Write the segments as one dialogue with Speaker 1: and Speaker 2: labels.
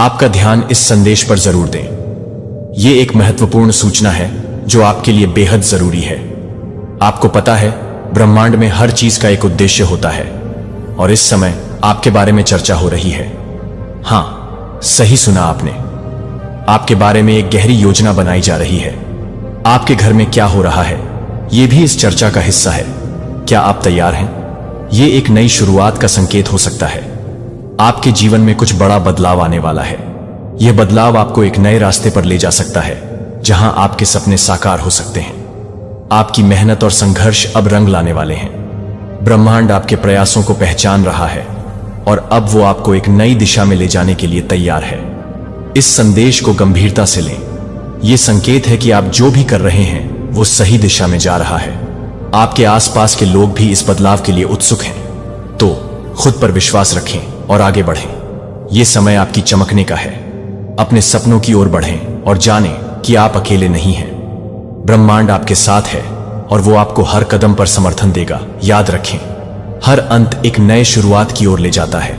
Speaker 1: आपका ध्यान इस संदेश पर जरूर दें। ये एक महत्वपूर्ण सूचना है जो आपके लिए बेहद जरूरी है। आपको पता है, ब्रह्मांड में हर चीज का एक उद्देश्य होता है और इस समय आपके बारे में चर्चा हो रही है। हां, सही सुना आपने। आपके बारे में एक गहरी योजना बनाई जा रही है। आपके घर में क्या हो रहा है, यह भी इस चर्चा का हिस्सा है। क्या आप तैयार हैं? यह एक नई शुरुआत का संकेत हो सकता है। आपके जीवन में कुछ बड़ा बदलाव आने वाला है। यह बदलाव आपको एक नए रास्ते पर ले जा सकता है, जहां आपके सपने साकार हो सकते हैं। आपकी मेहनत और संघर्ष अब रंग लाने वाले हैं। ब्रह्मांड आपके प्रयासों को पहचान रहा है और अब वो आपको एक नई दिशा में ले जाने के लिए तैयार है। इस संदेश को गंभीरता से लें। यह संकेत है कि आप जो भी कर रहे हैं वो सही दिशा में जा रहा है। आपके आसपास के लोग भी इस बदलाव के लिए उत्सुक हैं। तो खुद पर विश्वास रखें और आगे बढ़ें। यह समय आपकी चमकने का है। अपने सपनों की ओर बढ़ें और जानें कि आप अकेले नहीं हैं। ब्रह्मांड आपके साथ है और वो आपको हर कदम पर समर्थन देगा। याद रखें, हर अंत एक नए शुरुआत की ओर ले जाता है।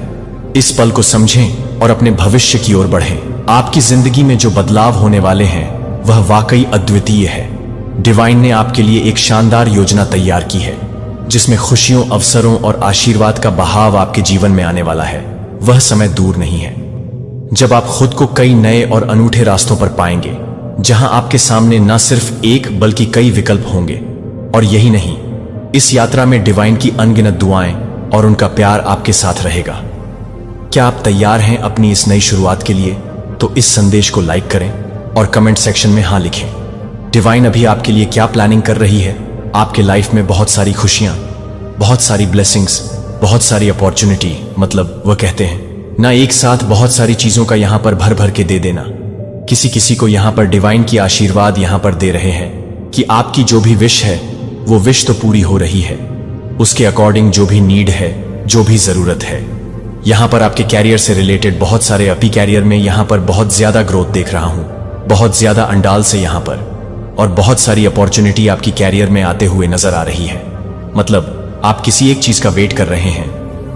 Speaker 1: इस पल को समझें और अपने भविष्य की ओर बढ़ें। आपकी जिंदगी में जो बदलाव होने वाले हैं वह वाकई अद्वितीय है। डिवाइन ने आपके लिए एक शानदार योजना तैयार की है, जिसमें खुशियों, अवसरों और आशीर्वाद का बहाव आपके जीवन में आने वाला है। वह समय दूर नहीं है जब आप खुद को कई नए और अनूठे रास्तों पर पाएंगे, जहां आपके सामने न सिर्फ एक बल्कि कई विकल्प होंगे। और यही नहीं, इस यात्रा में डिवाइन की अनगिनत दुआएं और उनका प्यार आपके साथ रहेगा। क्या आप तैयार हैं अपनी इस नई शुरुआत के लिए? तो इस संदेश को लाइक करें और कमेंट सेक्शन में हाँ लिखें। डिवाइन अभी आपके लिए क्या प्लानिंग कर रही है? आपके लाइफ में बहुत सारी खुशियां, बहुत सारी ब्लेसिंग्स, बहुत सारी अपॉर्चुनिटी। मतलब वह कहते हैं ना, एक साथ बहुत सारी चीजों का यहां पर भर भर के दे देना। किसी किसी को यहां पर डिवाइन की आशीर्वाद यहां पर दे रहे हैं कि आपकी जो भी विश है वो विश तो पूरी हो रही है। उसके अकॉर्डिंग जो भी नीड है, जो भी जरूरत है। यहां पर आपके कैरियर से रिलेटेड बहुत सारे अपी कैरियर में यहां पर बहुत ज्यादा ग्रोथ देख रहा हूं, बहुत ज्यादा अंडाल से यहां पर, और बहुत सारी अपॉर्चुनिटी आपकी कैरियर में आते हुए नजर आ रही है। मतलब आप किसी एक चीज का वेट कर रहे हैं,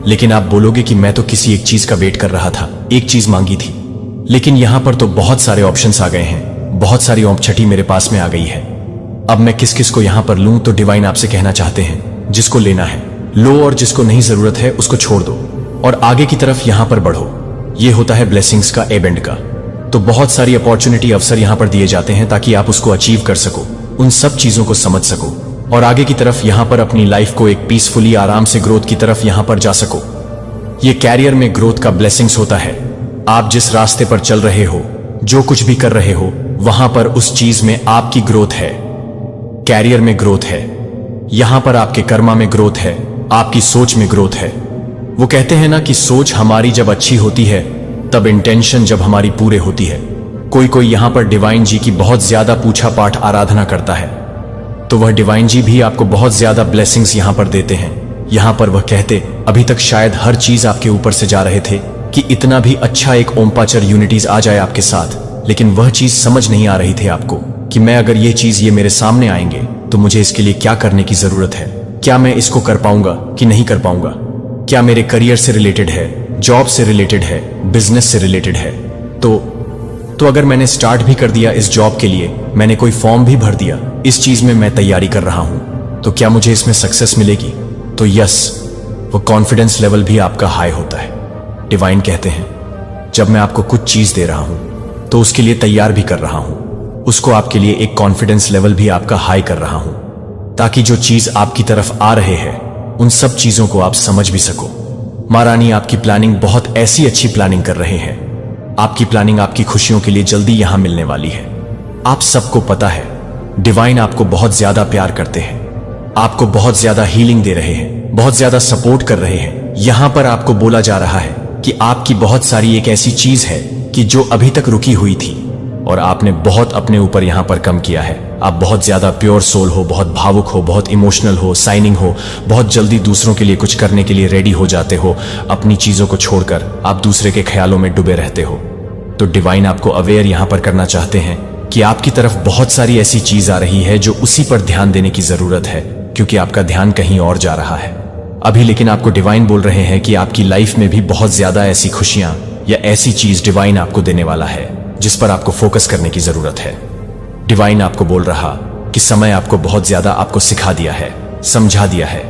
Speaker 1: लेकिन आप बोलोगे कि मैं तो किसी एक चीज का वेट कर रहा था, एक चीज मांगी थी, लेकिन यहां पर तो बहुत सारे ऑप्शंस आ गए हैं, बहुत सारी ऑप्शनटी मेरे पास में आ गई है। अब मैं किस किस को यहां पर लूं? तो डिवाइन आपसे कहना चाहते हैं, जिसको लेना है लो और जिसको नहीं जरूरत है उसको छोड़ दो और आगे की तरफ यहां पर बढ़ो। यह होता है ब्लेसिंग्स का एब एंड का। तो बहुत सारी अपॉर्चुनिटी, अवसर यहां पर दिए जाते हैं ताकि आप उसको अचीव कर सको, उन सब चीजों को समझ सको और आगे की तरफ यहां पर अपनी लाइफ को एक पीसफुली, आराम से ग्रोथ की तरफ यहां पर जा सको। ये कैरियर में ग्रोथ का ब्लेसिंग्स होता है। आप जिस रास्ते पर चल रहे हो, जो कुछ भी कर रहे हो, वहां पर उस चीज में आपकी ग्रोथ है। कैरियर में ग्रोथ है, यहां पर आपके कर्मा में ग्रोथ है, आपकी सोच में ग्रोथ है। वो कहते हैं ना कि सोच हमारी जब अच्छी होती है तब इंटेंशन जब हमारी पूरे होती है। कोई कोई यहां पर डिवाइन जी की बहुत ज्यादा पूछा पाठ आराधना करता है, तो वह डिवाइन जी भी आपको बहुत ज्यादा ब्लेसिंग्स यहां पर देते हैं। यहां पर वह कहते, अभी तक शायद हर चीज आपके ऊपर से जा रहे थे कि इतना भी अच्छा एक ओमपाचर यूनिटीज आ जाए आपके साथ, लेकिन वह चीज समझ नहीं आ रही थी आपको कि मैं अगर ये चीज ये मेरे सामने आएंगे तो मुझे इसके लिए क्या करने की जरूरत है। क्या मैं इसको कर पाऊंगा कि नहीं कर पाऊंगा? क्या मेरे करियर से रिलेटेड है, जॉब से रिलेटेड है, बिजनेस से रिलेटेड है? तो अगर मैंने स्टार्ट भी कर दिया इस जॉब के लिए, मैंने कोई फॉर्म भी भर दिया, इस चीज में मैं तैयारी कर रहा हूं, तो क्या मुझे इसमें सक्सेस मिलेगी? तो यस, वो कॉन्फिडेंस लेवल भी आपका हाई होता है। डिवाइन कहते हैं, जब मैं आपको कुछ चीज दे रहा हूं तो उसके लिए तैयार भी कर रहा हूं, उसको आपके लिए एक कॉन्फिडेंस लेवल भी आपका हाई कर रहा हूं, ताकि जो चीज आपकी तरफ आ रहे हैं उन सब चीजों को आप समझ भी सको। महारानी आपकी प्लानिंग, बहुत ऐसी अच्छी प्लानिंग कर रहे हैं। आपकी प्लानिंग आपकी खुशियों के लिए जल्दी यहां मिलने वाली है। आप सबको पता है, डिवाइन आपको बहुत ज्यादा प्यार करते हैं, आपको बहुत ज्यादा हीलिंग दे रहे हैं, बहुत ज्यादा सपोर्ट कर रहे हैं। यहां पर आपको बोला जा रहा है कि आपकी बहुत सारी एक ऐसी चीज है कि जो अभी तक रुकी हुई थी और आपने बहुत अपने ऊपर यहां पर कम किया है। आप बहुत ज्यादा प्योर सोल हो, बहुत भावुक हो, बहुत इमोशनल हो, साइनिंग हो, बहुत जल्दी दूसरों के लिए कुछ करने के लिए रेडी हो जाते हो। अपनी चीजों को छोड़कर आप दूसरे के ख्यालों में डूबे रहते हो। तो डिवाइन आपको अवेयर यहां पर करना चाहते हैं कि आपकी तरफ बहुत सारी ऐसी चीज आ रही है जो उसी पर ध्यान देने की जरूरत है, क्योंकि आपका ध्यान कहीं और जा रहा है अभी। लेकिन आपको डिवाइन बोल रहे हैं कि आपकी लाइफ में भी बहुत ज्यादा ऐसी खुशियां या ऐसी चीज डिवाइन आपको देने वाला है जिस पर आपको फोकस करने की जरूरत है। डिवाइन आपको बोल रहा कि समय आपको बहुत ज्यादा आपको सिखा दिया है, समझा दिया है।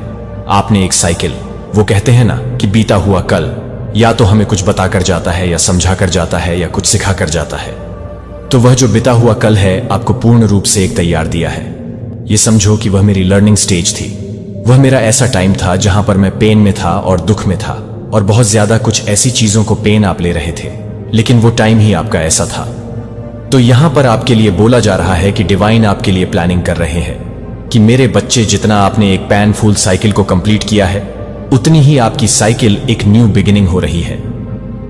Speaker 1: आपने एक साइकिल, वो कहते हैं ना कि बीता हुआ कल या तो हमें कुछ बताकर जाता है या समझा कर जाता है या कुछ सिखा कर जाता है। तो वह जो बीता हुआ कल है आपको पूर्ण रूप से एक तैयार दिया है। ये समझो कि वह मेरी लर्निंग स्टेज थी। वह मेरा ऐसा टाइम था जहां पर मैं पेन में था और दुख में था, और बहुत ज्यादा कुछ ऐसी चीजों को पेन आप ले रहे थे, लेकिन वो टाइम ही आपका ऐसा था। तो यहां पर आपके लिए बोला जा रहा है कि डिवाइन आपके लिए प्लानिंग कर रहे हैं कि मेरे बच्चे, जितना आपने एक पैनफुल साइकिल को कंप्लीट किया है, उतनी ही आपकी साइकिल एक न्यू बिगिनिंग हो रही है।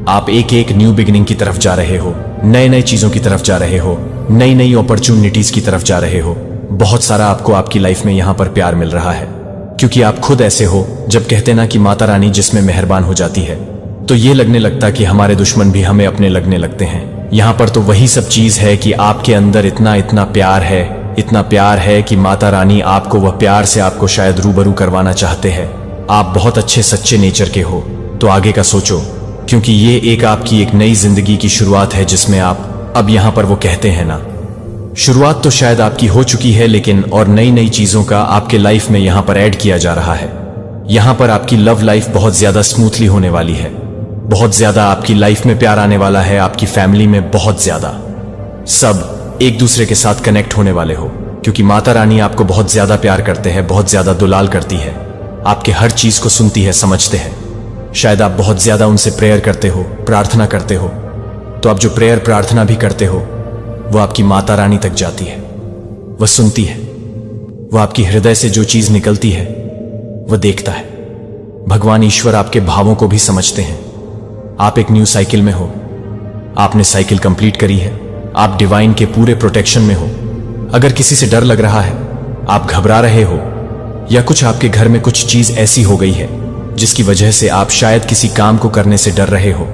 Speaker 1: आप एक एक न्यू बिगिनिंग की तरफ जा रहे हो, नए नए चीजों की तरफ जा रहे हो, नई नई अपॉर्चुनिटीज की तरफ जा रहे हो। बहुत सारा आपको आपकी लाइफ में यहां पर प्यार मिल रहा है, क्योंकि आप खुद ऐसे हो। जब कहते ना कि माता रानी जिसमें मेहरबान हो जाती है, तो ये लगने लगता कि हमारे दुश्मन भी हमें अपने लगने लगते हैं। यहां पर तो वही सब चीज है कि आपके अंदर इतना इतना प्यार है, इतना प्यार है कि माता रानी आपको वह प्यार से आपको शायद रूबरू करवाना चाहते हैं। आप बहुत अच्छे सच्चे नेचर के हो, तो आगे का सोचो, क्योंकि ये एक आपकी एक नई जिंदगी की शुरुआत है जिसमें आप अब यहां पर वो कहते हैं ना, शुरुआत तो शायद आपकी हो चुकी है, लेकिन और नई नई चीजों का आपके लाइफ में यहां पर ऐड किया जा रहा है। यहां पर आपकी लव लाइफ बहुत ज्यादा स्मूथली होने वाली है, बहुत ज्यादा आपकी लाइफ में प्यार आने वाला है, आपकी फैमिली में बहुत ज्यादा सब एक दूसरे के साथ कनेक्ट होने वाले हो, क्योंकि माता रानी आपको बहुत ज्यादा प्यार करते हैं, बहुत ज्यादा दुलाल करती है, आपके हर चीज को सुनती है, समझते हैं। शायद आप बहुत ज्यादा उनसे प्रेयर करते हो, प्रार्थना करते हो, तो आप जो प्रेयर प्रार्थना भी करते हो वो आपकी माता रानी तक जाती है, वह सुनती है, वह आपकी हृदय से जो चीज निकलती है वह देखता है। भगवान ईश्वर आपके भावों को भी समझते हैं। आप एक न्यू साइकिल में हो, आपने साइकिल कंप्लीट करी है, आप डिवाइन के पूरे प्रोटेक्शन में हो। अगर किसी से डर लग रहा है, आप घबरा रहे हो, या कुछ आपके घर में कुछ चीज ऐसी हो गई है जिसकी वजह से आप शायद किसी काम को करने से डर रहे हो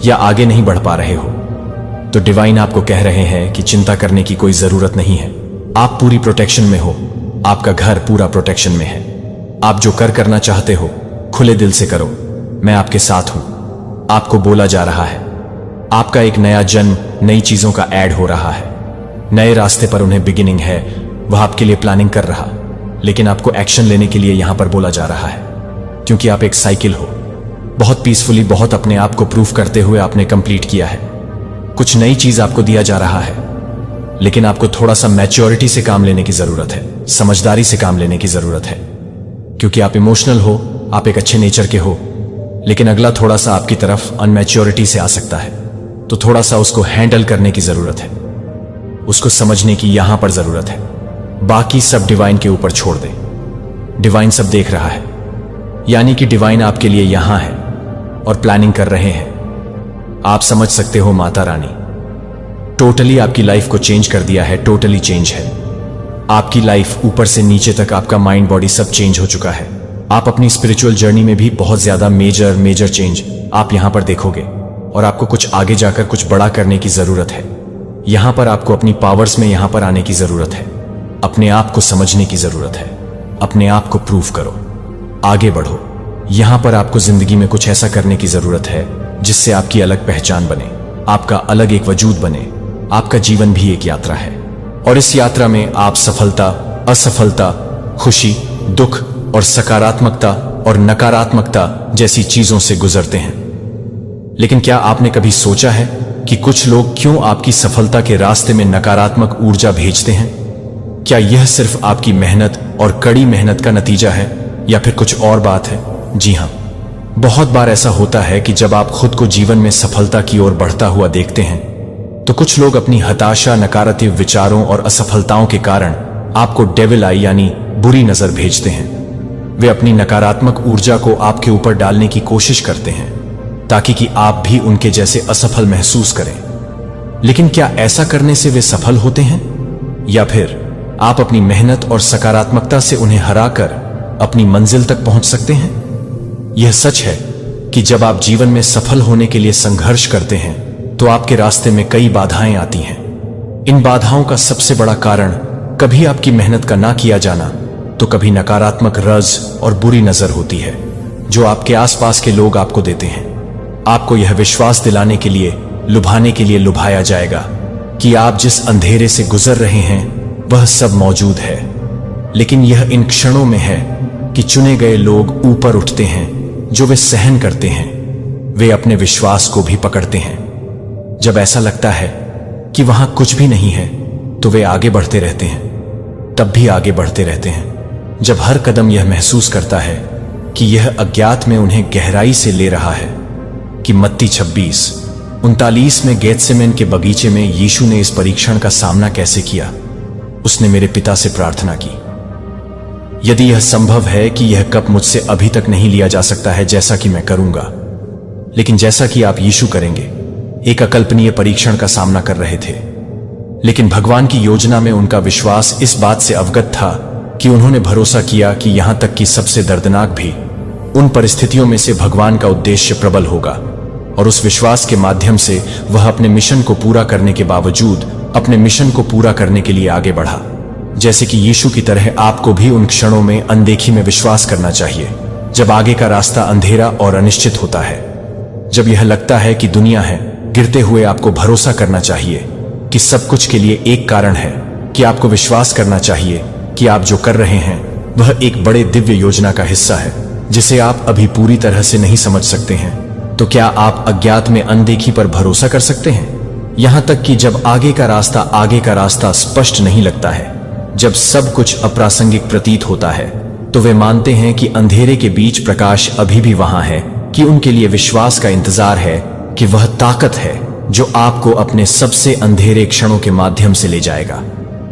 Speaker 1: या आगे नहीं बढ़ पा रहे हो, तो डिवाइन आपको कह रहे हैं कि चिंता करने की कोई जरूरत नहीं है। आप पूरी प्रोटेक्शन में हो, आपका घर पूरा प्रोटेक्शन में है। आप जो करना चाहते हो खुले दिल से करो, मैं आपके साथ हूं। आपको बोला जा रहा है आपका एक नया जन्म, नई चीजों का ऐड हो रहा है, नए रास्ते पर उन्हें बिगिनिंग है, वह आपके लिए प्लानिंग कर रहा, लेकिन आपको एक्शन लेने के लिए यहां पर बोला जा रहा है, क्योंकि आप एक साइकिल हो। बहुत पीसफुली, बहुत अपने आप को प्रूफ करते हुए आपने कंप्लीट किया है। कुछ नई चीज आपको दिया जा रहा है, लेकिन आपको थोड़ा सा मैच्योरिटी से काम लेने की जरूरत है, समझदारी से काम लेने की जरूरत है, क्योंकि आप इमोशनल हो, आप एक अच्छे नेचर के हो, लेकिन अगला थोड़ा सा आपकी तरफ अनमैच्योरिटी से आ सकता है, तो थोड़ा सा उसको हैंडल करने की जरूरत है, उसको समझने की यहां पर जरूरत है। बाकी सब डिवाइन के ऊपर छोड़ दे, डिवाइन सब देख रहा है, यानी कि डिवाइन आपके लिए यहां है और प्लानिंग कर रहे हैं। आप समझ सकते हो माता रानी टोटली आपकी लाइफ को चेंज कर दिया है, टोटली चेंज है आपकी लाइफ, ऊपर से नीचे तक आपका माइंड बॉडी सब चेंज हो चुका है। आप अपनी स्पिरिचुअल जर्नी में भी बहुत ज्यादा मेजर चेंज आप यहां पर देखोगे, और आपको कुछ आगे जाकर कुछ बड़ा करने की जरूरत है। यहां पर आपको अपनी पावर्स में यहां पर आने की जरूरत है, अपने आप को समझने की जरूरत है, अपने आप को प्रूव करो, आगे बढ़ो। यहां पर आपको जिंदगी में कुछ ऐसा करने की जरूरत है जिससे आपकी अलग पहचान बने, आपका अलग एक वजूद बने। आपका जीवन भी एक यात्रा है, और इस यात्रा में आप सफलता, असफलता, खुशी, दुख और सकारात्मकता और नकारात्मकता जैसी चीजों से गुजरते हैं। लेकिन क्या आपने कभी सोचा है कि कुछ लोग क्यों आपकी सफलता के रास्ते में नकारात्मक ऊर्जा भेजते हैं? क्या यह सिर्फ आपकी मेहनत और कड़ी मेहनत का नतीजा है, या फिर कुछ और बात है? जी हां, बहुत बार ऐसा होता है कि जब आप खुद को जीवन में सफलता की ओर बढ़ता हुआ देखते हैं, तो कुछ लोग अपनी हताशा, नकारात्मक विचारों और असफलताओं के कारण आपको डेविल आई यानी बुरी नजर भेजते हैं। वे अपनी नकारात्मक ऊर्जा को आपके ऊपर डालने की कोशिश करते हैं ताकि कि आप भी उनके जैसे असफल महसूस करें। लेकिन क्या ऐसा करने से वे सफल होते हैं, या फिर आप अपनी मेहनत और सकारात्मकता से उन्हें हराकर अपनी मंजिल तक पहुंच सकते हैं? यह सच है कि जब आप जीवन में सफल होने के लिए संघर्ष करते हैं तो आपके रास्ते में कई बाधाएं आती हैं। इन बाधाओं का सबसे बड़ा कारण कभी आपकी मेहनत का ना किया जाना, तो कभी नकारात्मक रज और बुरी नजर होती है जो आपके आसपास के लोग आपको देते हैं। आपको यह विश्वास दिलाने के लिए, लुभाने के लिए लुभाया जाएगा कि आप जिस अंधेरे से गुजर रहे हैं वह सब मौजूद है। लेकिन यह इन क्षणों में है कि चुने गए लोग ऊपर उठते हैं, जो वे सहन करते हैं। वे अपने विश्वास को भी पकड़ते हैं। जब ऐसा लगता है कि वहां कुछ भी नहीं है तो वे आगे बढ़ते रहते हैं, तब भी आगे बढ़ते रहते हैं। जब हर कदम यह महसूस करता है कि यह अज्ञात में उन्हें गहराई से ले रहा है। कि मत्ती 26:39 में गेत्सेमन के बगीचे में यीशु ने इस परीक्षण का सामना कैसे किया। उसने मेरे पिता से प्रार्थना की, यदि यह संभव है कि यह कप मुझसे अभी तक नहीं लिया जा सकता है जैसा कि मैं करूंगा, लेकिन जैसा कि आप यीशु करेंगे। एक अकल्पनीय परीक्षण का सामना कर रहे थे, लेकिन भगवान की योजना में उनका विश्वास इस बात से अवगत था कि उन्होंने भरोसा किया कि यहां तक कि सबसे दर्दनाक भी उन परिस्थितियों में से भगवान का उद्देश्य प्रबल होगा। और उस विश्वास के माध्यम से वह अपने मिशन को पूरा करने के बावजूद अपने मिशन को पूरा करने के लिए आगे बढ़ा। जैसे कि यीशु की तरह आपको भी उन क्षणों में अनदेखी में विश्वास करना चाहिए, जब आगे का रास्ता अंधेरा और अनिश्चित होता है। जब यह लगता है कि दुनिया है गिरते हुए, आपको भरोसा करना चाहिए कि सब कुछ के लिए एक कारण है, कि आपको विश्वास करना चाहिए कि आप जो कर रहे हैं वह एक बड़े दिव्य योजना का हिस्सा है, जिसे आप अभी पूरी तरह से नहीं समझ सकते हैं। तो क्या आप अज्ञात में अनदेखी पर भरोसा कर सकते हैं? यहां तक कि जब आगे का रास्ता स्पष्ट नहीं लगता है, जब सब कुछ अप्रासंगिक प्रतीत होता है, तो वे मानते हैं कि अंधेरे के बीच प्रकाश अभी भी वहां है, कि उनके लिए विश्वास का इंतजार है, कि वह ताकत है जो आपको अपने सबसे अंधेरे क्षणों के माध्यम से ले जाएगा।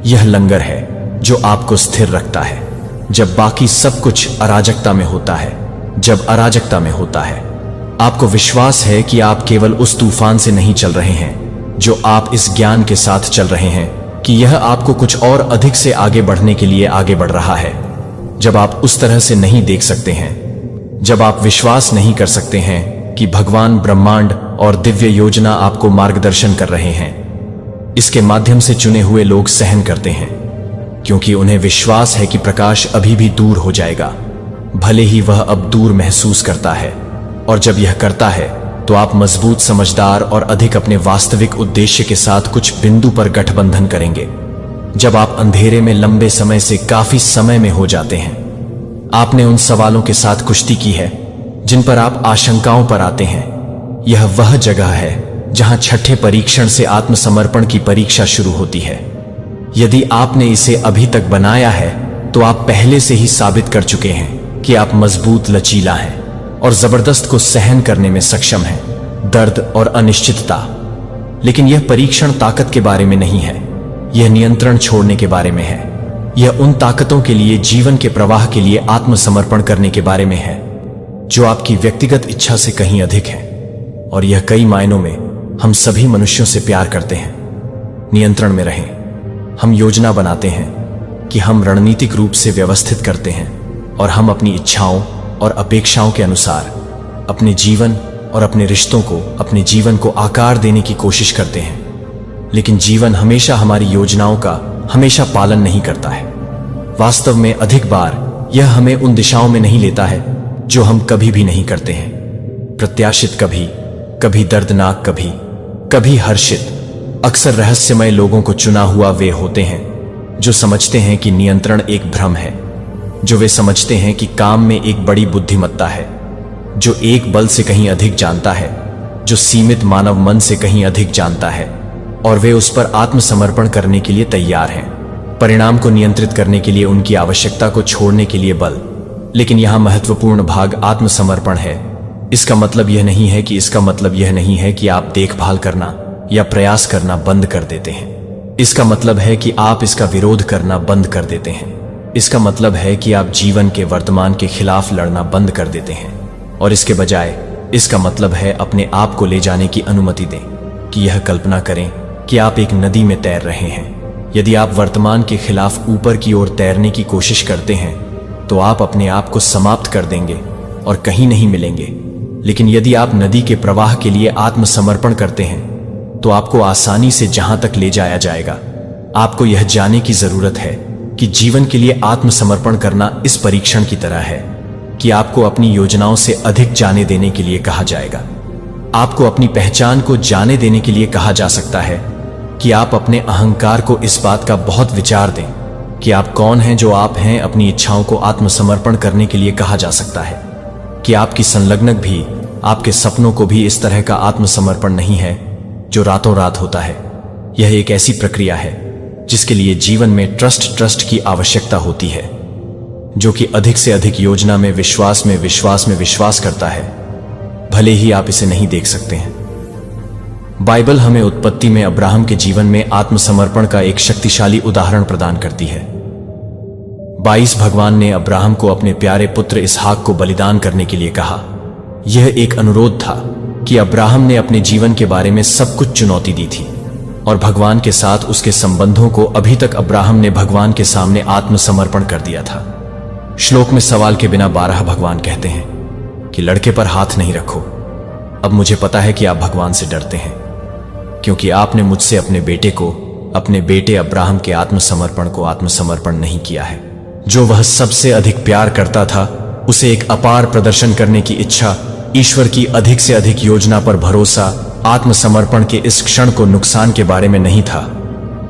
Speaker 1: यह लंगर है जो आपको स्थिर रखता है जब बाकी सब कुछ अराजकता में होता है। जब अराजकता में होता है, आपको विश्वास है कि आप केवल उस तूफान से नहीं चल रहे हैं, जो आप इस ज्ञान के साथ चल रहे हैं कि यह आपको कुछ और अधिक से आगे बढ़ने के लिए आगे बढ़ रहा है। जब आप उस तरह से नहीं देख सकते हैं, जब आप विश्वास नहीं कर सकते हैं कि भगवान, ब्रह्मांड और दिव्य योजना आपको मार्गदर्शन कर रहे हैं, इसके माध्यम से चुने हुए लोग सहन करते हैं, क्योंकि उन्हें विश्वास है कि प्रकाश अभी भी दूर हो जाएगा, भले ही वह अब दूर महसूस करता है। और जब यह करता है तो आप मजबूत, समझदार और अधिक अपने वास्तविक उद्देश्य के साथ कुछ बिंदु पर गठबंधन करेंगे। जब आप अंधेरे में लंबे समय से काफी समय में हो जाते हैं, आपने उन सवालों के साथ कुश्ती की है जिन पर आप आशंकाओं पर आते हैं। यह वह जगह है जहां छठे परीक्षण से आत्मसमर्पण की परीक्षा शुरू होती है। यदि आपने इसे अभी तक बनाया है तो आप पहले से ही साबित कर चुके हैं कि आप मजबूत, लचीला हैं और जबरदस्त को सहन करने में सक्षम हैं, दर्द और अनिश्चितता। लेकिन यह परीक्षण ताकत के बारे में नहीं है, यह नियंत्रण छोड़ने के बारे में है। यह उन ताकतों के लिए, जीवन के प्रवाह के लिए आत्मसमर्पण करने के बारे में है जो आपकी व्यक्तिगत इच्छा से कहीं अधिक है। और यह कई मायनों में हम सभी मनुष्यों से प्यार करते हैं। नियंत्रण में रहें। हम योजना बनाते हैं कि हम रणनीतिक रूप से व्यवस्थित करते हैं और हम अपनी इच्छाओं और अपेक्षाओं के अनुसार अपने जीवन और अपने रिश्तों को, अपने जीवन को आकार देने की कोशिश करते हैं। लेकिन जीवन हमेशा हमारी योजनाओं का हमेशा पालन नहीं करता है। वास्तव में अधिक बार यह हमें उन दिशाओं में नहीं लेता है जो हम कभी भी नहीं करते हैं। प्रत्याशित कभी, कभी दर्दनाक, कभी कभी हर्षित। अक्सर रहस्यमय लोगों को चुना हुआ वे होते हैं जो समझते हैं कि नियंत्रण एक भ्रम है, जो वे समझते हैं कि काम में एक बड़ी बुद्धिमत्ता है, जो एक बल से कहीं अधिक जानता है, जो सीमित मानव मन से कहीं अधिक जानता है, और वे उस पर आत्मसमर्पण करने के लिए तैयार हैं, परिणाम को नियंत्रित करने के लिए, उनकी आवश्यकता को छोड़ने के लिए बल। लेकिन यहां महत्वपूर्ण भाग आत्मसमर्पण है। इसका मतलब यह नहीं है कि आप देखभाल करना या प्रयास करना बंद कर देते हैं। इसका मतलब है कि आप इसका विरोध करना बंद कर देते हैं। इसका मतलब है कि आप जीवन के वर्तमान के खिलाफ लड़ना बंद कर देते हैं, और इसके बजाय इसका मतलब है अपने आप को ले जाने की अनुमति दें। कि यह कल्पना करें कि आप एक नदी में तैर रहे हैं। यदि आप वर्तमान के खिलाफ ऊपर की ओर तैरने की कोशिश करते हैं तो आप अपने आप को समाप्त कर देंगे और कहीं नहीं मिलेंगे। लेकिन यदि आप नदी के प्रवाह के लिए आत्मसमर्पण करते हैं तो आपको आसानी से जहां तक ले जाया जाएगा। आपको यह जानने की जरूरत है कि जीवन के लिए आत्मसमर्पण करना इस परीक्षण की तरह है कि आपको अपनी योजनाओं से अधिक जाने देने के लिए कहा जाएगा। आपको अपनी पहचान को जाने देने के लिए कहा जा सकता है कि आप अपने अहंकार को इस बात का बहुत विचार दें कि आप कौन हैं जो आप हैं। अपनी इच्छाओं को आत्मसमर्पण करने के लिए कहा जा सकता है कि आपकी संलग्नक भी, आपके सपनों को भी इस तरह का आत्मसमर्पण नहीं है जो रातों रात होता है। यह एक ऐसी प्रक्रिया है जिसके लिए जीवन में ट्रस्ट की आवश्यकता होती है, जो कि अधिक से अधिक योजना में विश्वास करता है, भले ही आप इसे नहीं देख सकते हैं। बाइबल हमें उत्पत्ति में अब्राहम के जीवन में आत्मसमर्पण का एक शक्तिशाली उदाहरण प्रदान करती है। 22 भगवान ने अब्राहम को अपने प्यारे पुत्र इसहाक को बलिदान करने के लिए कहा। यह एक अनुरोध था कि अब्राहम ने अपने जीवन के बारे में सब कुछ चुनौती दी थी और भगवान के साथ उसके संबंधों को अभी तक अब्राहम ने भगवान के सामने आत्मसमर्पण कर दिया था। श्लोक में सवाल के बिना 12 भगवान कहते हैं कि लड़के पर हाथ नहीं रखो। अब मुझे पता है कि आप भगवान से डरते हैं, क्योंकि आपने मुझसे अपने बेटे अब्राहम के आत्मसमर्पण नहीं किया है। जो वह सबसे अधिक प्यार करता था, उसे एक अपार प्रदर्शन करने की इच्छा, ईश्वर की अधिक से अधिक योजना पर भरोसा, आत्मसमर्पण के इस क्षण को नुकसान के बारे में नहीं था।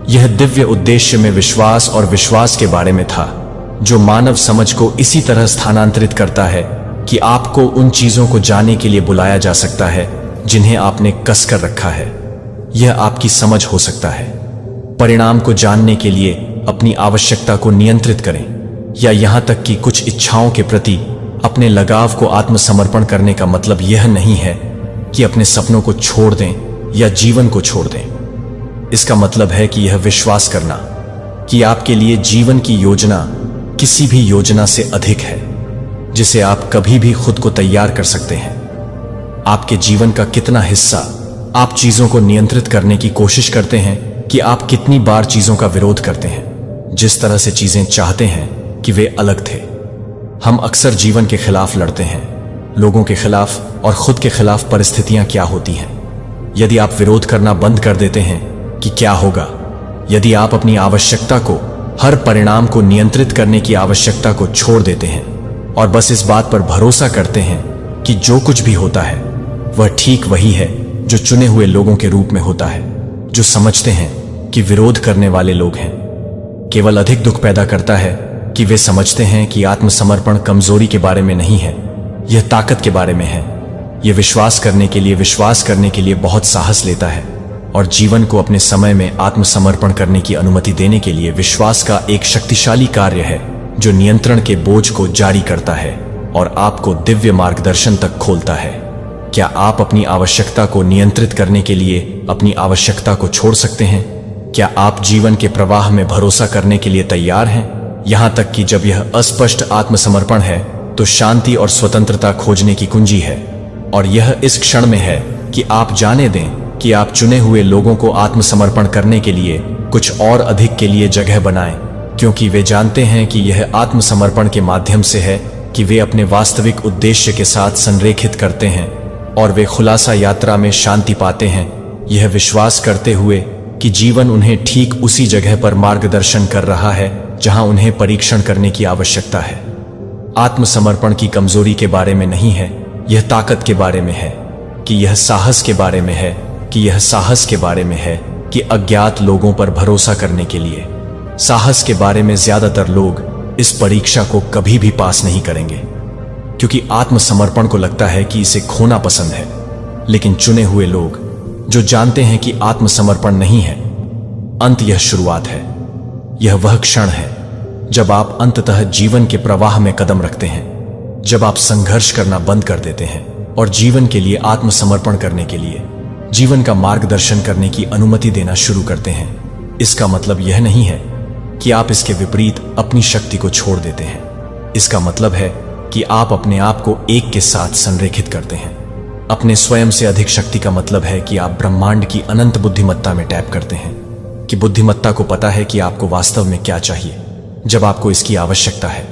Speaker 1: यह दिव्य उद्देश्य में विश्वास और विश्वास के बारे में था, जो मानव समझ को इसी तरह स्थानांतरित करता है कि आपको उन चीजों को जाने के लिए बुलाया जा सकता है जिन्हें आपने कसकर रखा है। यह आपकी समझ हो सकता है। परिणाम को जानने के लिए अपनी आवश्यकता को नियंत्रित करें, या यहां तक कि कुछ इच्छाओं के प्रति अपने लगाव को आत्मसमर्पण करने का मतलब यह नहीं है कि अपने सपनों को छोड़ दें या जीवन को छोड़ दें। इसका मतलब है कि यह विश्वास करना कि आपके लिए जीवन की योजना किसी भी योजना से अधिक है जिसे आप कभी भी खुद को तैयार कर सकते हैं। आपके जीवन का कितना हिस्सा आप चीजों को नियंत्रित करने की कोशिश करते हैं कि आप कितनी बार चीजों का विरोध करते हैं जिस तरह से चीजें चाहते हैं कि वे अलग थे। हम अक्सर जीवन के खिलाफ लड़ते हैं, लोगों के खिलाफ और खुद के खिलाफ। परिस्थितियां क्या होती हैं यदि आप विरोध करना बंद कर देते हैं कि क्या होगा यदि आप अपनी आवश्यकता को, हर परिणाम को नियंत्रित करने की आवश्यकता को छोड़ देते हैं और बस इस बात पर भरोसा करते हैं कि जो कुछ भी होता है वह ठीक वही है जो चुने हुए लोगों के रूप में होता है, जो समझते हैं कि विरोध करने वाले लोग हैं। केवल अधिक दुख पैदा करता है कि वे समझते हैं कि आत्मसमर्पण कमजोरी के बारे में नहीं है, यह ताकत के बारे में है। यह विश्वास करने के लिए बहुत साहस लेता है, और जीवन को अपने समय में आत्मसमर्पण करने की अनुमति देने के लिए विश्वास का एक शक्तिशाली कार्य है जो नियंत्रण के बोझ को जारी करता है और आपको दिव्य मार्गदर्शन तक खोलता है। क्या आप अपनी आवश्यकता को नियंत्रित करने के लिए अपनी आवश्यकता को छोड़ सकते हैं? क्या आप जीवन के प्रवाह में भरोसा करने के लिए तैयार हैं? यहां तक कि जब यह अस्पष्ट आत्मसमर्पण है तो शांति और स्वतंत्रता खोजने की कुंजी है, और यह इस क्षण में है कि आप जाने दें कि आप चुने हुए लोगों को आत्मसमर्पण करने के लिए कुछ और अधिक के लिए जगह बनाएं, क्योंकि वे जानते हैं कि यह आत्मसमर्पण के माध्यम से है कि वे अपने वास्तविक उद्देश्य के साथ संरेखित करते हैं और वे खुलासा यात्रा में शांति पाते हैं, यह विश्वास करते हुए कि जीवन उन्हें ठीक उसी जगह पर मार्गदर्शन कर रहा है जहां उन्हें परीक्षण करने की आवश्यकता है। आत्मसमर्पण की कमजोरी के बारे में नहीं है, यह ताकत के बारे में है, कि यह साहस के बारे में है, कि अज्ञात लोगों पर भरोसा करने के लिए। साहस के बारे में ज्यादातर लोग इस परीक्षा को कभी भी पास नहीं करेंगे, क्योंकि आत्मसमर्पण को लगता है कि इसे खोना पसंद है। लेकिन चुने हुए लोग जो जानते हैं कि आत्मसमर्पण नहीं है अंत, यह शुरुआत है। यह वह क्षण है जब आप अंततः जीवन के प्रवाह में कदम रखते हैं, जब आप संघर्ष करना बंद कर देते हैं और जीवन के लिए आत्मसमर्पण करने के लिए, जीवन का मार्गदर्शन करने की अनुमति देना शुरू करते हैं। इसका मतलब यह नहीं है कि आप इसके विपरीत अपनी शक्ति को छोड़ देते हैं। इसका मतलब है कि आप अपने आप को एक के साथ संरेखित करते हैं। अपने स्वयं से अधिक शक्ति का मतलब है कि आप ब्रह्मांड की अनंत बुद्धिमत्ता में टैप करते हैं, कि बुद्धिमत्ता को पता है कि आपको वास्तव में क्या चाहिए जब आपको इसकी आवश्यकता है।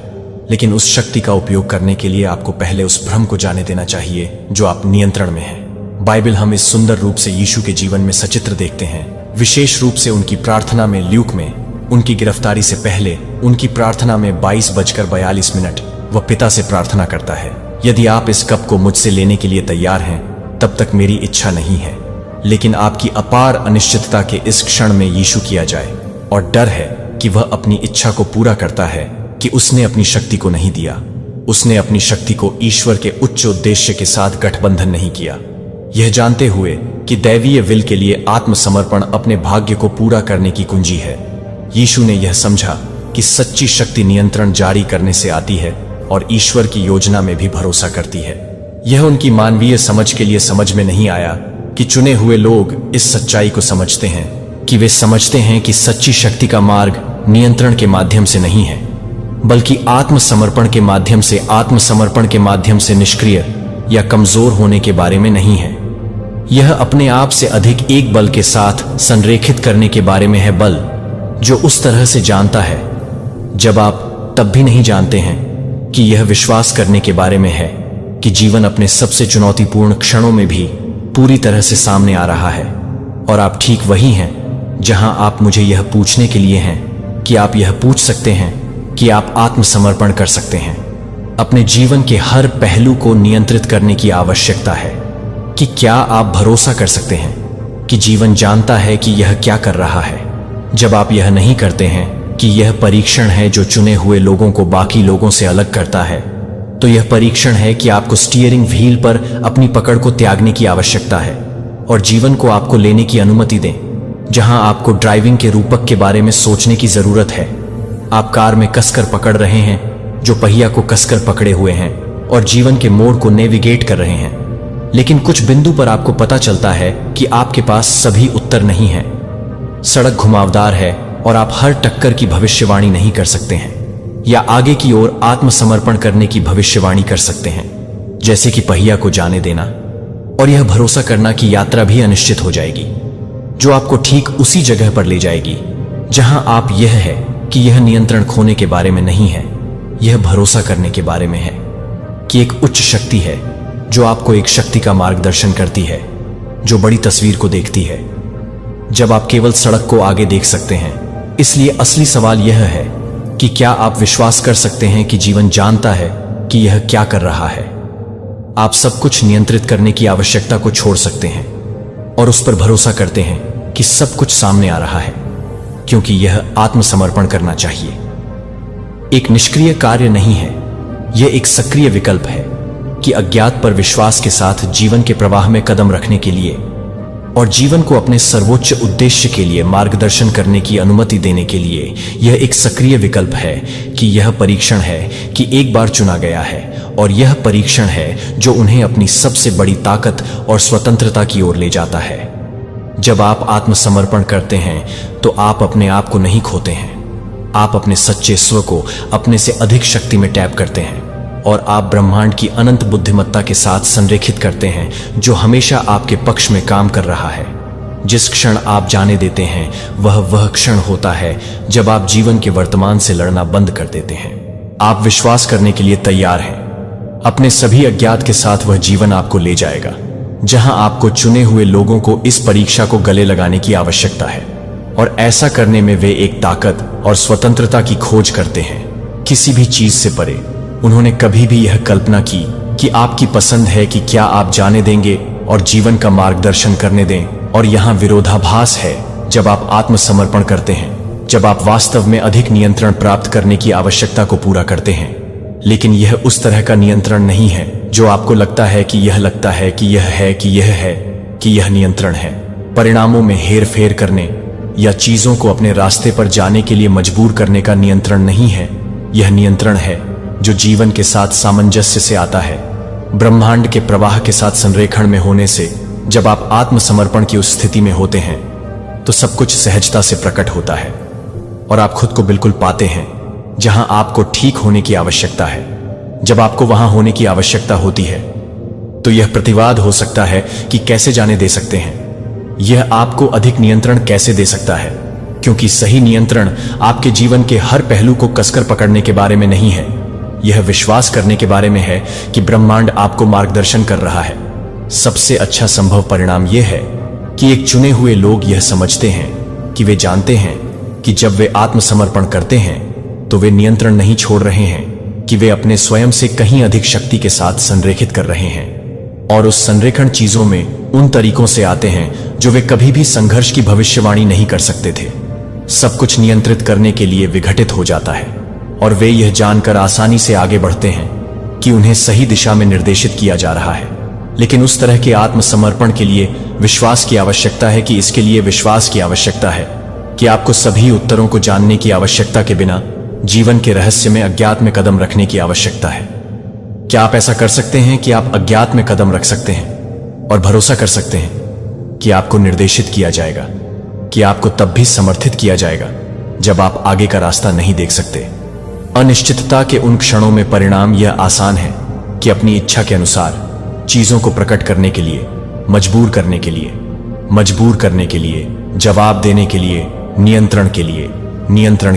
Speaker 1: लेकिन उस शक्ति का उपयोग करने के लिए आपको पहले उस भ्रम को जाने देना चाहिए जो आप नियंत्रण में हैं। बाइबल हम इस सुंदर रूप से यीशु के जीवन में सचित्र देखते हैं, विशेष रूप से उनकी प्रार्थना में। ल्यूक में उनकी गिरफ्तारी से पहले उनकी प्रार्थना में 22:42 वह पिता से प्रार्थना करता है, यदि आप इस कप को मुझसे लेने के लिए तैयार हैं तब तक मेरी इच्छा नहीं है, लेकिन आपकी अपार अनिश्चितता के इस क्षण में यीशु किया जाए, और डर है कि वह अपनी इच्छा को पूरा करता है कि उसने अपनी शक्ति को नहीं दिया। उसने अपनी शक्ति को ईश्वर के उच्च उद्देश्य के साथ गठबंधन नहीं किया, यह जानते हुए कि दैवीय विल के लिए आत्मसमर्पण अपने भाग्य को पूरा करने की कुंजी है। यीशु ने यह समझा कि सच्ची शक्ति नियंत्रण जारी करने से आती है और ईश्वर की योजना में भी भरोसा करती है। यह उनकी मानवीय समझ के लिए समझ में नहीं आया कि चुने हुए लोग इस सच्चाई को समझते हैं कि वे समझते हैं कि सच्ची शक्ति का मार्ग नियंत्रण के माध्यम से नहीं है, बल्कि आत्मसमर्पण के माध्यम से। आत्मसमर्पण के माध्यम से निष्क्रिय या कमजोर होने के बारे में नहीं है। यह अपने आप से अधिक एक बल के साथ संरेखित करने के बारे में है, बल जो उस तरह से जानता है जब आप तब भी नहीं जानते हैं कि यह विश्वास करने के बारे में है कि जीवन अपने सबसे चुनौतीपूर्ण क्षणों में भी पूरी तरह से सामने आ रहा है। और आप ठीक वही हैं जहां आप मुझे यह पूछने के लिए हैं कि आप यह पूछ सकते हैं कि आप आत्मसमर्पण कर सकते हैं। अपने जीवन के हर पहलू को नियंत्रित करने की आवश्यकता है कि क्या आप भरोसा कर सकते हैं कि जीवन जानता है कि यह क्या कर रहा है। जब आप यह नहीं करते हैं कि यह परीक्षण है जो चुने हुए लोगों को बाकी लोगों से अलग करता है, तो यह परीक्षण है कि आपको स्टीयरिंग व्हील पर अपनी पकड़ को त्यागने की आवश्यकता है और जीवन को आपको लेने की अनुमति दें जहां आपको ड्राइविंग के रूपक के बारे में सोचने की जरूरत है। आप कार में कसकर पकड़ रहे हैं जो पहिया को कसकर पकड़े हुए हैं और जीवन के मोड़ को नेविगेट कर रहे हैं, लेकिन कुछ बिंदु पर आपको पता चलता है कि आपके पास सभी उत्तर नहीं हैं। सड़क घुमावदार है और आप हर टक्कर की भविष्यवाणी नहीं कर सकते हैं या आगे की ओर आत्मसमर्पण करने की भविष्यवाणी कर सकते हैं, जैसे कि पहिया को जाने देना और यह भरोसा करना कि यात्रा भी अनिश्चित हो जाएगी, जो आपको ठीक उसी जगह पर ले जाएगी जहां आप यह है कि यह नियंत्रण खोने के बारे में नहीं है, यह भरोसा करने के बारे में है कि एक उच्च शक्ति है जो आपको एक शक्ति का मार्गदर्शन करती है जो बड़ी तस्वीर को देखती है जब आप केवल सड़क को आगे देख सकते हैं। इसलिए असली सवाल यह है कि क्या आप विश्वास कर सकते हैं कि जीवन जानता है कि यह क्या कर रहा है। आप सब कुछ नियंत्रित करने की आवश्यकता को छोड़ सकते हैं और उस पर भरोसा करते हैं कि सब कुछ सामने आ रहा है, क्योंकि यह आत्मसमर्पण करना चाहिए एक निष्क्रिय कार्य नहीं है, यह एक सक्रिय विकल्प है कि अज्ञात पर विश्वास के साथ जीवन के प्रवाह में कदम रखने के लिए और जीवन को अपने सर्वोच्च उद्देश्य के लिए मार्गदर्शन करने की अनुमति देने के लिए यह एक सक्रिय विकल्प है कि यह परीक्षण है कि एक बार चुना गया है और यह परीक्षण है जो उन्हें अपनी सबसे बड़ी ताकत और स्वतंत्रता की ओर ले जाता है। जब आप आत्मसमर्पण करते हैं तो आप अपने आप को नहीं खोते हैं, आप अपने सच्चे स्व को अपने से अधिक शक्ति में टैप करते हैं और आप ब्रह्मांड की अनंत बुद्धिमत्ता के साथ संरेखित करते हैं जो हमेशा आपके पक्ष में काम कर रहा है। जिस क्षण आप जाने देते हैं वह क्षण होता है जब आप जीवन के वर्तमान से लड़ना बंद कर देते हैं। आप विश्वास करने के लिए तैयार हैं अपने सभी अज्ञात के साथ वह जीवन आपको ले जाएगा जहां आपको चुने हुए लोगों को इस परीक्षा को गले लगाने की आवश्यकता है और ऐसा करने में वे एक ताकत और स्वतंत्रता की खोज करते हैं, किसी भी चीज से परे। उन्होंने कभी भी यह कल्पना की कि आपकी पसंद है कि क्या आप जाने देंगे और जीवन का मार्गदर्शन करने दें, और यहां विरोधाभास है जब आप आत्मसमर्पण करते हैं, जब आप वास्तव में अधिक नियंत्रण प्राप्त करने की आवश्यकता को पूरा करते हैं, लेकिन यह उस तरह का नियंत्रण नहीं है जो आपको लगता है कि यह लगता है कि यह है कि यह है कि यह नियंत्रण है। परिणामों में हेरफेर करने या चीजों को अपने रास्ते पर जाने के लिए मजबूर करने का नियंत्रण नहीं है, यह नियंत्रण है जो जीवन के साथ सामंजस्य से आता है, ब्रह्मांड के प्रवाह के साथ संरेखण में होने से। जब आप आत्मसमर्पण की उस स्थिति में होते हैं तो सब कुछ सहजता से प्रकट होता है और आप खुद को बिल्कुल पाते हैं जहां आपको ठीक होने की आवश्यकता है। जब आपको वहां होने की आवश्यकता होती है तो यह प्रतिवाद हो सकता है कि कैसे जाने दे सकते हैं, यह आपको अधिक नियंत्रण कैसे दे सकता है, क्योंकि सही नियंत्रण आपके जीवन के हर पहलू को कसकर पकड़ने के बारे में नहीं है, यह विश्वास करने के बारे में है कि ब्रह्मांड आपको मार्गदर्शन कर रहा है। सबसे अच्छा संभव परिणाम यह है कि एक चुने हुए लोग यह समझते हैं कि वे जानते हैं कि जब वे आत्मसमर्पण करते हैं तो वे नियंत्रण नहीं छोड़ रहे हैं, कि वे अपने स्वयं से कहीं अधिक शक्ति के साथ संरेखित कर रहे हैं और उस संरेखण चीजों में उन तरीकों से आते हैं जो वे कभी भी संघर्ष की भविष्यवाणी नहीं कर सकते थे। सब कुछ नियंत्रित करने के लिए विघटित हो जाता है और वे यह जानकर आसानी से आगे बढ़ते हैं कि उन्हें सही दिशा में निर्देशित किया जा रहा है। लेकिन उस तरह के आत्मसमर्पण के लिए विश्वास की आवश्यकता है कि इसके लिए विश्वास की आवश्यकता है कि आपको सभी उत्तरों को जानने की आवश्यकता के बिना जीवन के रहस्य में अज्ञात में कदम रखने की आवश्यकता है। क्या आप ऐसा कर सकते हैं कि आप अज्ञात में कदम रख सकते हैं और भरोसा कर सकते हैं कि आपको निर्देशित किया जाएगा, कि आपको तब भी समर्थित किया जाएगा जब आप आगे का रास्ता नहीं देख सकते। अनिश्चितता के उन क्षणों में परिणाम यह आसान है कि अपनी इच्छा के अनुसार चीजों को प्रकट करने के लिए, मजबूर करने के लिए, जवाब देने के लिए, नियंत्रण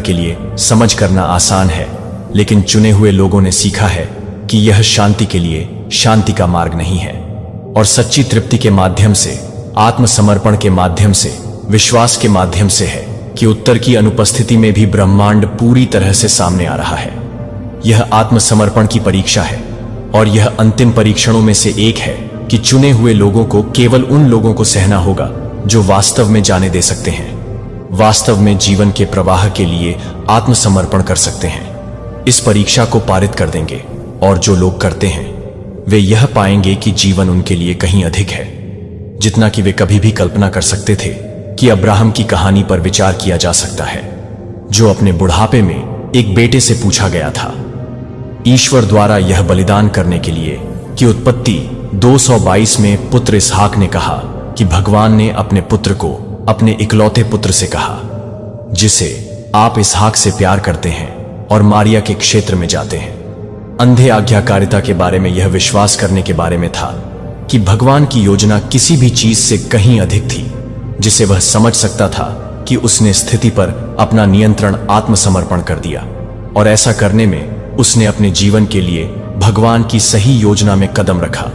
Speaker 1: के लिए समझ करना आसान है। लेकिन चुने हुए लोगों ने सीखा है कि यह शांति के लिए शांति का मार्ग नहीं है, और सच्ची तृप्ति के माध्यम से, आत्मसमर्पण के माध्यम से, विश्वास के माध्यम से है कि उत्तर की अनुपस्थिति में भी ब्रह्मांड पूरी तरह से सामने आ रहा है। यह आत्मसमर्पण की परीक्षा है और यह अंतिम परीक्षणों में से एक है कि चुने हुए लोगों को केवल उन लोगों को सहना होगा जो वास्तव में जाने दे सकते हैं, वास्तव में जीवन के प्रवाह के लिए आत्मसमर्पण कर सकते हैं। इस परीक्षा को पारित कर देंगे और जो लोग करते हैं वे यह पाएंगे कि जीवन उनके लिए कहीं अधिक है जितना कि वे कभी भी कल्पना कर सकते थे कि अब्राहम की कहानी पर विचार किया जा सकता है, जो अपने बुढ़ापे में एक बेटे से पूछा गया था, ईश्वर द्वारा यह बलिदान करने के लिए कि उत्पत्ति 222 में पुत्र इसहाक ने कहा कि भगवान ने अपने पुत्र को अपने इकलौते पुत्र से कहा, जिसे आप इसहाक से प्यार करते हैं, और मारिया के क्षेत्र में जाते हैं। अंधे आज्ञाकारिता के बारे में यह विश्वास करने के बारे में था कि भगवान की योजना किसी भी चीज से कहीं अधिक थी जिसे वह समझ सकता था कि उसने स्थिति पर अपना नियंत्रण आत्मसमर्पण कर दिया, और ऐसा करने में उसने अपने जीवन के लिए भगवान की सही योजना में कदम रखा।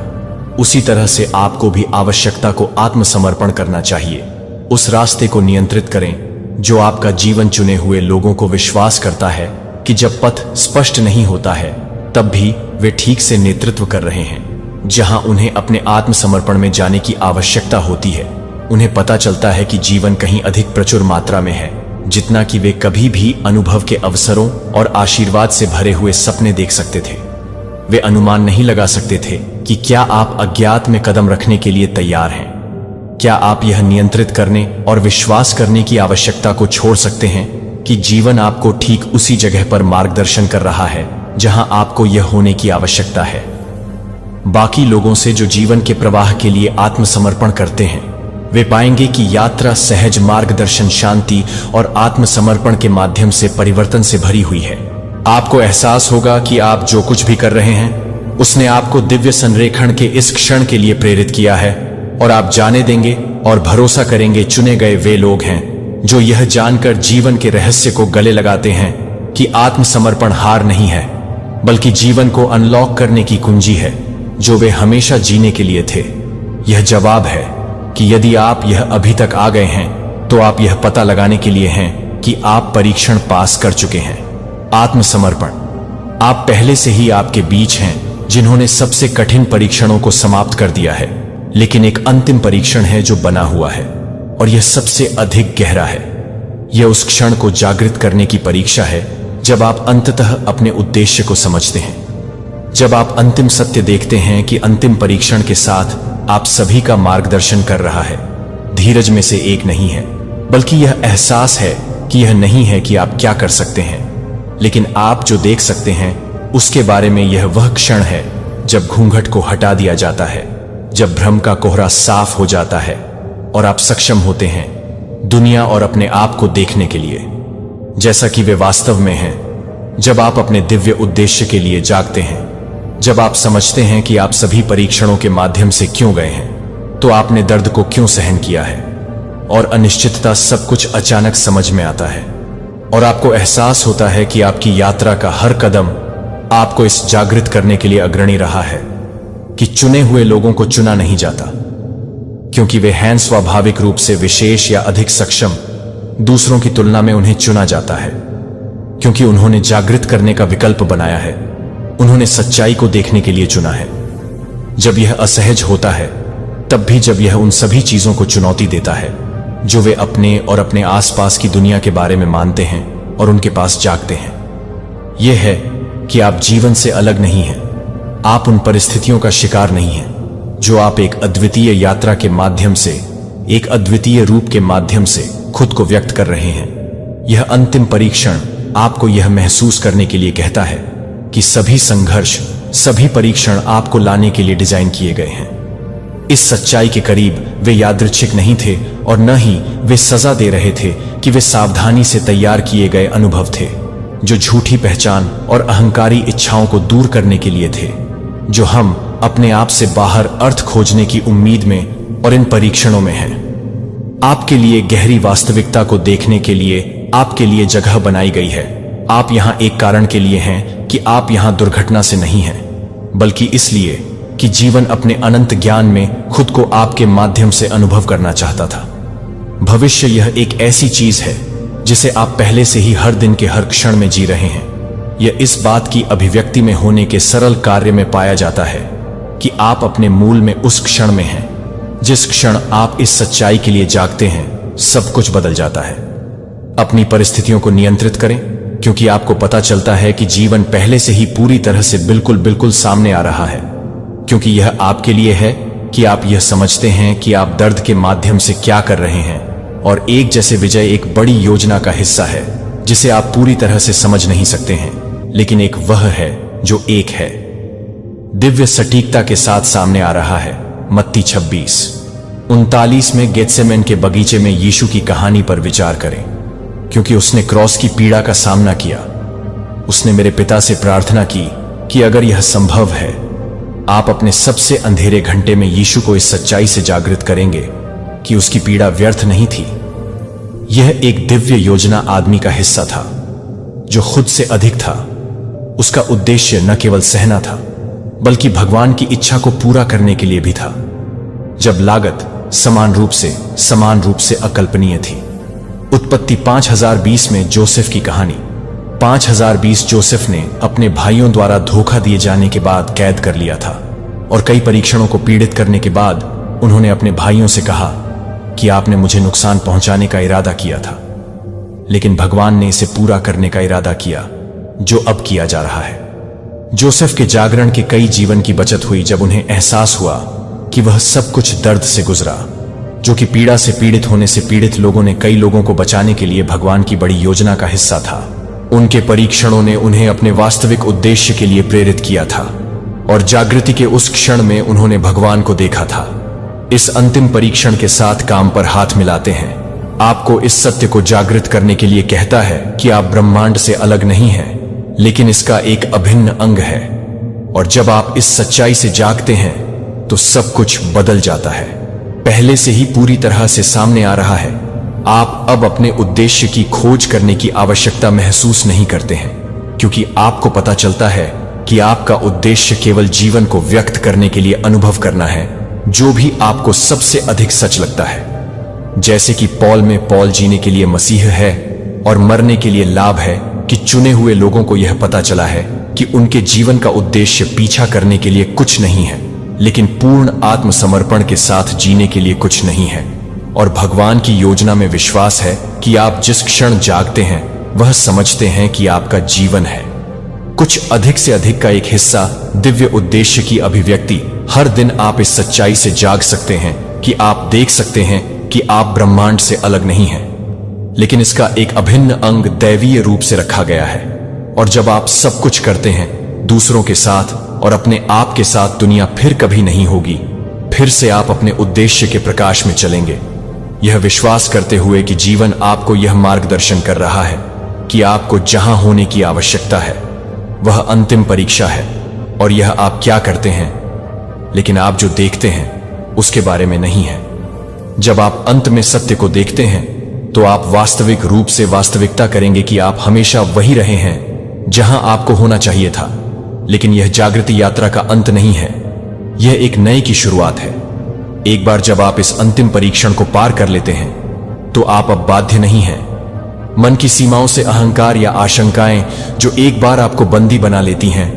Speaker 1: उसी तरह से आपको भी आवश्यकता को आत्मसमर्पण करना चाहिए। उस रास्ते को नियंत्रित करें जो आपका जीवन चुने हुए लोगों को विश्वास करता है कि जब पथ स्पष्ट नहीं होता है तब भी वे ठीक से नेतृत्व कर रहे हैं। जहां उन्हें अपने आत्मसमर्पण में जाने की आवश्यकता होती है, उन्हें पता चलता है कि जीवन कहीं अधिक प्रचुर मात्रा में है जितना कि वे कभी भी अनुभव के अवसरों और आशीर्वाद से भरे हुए सपने देख सकते थे। वे अनुमान नहीं लगा सकते थे कि क्या आप अज्ञात में कदम रखने के लिए तैयार हैं। क्या आप यह नियंत्रित करने और विश्वास करने की आवश्यकता को छोड़ सकते हैं कि जीवन आपको ठीक उसी जगह पर मार्गदर्शन कर रहा है जहां आपको यह होने की आवश्यकता है। बाकी लोगों से जो जीवन के प्रवाह के लिए आत्मसमर्पण करते हैं, वे पाएंगे कि यात्रा सहज मार्गदर्शन, शांति और आत्मसमर्पण के माध्यम से परिवर्तन से भरी हुई है। आपको एहसास होगा कि आप जो कुछ भी कर रहे हैं उसने आपको दिव्य संरेखण के इस क्षण के लिए प्रेरित किया है, और आप जाने देंगे और भरोसा करेंगे चुने गए वे लोग हैं जो यह जानकर जीवन के रहस्य को गले लगाते हैं कि आत्मसमर्पण हार नहीं है बल्कि जीवन को अनलॉक करने की कुंजी है जो वे हमेशा जीने के लिए थे। यह जवाब है कि यदि आप यह अभी तक आ गए हैं तो आप यह पता लगाने के लिए हैं कि आप परीक्षण पास कर चुके हैं। आत्मसमर्पण, आप पहले से ही आपके बीच हैं जिन्होंने सबसे कठिन परीक्षणों को समाप्त कर दिया है, लेकिन एक अंतिम परीक्षण है जो बना हुआ है और यह सबसे अधिक गहरा है। यह उस क्षण को जागृत करने की परीक्षा है जब आप अंततः अपने उद्देश्य को समझते हैं, जब आप अंतिम सत्य देखते हैं कि अंतिम परीक्षण के साथ आप सभी का मार्गदर्शन कर रहा है। धीरज में से एक नहीं है, बल्कि यह एहसास है कि यह नहीं है कि आप क्या कर सकते हैं, लेकिन आप जो देख सकते हैं उसके बारे में। यह वह क्षण है जब घूंघट को हटा दिया जाता है, जब भ्रम का कोहरा साफ हो जाता है और आप सक्षम होते हैं दुनिया और अपने आप को देखने के लिए जैसा कि वे वास्तव में हैं। जब आप अपने दिव्य उद्देश्य के लिए जागते हैं, जब आप समझते हैं कि आप सभी परीक्षणों के माध्यम से क्यों गए हैं, तो आपने दर्द को क्यों सहन किया है, और अनिश्चितता सब कुछ अचानक समझ में आता है, और आपको एहसास होता है कि आपकी यात्रा का हर कदम आपको इस जागृत करने के लिए अग्रणी रहा है कि चुने हुए लोगों को चुना नहीं जाता क्योंकि वे हैं स्वाभाविक रूप से विशेष या अधिक सक्षम। दूसरों की तुलना में उन्हें चुना जाता है क्योंकि उन्होंने जागृत करने का विकल्प बनाया है, उन्होंने सच्चाई को देखने के लिए चुना है। जब यह असहज होता है, तब भी जब यह उन सभी चीजों को चुनौती देता है जो वे अपने और अपने आसपास की दुनिया के बारे में मानते हैं और उनके पास जागते हैं। यह है कि आप जीवन से अलग नहीं हैं। आप उन परिस्थितियों का शिकार नहीं हैं जो आप एक अद्वितीय यात्रा के माध्यम से, एक अद्वितीय रूप के माध्यम से खुद को व्यक्त कर रहे हैं। यह अंतिम परीक्षण आपको यह महसूस करने के लिए कहता है कि सभी संघर्ष, सभी परीक्षण आपको लाने के लिए डिजाइन किए गए हैं। इस सच्चाई के करीब वे यादृच्छिक नहीं थे और न ही वे सजा दे रहे थे कि वे सावधानी से तैयार किए गए अनुभव थे जो झूठी पहचान और अहंकारी इच्छाओं को दूर करने के लिए थे, जो हम अपने आप से बाहर अर्थ खोजने की उम्मीद में और इन परीक्षणों में हैं। आपके लिए गहरी वास्तविकता को देखने के लिए आपके लिए जगह बनाई गई है। आप यहां एक कारण के लिए हैं कि आप यहां दुर्घटना से नहीं हैं, बल्कि इसलिए कि जीवन अपने अनंत ज्ञान में खुद को आपके माध्यम से अनुभव करना चाहता था। भविष्य यह एक ऐसी चीज है जिसे आप पहले से ही हर दिन के हर क्षण में जी रहे हैं। यह इस बात की अभिव्यक्ति में होने के सरल कार्य में पाया जाता है कि आप अपने मूल में उस क्षण में हैं। जिस क्षण आप इस सच्चाई के लिए जागते हैं, सब कुछ बदल जाता है। अपनी परिस्थितियों को नियंत्रित करें, क्योंकि आपको पता चलता है कि जीवन पहले से ही पूरी तरह से बिल्कुल सामने आ रहा है। क्योंकि यह आपके लिए है कि आप यह समझते हैं कि आप दर्द के माध्यम से क्या कर रहे हैं, और एक जैसे विजय एक बड़ी योजना का हिस्सा है जिसे आप पूरी तरह से समझ नहीं सकते हैं, लेकिन एक वह है जो एक है, दिव्य सटीकता के साथ सामने आ रहा है। मत्ती 26:39 में गेत्सेमन के बगीचे में यीशु की कहानी पर विचार करें। क्योंकि उसने क्रॉस की पीड़ा का सामना किया, उसने मेरे पिता से प्रार्थना की कि अगर यह संभव है, आप अपने सबसे अंधेरे घंटे में यीशु को इस सच्चाई से जागृत करेंगे कि उसकी पीड़ा व्यर्थ नहीं थी। यह एक दिव्य योजना आदमी का हिस्सा था जो खुद से अधिक था। उसका उद्देश्य न केवल सहना था, बल्कि भगवान की इच्छा को पूरा करने के लिए भी था, जब लागत समान रूप से अकल्पनीय थी। उत्पत्ति 5020 में जोसेफ की कहानी। 5020 जोसेफ ने अपने भाइयों द्वारा धोखा दिए जाने के बाद कैद कर लिया था, और कई परीक्षणों को पीड़ित करने के बाद उन्होंने अपने भाइयों से कहा कि आपने मुझे नुकसान पहुंचाने का इरादा किया था, लेकिन भगवान ने इसे पूरा करने का इरादा किया जो अब किया जा रहा है। जोसेफ के जागरण के कई जीवन की बचत हुई जब उन्हें एहसास हुआ कि वह सब कुछ दर्द से गुजरा, जो कि पीड़ा से पीड़ित होने से पीड़ित लोगों ने कई लोगों को बचाने के लिए भगवान की बड़ी योजना का हिस्सा था। उनके परीक्षणों ने उन्हें अपने वास्तविक उद्देश्य के लिए प्रेरित किया था, और जागृति के उस क्षण में उन्होंने भगवान को देखा था। इस अंतिम परीक्षण के साथ काम पर हाथ मिलाते हैं, आपको इस सत्य को जागृत करने के लिए कहता है कि आप ब्रह्मांड से अलग नहीं हैं, लेकिन इसका एक अभिन्न अंग है। और जब आप इस सच्चाई से जागते हैं तो सब कुछ बदल जाता है, पहले से ही पूरी तरह से सामने आ रहा है। आप अब अपने उद्देश्य की खोज करने की आवश्यकता महसूस नहीं करते हैं, क्योंकि आपको पता चलता है कि आपका उद्देश्य केवल जीवन को व्यक्त करने के लिए अनुभव करना है जो भी आपको सबसे अधिक सच लगता है। जैसे कि पॉल में पॉल जीने के लिए मसीह है और मरने के लिए लाभ है, कि चुने हुए लोगों को यह पता चला है कि उनके जीवन का उद्देश्य पीछा करने के लिए कुछ नहीं है, लेकिन पूर्ण आत्मसमर्पण के साथ जीने के लिए कुछ नहीं है। और भगवान की योजना में विश्वास है कि आप जिस क्षण जागते हैं वह समझते हैं कि आपका जीवन है कुछ अधिक से अधिक का एक हिस्सा, दिव्य उद्देश्य की अभिव्यक्ति। हर दिन आप इस सच्चाई से जाग सकते हैं कि आप देख सकते हैं कि आप ब्रह्मांड से अलग नहीं हैं, लेकिन इसका एक अभिन्न अंग दैवीय रूप से रखा गया है। और जब आप सब कुछ करते हैं दूसरों के साथ और अपने आप के साथ, दुनिया फिर कभी नहीं होगी। फिर से आप अपने उद्देश्य के प्रकाश में चलेंगे, यह विश्वास करते हुए कि जीवन आपको यह मार्गदर्शन कर रहा है कि आपको जहां होने की आवश्यकता है वह अंतिम परीक्षा है, और यह आप क्या करते हैं, लेकिन आप जो देखते हैं उसके बारे में नहीं है। जब आप अंत में सत्य को देखते हैं तो आप वास्तविक रूप से वास्तविकता करेंगे कि आप हमेशा वही रहे हैं जहां आपको होना चाहिए था। लेकिन यह जागृति यात्रा का अंत नहीं है, यह एक नए की शुरुआत है। एक बार जब आप इस अंतिम परीक्षण को पार कर लेते हैं तो आप अब बाध्य नहीं हैं। मन की सीमाओं से अहंकार या आशंकाएं जो एक बार आपको बंदी बना लेती हैं,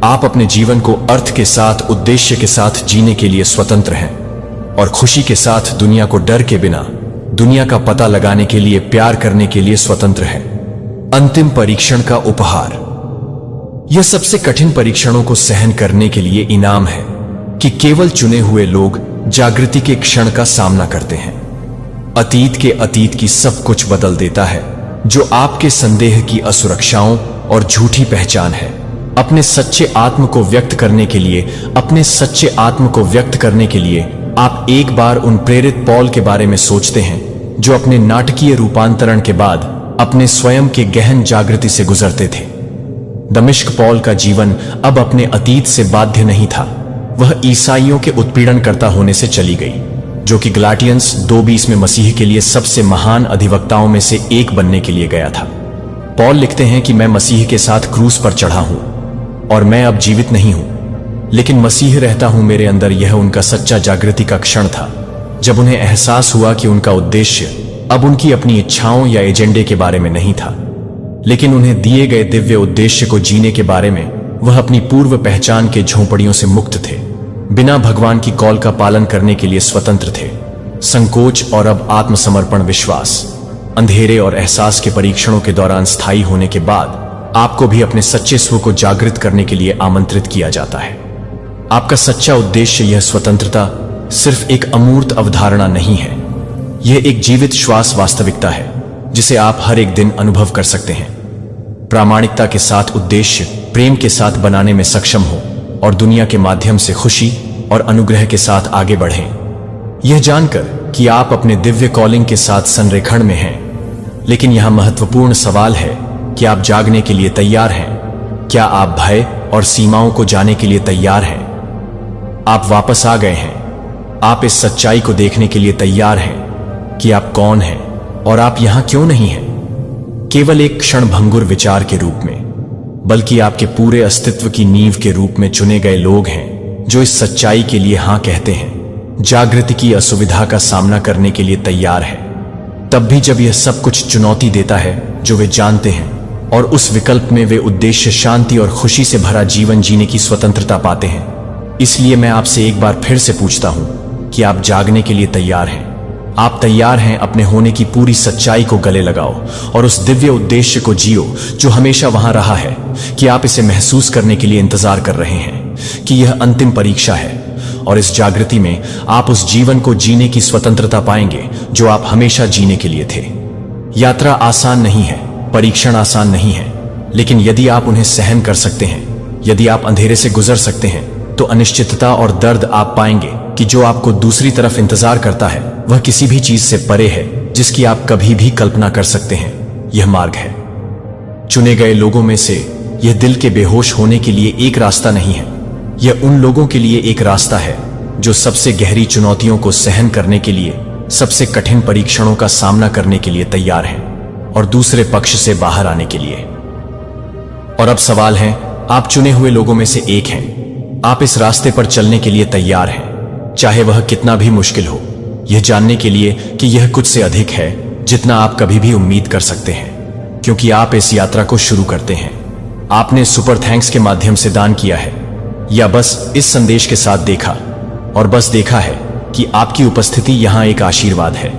Speaker 1: आप अपने जीवन को अर्थ के साथ, उद्देश्य के साथ जीने के लिए स्वतंत्र हैं और खुशी के साथ दुनिया को डर के बिना, दुनिया का पता लगाने के लिए, प्यार करने के लिए स्वतंत्र हैं। अंतिम परीक्षण का उपहार। यह सबसे कठिन परीक्षणों को सहन करने के लिए इनाम है कि केवल चुने हुए लोग जागृति के क्षण का सामना करते हैं। अतीत की सब कुछ बदल देता है, जो आपके संदेह की असुरक्षाओं और झूठी पहचान है। अपने सच्चे आत्म को व्यक्त करने के लिए आप एक बार उन प्रेरित पॉल के बारे में सोचते हैं, जो अपने नाटकीय रूपांतरण के बाद अपने स्वयं के गहन जागृति से गुजरते थे। दमिश्क पॉल का जीवन अब अपने अतीत से बाध्य नहीं था। वह ईसाइयों के उत्पीड़नकर्ता होने से चली गई, जो कि गलाटियंस 2:20 में मसीह के लिए सबसे महान अधिवक्ताओं में से एक बनने के लिए गया था। पॉल लिखते हैं कि मैं मसीह के साथ क्रूस पर चढ़ा हूं और मैं अब जीवित नहीं हूं, लेकिन मसीह रहता हूं मेरे अंदर। यह उनका सच्चा जागृति का क्षण था, जब उन्हें एहसास हुआ कि उनका उद्देश्य अब उनकी अपनी इच्छाओं या एजेंडे के बारे में नहीं था, लेकिन उन्हें दिए गए दिव्य उद्देश्य को जीने के बारे में। वह अपनी पूर्व पहचान के झोंपड़ियों से मुक्त थे, बिना भगवान की कॉल का पालन करने के लिए स्वतंत्र थे। संकोच और अब आत्मसमर्पण, विश्वास, अंधेरे और एहसास के परीक्षणों के दौरान स्थायी होने के बाद आपको भी अपने सच्चे स्व को जागृत करने के लिए आमंत्रित किया जाता है। आपका सच्चा उद्देश्य, यह स्वतंत्रता, सिर्फ एक अमूर्त अवधारणा नहीं है। यह एक जीवित श्वास वास्तविकता है, जिसे आप हर एक दिन अनुभव कर सकते हैं। प्रामाणिकता के साथ उद्देश्य, प्रेम के साथ बनाने में सक्षम हो और दुनिया के माध्यम से खुशी और अनुग्रह के साथ आगे बढ़ें। यह जानकर कि आप अपने दिव्य कॉलिंग के साथ संरेखण में हैं। लेकिन यहां महत्वपूर्ण सवाल है कि आप जागने के लिए तैयार हैं? क्या आप भय और सीमाओं को जाने के लिए तैयार हैं? आप वापस आ गए हैं? आप इस सच्चाई को देखने के लिए तैयार हैं कि आप कौन हैं और आप यहां क्यों नहीं हैं, केवल एक क्षणभंगुर विचार के रूप में, बल्कि आपके पूरे अस्तित्व की नींव के रूप में चुने गए लोग हैं जो इस सच्चाई के लिए हां कहते हैं, जागृति की असुविधा का सामना करने के लिए तैयार है, तब भी जब यह सब कुछ चुनौती देता है जो वे जानते हैं, और उस विकल्प में वे उद्देश्य, शांति और खुशी से भरा जीवन जीने की स्वतंत्रता पाते हैं। इसलिए मैं आपसे एक बार फिर से पूछता हूं कि आप जागने के लिए तैयार हैं? आप तैयार हैं अपने होने की पूरी सच्चाई को गले लगाओ और उस दिव्य उद्देश्य को जियो जो हमेशा वहां रहा है? कि आप इसे महसूस करने के लिए इंतजार कर रहे हैं कि यह अंतिम परीक्षा है, और इस जागृति में आप उस जीवन को जीने की स्वतंत्रता पाएंगे जो आप हमेशा जीने के लिए थे। यात्रा आसान नहीं है, परीक्षण आसान नहीं है, लेकिन यदि आप उन्हें सहन कर सकते हैं, यदि आप अंधेरे से गुजर सकते हैं, तो अनिश्चितता और दर्द आप पाएंगे कि जो आपको दूसरी तरफ इंतजार करता है वह किसी भी चीज से परे है जिसकी आप कभी भी कल्पना कर सकते हैं। यह मार्ग है। चुने गए लोगों में से यह दिल के बेहोश होने के लिए एक रास्ता नहीं है। यह उन लोगों के लिए एक रास्ता है जो सबसे गहरी चुनौतियों को सहन करने के लिए, सबसे कठिन परीक्षणों का सामना करने के लिए तैयार हैं और दूसरे पक्ष से बाहर आने के लिए। और अब सवाल है, आप चुने हुए लोगों में से एक हैं। आप इस रास्ते पर चलने के लिए तैयार हैं, चाहे वह कितना भी मुश्किल हो, यह जानने के लिए कि यह कुछ से अधिक है जितना आप कभी भी उम्मीद कर सकते हैं, क्योंकि आप इस यात्रा को शुरू करते हैं। आपने सुपर थैंक्स के माध्यम से दान किया है, या बस इस संदेश के साथ देखा और बस देखा है कि आपकी उपस्थिति यहां एक आशीर्वाद है।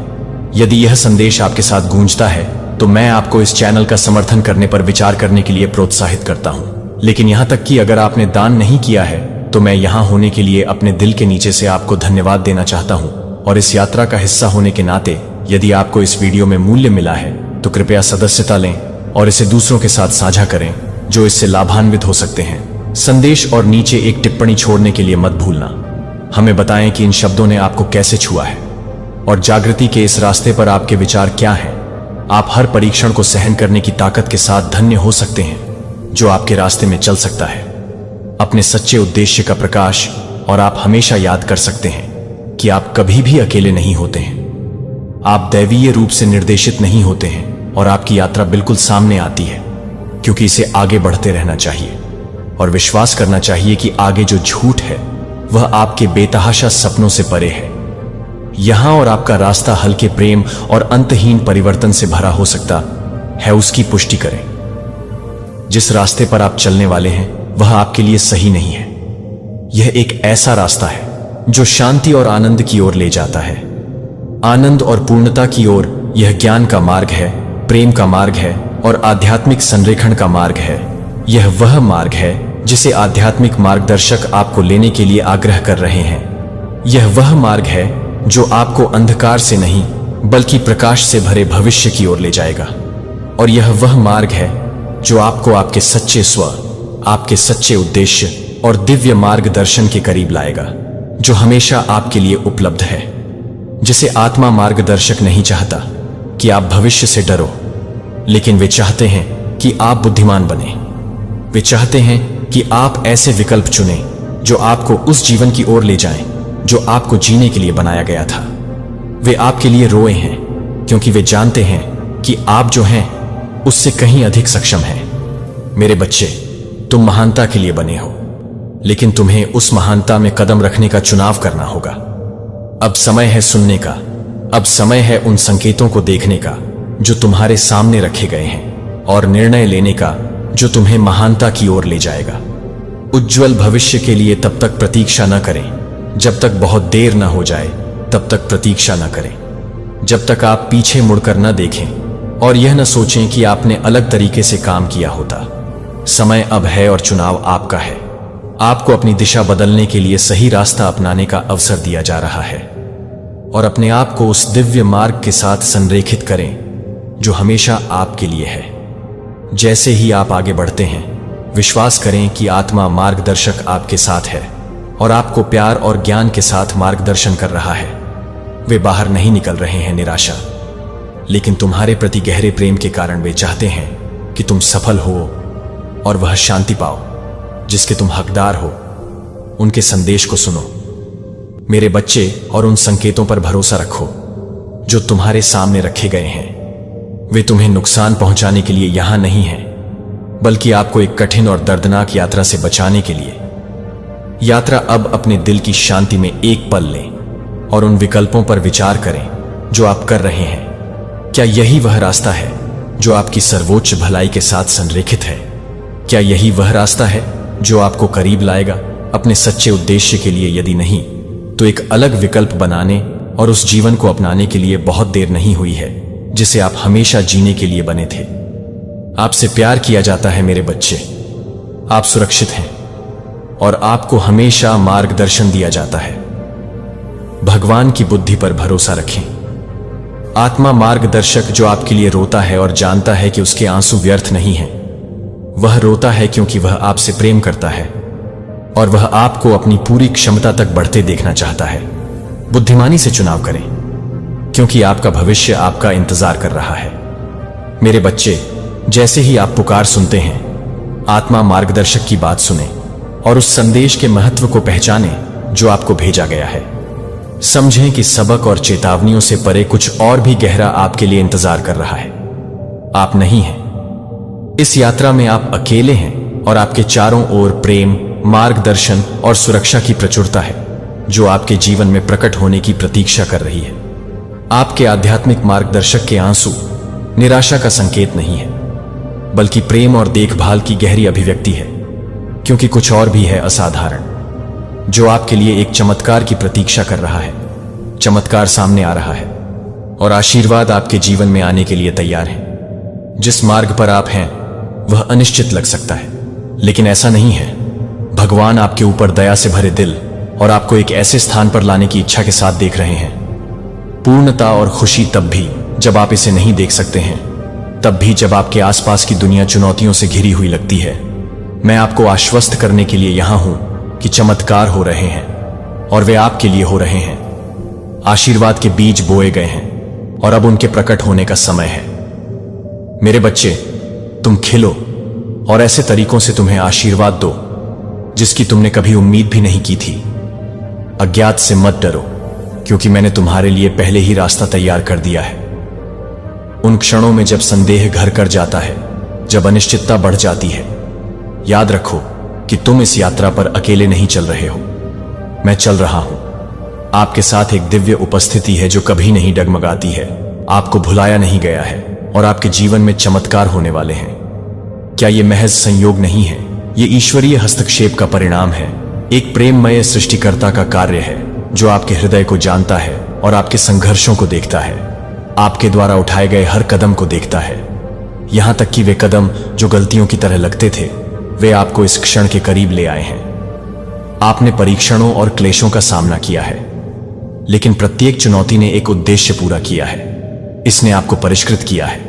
Speaker 1: यदि यह संदेश आपके साथ गूंजता है तो मैं आपको इस चैनल का समर्थन करने पर विचार करने के लिए प्रोत्साहित करता हूं। लेकिन यहां तक कि अगर आपने दान नहीं किया है तो मैं यहां होने के लिए अपने दिल के नीचे से आपको धन्यवाद देना चाहता हूं। और इस यात्रा का हिस्सा होने के नाते यदि आपको इस वीडियो में मूल्य मिला है तो कृपया सदस्यता लें और इसे दूसरों के साथ साझा करें जो इससे लाभान्वित हो सकते हैं। संदेश और नीचे एक टिप्पणी छोड़ने के लिए मत भूलना। हमें बताएं कि इन शब्दों ने आपको कैसे छुआ है और जागृति के इस रास्ते पर आपके विचार क्या हैं। आप हर परीक्षण को सहन करने की ताकत के साथ धन्य हो सकते हैं जो आपके रास्ते में चल सकता है, अपने सच्चे उद्देश्य का प्रकाश। और आप हमेशा याद कर सकते हैं कि आप कभी भी अकेले नहीं होते हैं। आप दैवीय रूप से निर्देशित नहीं होते हैं और आपकी यात्रा बिल्कुल सामने आती है, क्योंकि इसे आगे बढ़ते रहना चाहिए और विश्वास करना चाहिए कि आगे जो झूठ है वह आपके बेतहाशा सपनों से परे है। यहां और आपका रास्ता हल्के प्रेम और अंतहीन परिवर्तन से भरा हो सकता है, उसकी पुष्टि करें। जिस रास्ते पर आप चलने वाले हैं वह आपके लिए सही नहीं है। यह एक ऐसा रास्ता है जो शांति और आनंद की ओर ले जाता है। आनंद और पूर्णता की ओर यह ज्ञान का मार्ग है, प्रेम का मार्ग है और आध्यात्मिक संरेखण का मार्ग है। यह वह मार्ग है जिसे आध्यात्मिक मार्गदर्शक आपको लेने के लिए आग्रह कर रहे हैं। यह वह मार्ग है जो आपको अंधकार से नहीं बल्कि प्रकाश से भरे भविष्य की ओर ले जाएगा। और यह वह मार्ग है जो आपको आपके सच्चे स्व, आपके सच्चे उद्देश्य और दिव्य मार्गदर्शन के करीब लाएगा, जो हमेशा आपके लिए उपलब्ध है। जिसे आत्मा मार्गदर्शक नहीं चाहता कि आप भविष्य से डरो, लेकिन वे चाहते हैं कि आप बुद्धिमान बने। वे चाहते हैं कि आप ऐसे विकल्प चुनें जो आपको उस जीवन की ओर ले जाएं जो आपको जीने के लिए बनाया गया था। वे आपके लिए रोए हैं क्योंकि वे जानते हैं कि आप जो हैं उससे कहीं अधिक सक्षम हैं। मेरे बच्चे, तुम महानता के लिए बने हो, लेकिन तुम्हें उस महानता में कदम रखने का चुनाव करना होगा। अब समय है सुनने का, अब समय है उन संकेतों को देखने का जो तुम्हारे सामने रखे गए हैं, और निर्णय लेने का जो तुम्हें महानता की ओर ले जाएगा। उज्जवल भविष्य के लिए तब तक प्रतीक्षा न करें जब तक बहुत देर न हो जाए, तब तक प्रतीक्षा न करें जब तक आप पीछे मुड़कर न देखें और यह न सोचें कि आपने अलग तरीके से काम किया होता। समय अब है और चुनाव आपका है। आपको अपनी दिशा बदलने के लिए सही रास्ता अपनाने का अवसर दिया जा रहा है, और अपने आप को उस दिव्य मार्ग के साथ संरेखित करें जो हमेशा आपके लिए है। जैसे ही आप आगे बढ़ते हैं, विश्वास करें कि आत्मा मार्गदर्शक आपके साथ है और आपको प्यार और ज्ञान के साथ मार्गदर्शन कर रहा है। वे बाहर नहीं निकल रहे हैं निराशा, लेकिन तुम्हारे प्रति गहरे प्रेम के कारण वे चाहते हैं कि तुम सफल हो और वह शांति पाओ जिसके तुम हकदार हो। उनके संदेश को सुनो मेरे बच्चे, और उन संकेतों पर भरोसा रखो जो तुम्हारे सामने रखे गए हैं। वे तुम्हें नुकसान पहुंचाने के लिए यहां नहीं हैं, बल्कि आपको एक कठिन और दर्दनाक यात्रा से बचाने के लिए। यात्रा अब अपने दिल की शांति में एक पल लें और उन विकल्पों पर विचार करें जो आप कर रहे हैं। क्या यही वह रास्ता है जो आपकी सर्वोच्च भलाई के साथ संरेखित है? क्या यही वह रास्ता है जो आपको करीब लाएगा अपने सच्चे उद्देश्य के लिए? यदि नहीं, तो एक अलग विकल्प बनाने और उस जीवन को अपनाने के लिए बहुत देर नहीं हुई है जिसे आप हमेशा जीने के लिए बने थे। आपसे प्यार किया जाता है मेरे बच्चे, आप सुरक्षित हैं और आपको हमेशा मार्गदर्शन दिया जाता है। भगवान की बुद्धि पर भरोसा रखें। आत्मा मार्गदर्शक जो आपके लिए रोता है और जानता है कि उसके आंसू व्यर्थ नहीं हैं। वह रोता है क्योंकि वह आपसे प्रेम करता है और वह आपको अपनी पूरी क्षमता तक बढ़ते देखना चाहता है। बुद्धिमानी से चुनाव करें क्योंकि आपका भविष्य आपका इंतजार कर रहा है। मेरे बच्चे, जैसे ही आप पुकार सुनते हैं, आत्मा मार्गदर्शक की बात सुने और उस संदेश के महत्व को पहचानें जो आपको भेजा गया है। समझें कि सबक और चेतावनियों से परे कुछ और भी गहरा आपके लिए इंतजार कर रहा है। आप नहीं हैं। इस यात्रा में आप अकेले हैं और आपके चारों ओर प्रेम, मार्गदर्शन और सुरक्षा की प्रचुरता है जो आपके जीवन में प्रकट होने की प्रतीक्षा कर रही है। आपके आध्यात्मिक मार्गदर्शक के आंसू निराशा का संकेत नहीं है, बल्कि प्रेम और देखभाल की गहरी अभिव्यक्ति है, क्योंकि कुछ और भी है असाधारण जो आपके लिए एक चमत्कार की प्रतीक्षा कर रहा है। चमत्कार सामने आ रहा है और आशीर्वाद आपके जीवन में आने के लिए तैयार है। जिस मार्ग पर आप हैं वह अनिश्चित लग सकता है, लेकिन ऐसा नहीं है। भगवान आपके ऊपर दया से भरे दिल और आपको एक ऐसे स्थान पर लाने की इच्छा के साथ देख रहे हैं। पूर्णता और खुशी तब भी जब आप इसे नहीं देख सकते हैं, तब भी जब आपके आसपास की दुनिया चुनौतियों से घिरी हुई लगती है। मैं आपको आश्वस्त करने के लिए यहां हूं कि चमत्कार हो रहे हैं और वे आपके लिए हो रहे हैं। आशीर्वाद के बीज बोए गए हैं और अब उनके प्रकट होने का समय है। मेरे बच्चे, तुम खिलो और ऐसे तरीकों से तुम्हें आशीर्वाद दो जिसकी तुमने कभी उम्मीद भी नहीं की थी। अज्ञात से मत डरो, क्योंकि मैंने तुम्हारे लिए पहले ही रास्ता तैयार कर दिया है। उन क्षणों में जब संदेह घर कर जाता है, जब अनिश्चितता बढ़ जाती है, याद रखो कि तुम इस यात्रा पर अकेले नहीं चल रहे हो। मैं चल रहा हूं। आपके साथ एक दिव्य उपस्थिति है जो कभी नहीं डगमगाती है। आपको भुलाया नहीं गया है और आपके जीवन में चमत्कार होने वाले हैं। क्या ये महज संयोग नहीं है ये ईश्वरीय हस्तक्षेप का परिणाम है, एक प्रेममय सृष्टिकर्ता का कार्य है जो आपके हृदय को जानता है और आपके संघर्षों को देखता है, आपके द्वारा उठाए गए हर कदम को देखता है। यहां तक कि वे कदम जो गलतियों की तरह लगते थे, वे आपको इस क्षण के करीब ले आए हैं। आपने परीक्षणों और क्लेशों का सामना किया है, लेकिन प्रत्येक चुनौती ने एक उद्देश्य पूरा किया है। इसने आपको परिष्कृत किया है,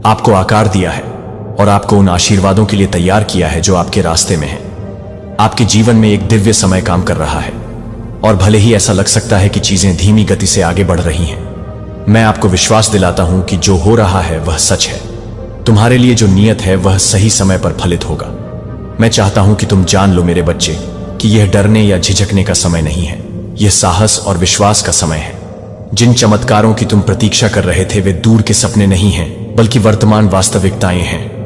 Speaker 1: आपको आकार दिया है और आपको उन आशीर्वादों के लिए तैयार किया है जो आपके रास्ते में हैं। आपके जीवन में एक दिव्य समय काम कर रहा है और भले ही ऐसा लग सकता है कि चीजें धीमी गति से आगे बढ़ रही हैं, मैं आपको विश्वास दिलाता हूं कि जो हो रहा है वह सच है। तुम्हारे लिए जो नियत है वह सही समय पर फलित होगा। मैं चाहता हूं कि तुम जान लो मेरे बच्चे कि यह डरने या झिझकने का समय नहीं है, यह साहस और विश्वास का समय है। जिन चमत्कारों की तुम प्रतीक्षा कर रहे थे वे दूर के सपने नहीं हैं, बल्कि वर्तमान वास्तविकताएं हैं।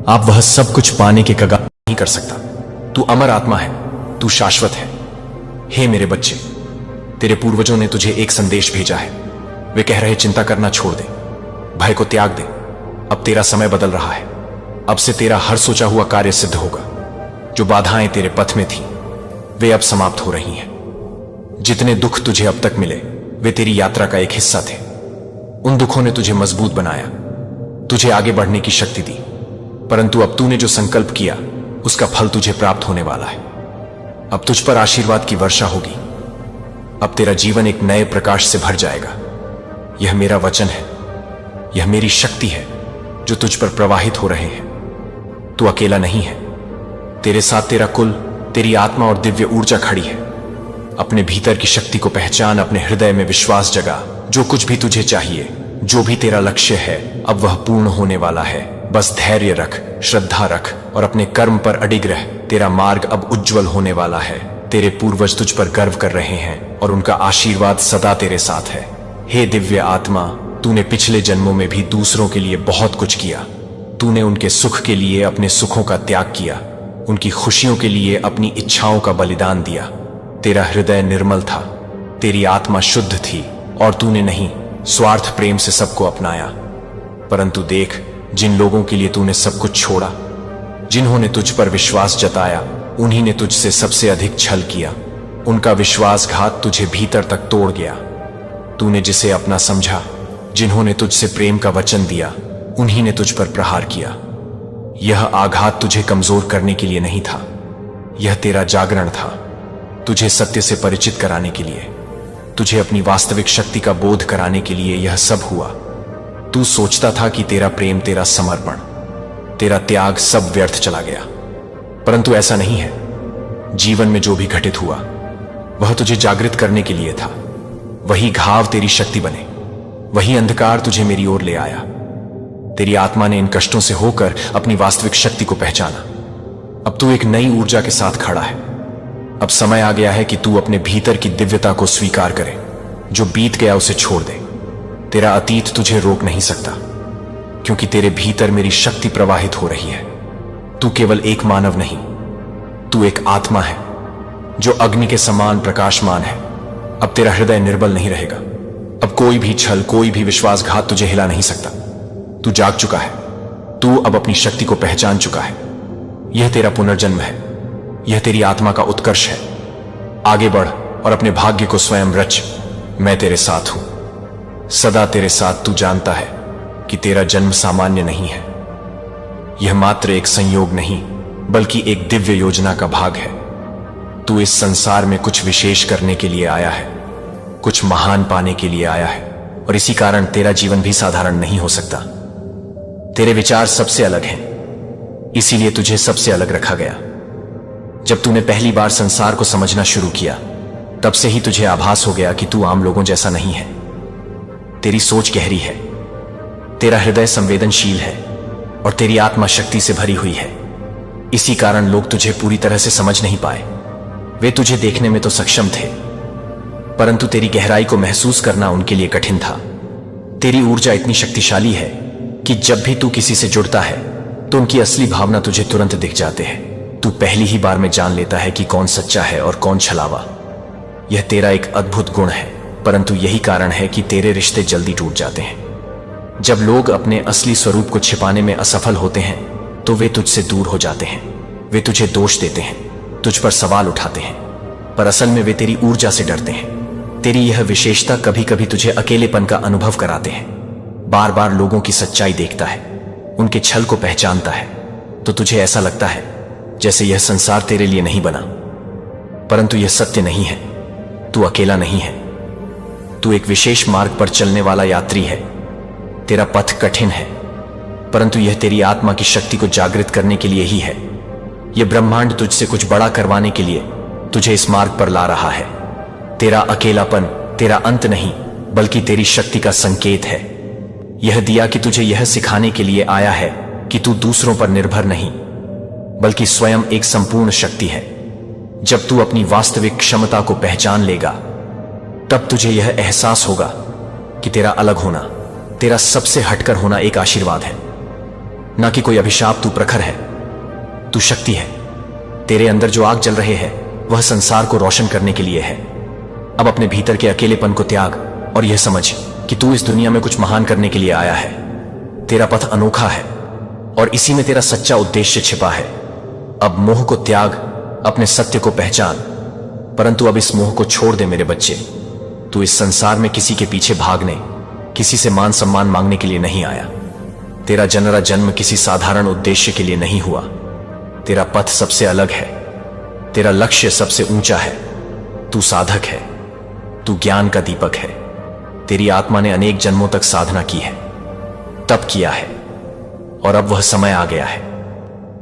Speaker 1: आप वह सब कुछ पाने के कगार नहीं कर सकता। तू अमर आत्मा है, तू शाश्वत है। हे मेरे बच्चे, तेरे पूर्वजों ने तुझे एक संदेश भेजा है। वे कह रहे चिंता करना छोड़ दे, भय को त्याग दे। अब तेरा समय बदल रहा है। अब से तेरा हर सोचा हुआ कार्य सिद्ध होगा। जो बाधाएं तेरे पथ में थीं, वे अब समाप्त हो रही हैं। जितने दुख तुझे अब तक मिले वे तेरी यात्रा का एक हिस्सा थे। उन दुखों ने तुझे मजबूत बनाया, तुझे आगे बढ़ने की शक्ति दी। परंतु अब तूने जो संकल्प किया उसका फल तुझे प्राप्त होने वाला है। अब तुझ पर आशीर्वाद की वर्षा होगी। अब तेरा जीवन एक नए प्रकाश से भर जाएगा। यह मेरा वचन है, यह मेरी शक्ति है जो तुझ पर प्रवाहित हो रहे हैं। तू अकेला नहीं है, तेरे साथ तेरा कुल, तेरी आत्मा और दिव्य ऊर्जा खड़ी है। अपने भीतर की शक्ति को पहचान, अपने हृदय में विश्वास जगा। जो कुछ भी तुझे चाहिए, जो भी तेरा लक्ष्य है, अब वह पूर्ण होने वाला है। बस धैर्य रख, श्रद्धा रख और अपने कर्म पर अडिग रह। तेरा मार्ग अब उज्जवल होने वाला है। तेरे पूर्वज तुझ पर गर्व कर रहे हैं और उनका आशीर्वाद सदा तेरे साथ है। हे दिव्य आत्मा, तूने पिछले जन्मों में भी दूसरों के लिए बहुत कुछ किया। तूने उनके सुख के लिए अपने सुखों का त्याग किया, उनकी खुशियों के लिए अपनी इच्छाओं का बलिदान दिया। तेरा हृदय निर्मल था, तेरी आत्मा शुद्ध थी और तूने नहीं स्वार्थ प्रेम से सबको अपनाया। परंतु देख, जिन लोगों के लिए तूने सब कुछ छोड़ा, जिन्होंने तुझ पर विश्वास जताया, उन्हीं ने तुझसे सबसे अधिक छल किया। उनका विश्वासघात तुझे भीतर तक तोड़ गया। तूने जिसे अपना समझा, जिन्होंने तुझसे प्रेम का वचन दिया, उन्हीं ने तुझ पर प्रहार किया। यह आघात तुझे कमजोर करने के लिए नहीं था, यह तेरा जागरण था। तुझे सत्य से परिचित कराने के लिए, तुझे अपनी वास्तविक शक्ति का बोध कराने के लिए यह सब हुआ। तू सोचता था कि तेरा प्रेम, तेरा समर्पण, तेरा त्याग सब व्यर्थ चला गया, परंतु ऐसा नहीं है। जीवन में जो भी घटित हुआ वह तुझे जागृत करने के लिए था। वही घाव तेरी शक्ति बने, वही अंधकार तुझे मेरी ओर ले आया। तेरी आत्मा ने इन कष्टों से होकर अपनी वास्तविक शक्ति को पहचाना। अब तू एक नई ऊर्जा के साथ खड़ा है। अब समय आ गया है कि तू अपने भीतर की दिव्यता को स्वीकार करे। जो बीत गया उसे छोड़ दे। तेरा अतीत तुझे रोक नहीं सकता, क्योंकि तेरे भीतर मेरी शक्ति प्रवाहित हो रही है। तू केवल एक मानव नहीं, तू एक आत्मा है जो अग्नि के समान प्रकाशमान है। अब तेरा हृदय निर्बल नहीं रहेगा। अब कोई भी छल, कोई भी विश्वासघात तुझे हिला नहीं सकता। तू जाग चुका है, तू अब अपनी शक्ति को पहचान चुका है। यह तेरा पुनर्जन्म है, यह तेरी आत्मा का उत्कर्ष है। आगे बढ़ और अपने भाग्य को स्वयं रच। मैं तेरे साथ हूं, सदा तेरे साथ। तू जानता है कि तेरा जन्म सामान्य नहीं है। यह मात्र एक संयोग नहीं, बल्कि एक दिव्य योजना का भाग है। तू इस संसार में कुछ विशेष करने के लिए आया है, कुछ महान पाने के लिए आया है, और इसी कारण तेरा जीवन भी साधारण नहीं हो सकता। तेरे विचार सबसे अलग हैं, इसीलिए तुझे सबसे अलग रखा गया। जब तूने पहली बार संसार को समझना शुरू किया, तब से ही तुझे आभास हो गया कि तू आम लोगों जैसा नहीं है। तेरी सोच गहरी है, तेरा हृदय संवेदनशील है और तेरी आत्मा शक्ति से भरी हुई है। इसी कारण लोग तुझे पूरी तरह से समझ नहीं पाए। वे तुझे देखने में तो सक्षम थे, परंतु तेरी गहराई को महसूस करना उनके लिए कठिन था। तेरी ऊर्जा इतनी शक्तिशाली है कि जब भी तू किसी से जुड़ता है तो उनकी असली भावना तुझे तुरंत दिख जाते हैं। तू पहली ही बार में जान लेता है कि कौन सच्चा है और कौन छलावा। यह तेरा एक अद्भुत गुण है, परंतु यही कारण है कि तेरे रिश्ते जल्दी टूट जाते हैं। जब लोग अपने असली स्वरूप को छिपाने में असफल होते हैं तो वे तुझसे दूर हो जाते हैं। वे तुझे दोष देते हैं, तुझ पर सवाल उठाते हैं, पर असल में वे तेरी ऊर्जा से डरते हैं। तेरी यह विशेषता कभी कभी तुझे अकेलेपन का अनुभव कराते हैं। बार बार लोगों की सच्चाई देखता है, उनके छल को पहचानता है, तो तुझे ऐसा लगता है जैसे यह संसार तेरे लिए नहीं बना। परंतु यह सत्य नहीं है। तू अकेला नहीं है। तू एक विशेष मार्ग पर चलने वाला यात्री है। तेरा पथ कठिन है, परंतु यह तेरी आत्मा की शक्ति को जागृत करने के लिए ही है। यह ब्रह्मांड तुझसे कुछ बड़ा करवाने के लिए तुझे इस मार्ग पर ला रहा है। तेरा अकेलापन तेरा अंत नहीं, बल्कि तेरी शक्ति का संकेत है। यह दिया कि तुझे यह सिखाने के लिए आया है कि तू दूसरों पर निर्भर नहीं, बल्कि स्वयं एक संपूर्ण शक्ति है। जब तू अपनी वास्तविक क्षमता को पहचान लेगा, तब तुझे यह एहसास होगा कि तेरा अलग होना, तेरा सबसे हटकर होना एक आशीर्वाद है, ना कि कोई अभिशाप। तू प्रखर है, तू शक्ति है। तेरे अंदर जो आग जल रहे है वह संसार को रोशन करने के लिए है। अब अपने भीतर के अकेलेपन को त्याग और यह समझ कि तू इस दुनिया में कुछ महान करने के लिए आया है। तेरा पथ अनोखा है और इसी में तेरा सच्चा उद्देश्य छिपा है। अब मोह को त्याग, अपने सत्य को पहचान। परंतु अब इस मोह को छोड़ दे मेरे बच्चे। तू इस संसार में किसी के पीछे भागने, किसी से मान सम्मान मांगने के लिए नहीं आया। तेरा जन्म जन्म किसी साधारण उद्देश्य के लिए नहीं हुआ। तेरा पथ सबसे अलग है, तेरा लक्ष्य सबसे ऊंचा है। तू साधक है, तू ज्ञान का दीपक है। तेरी आत्मा ने अनेक जन्मों तक साधना की है, तप किया है, और अब वह समय आ गया है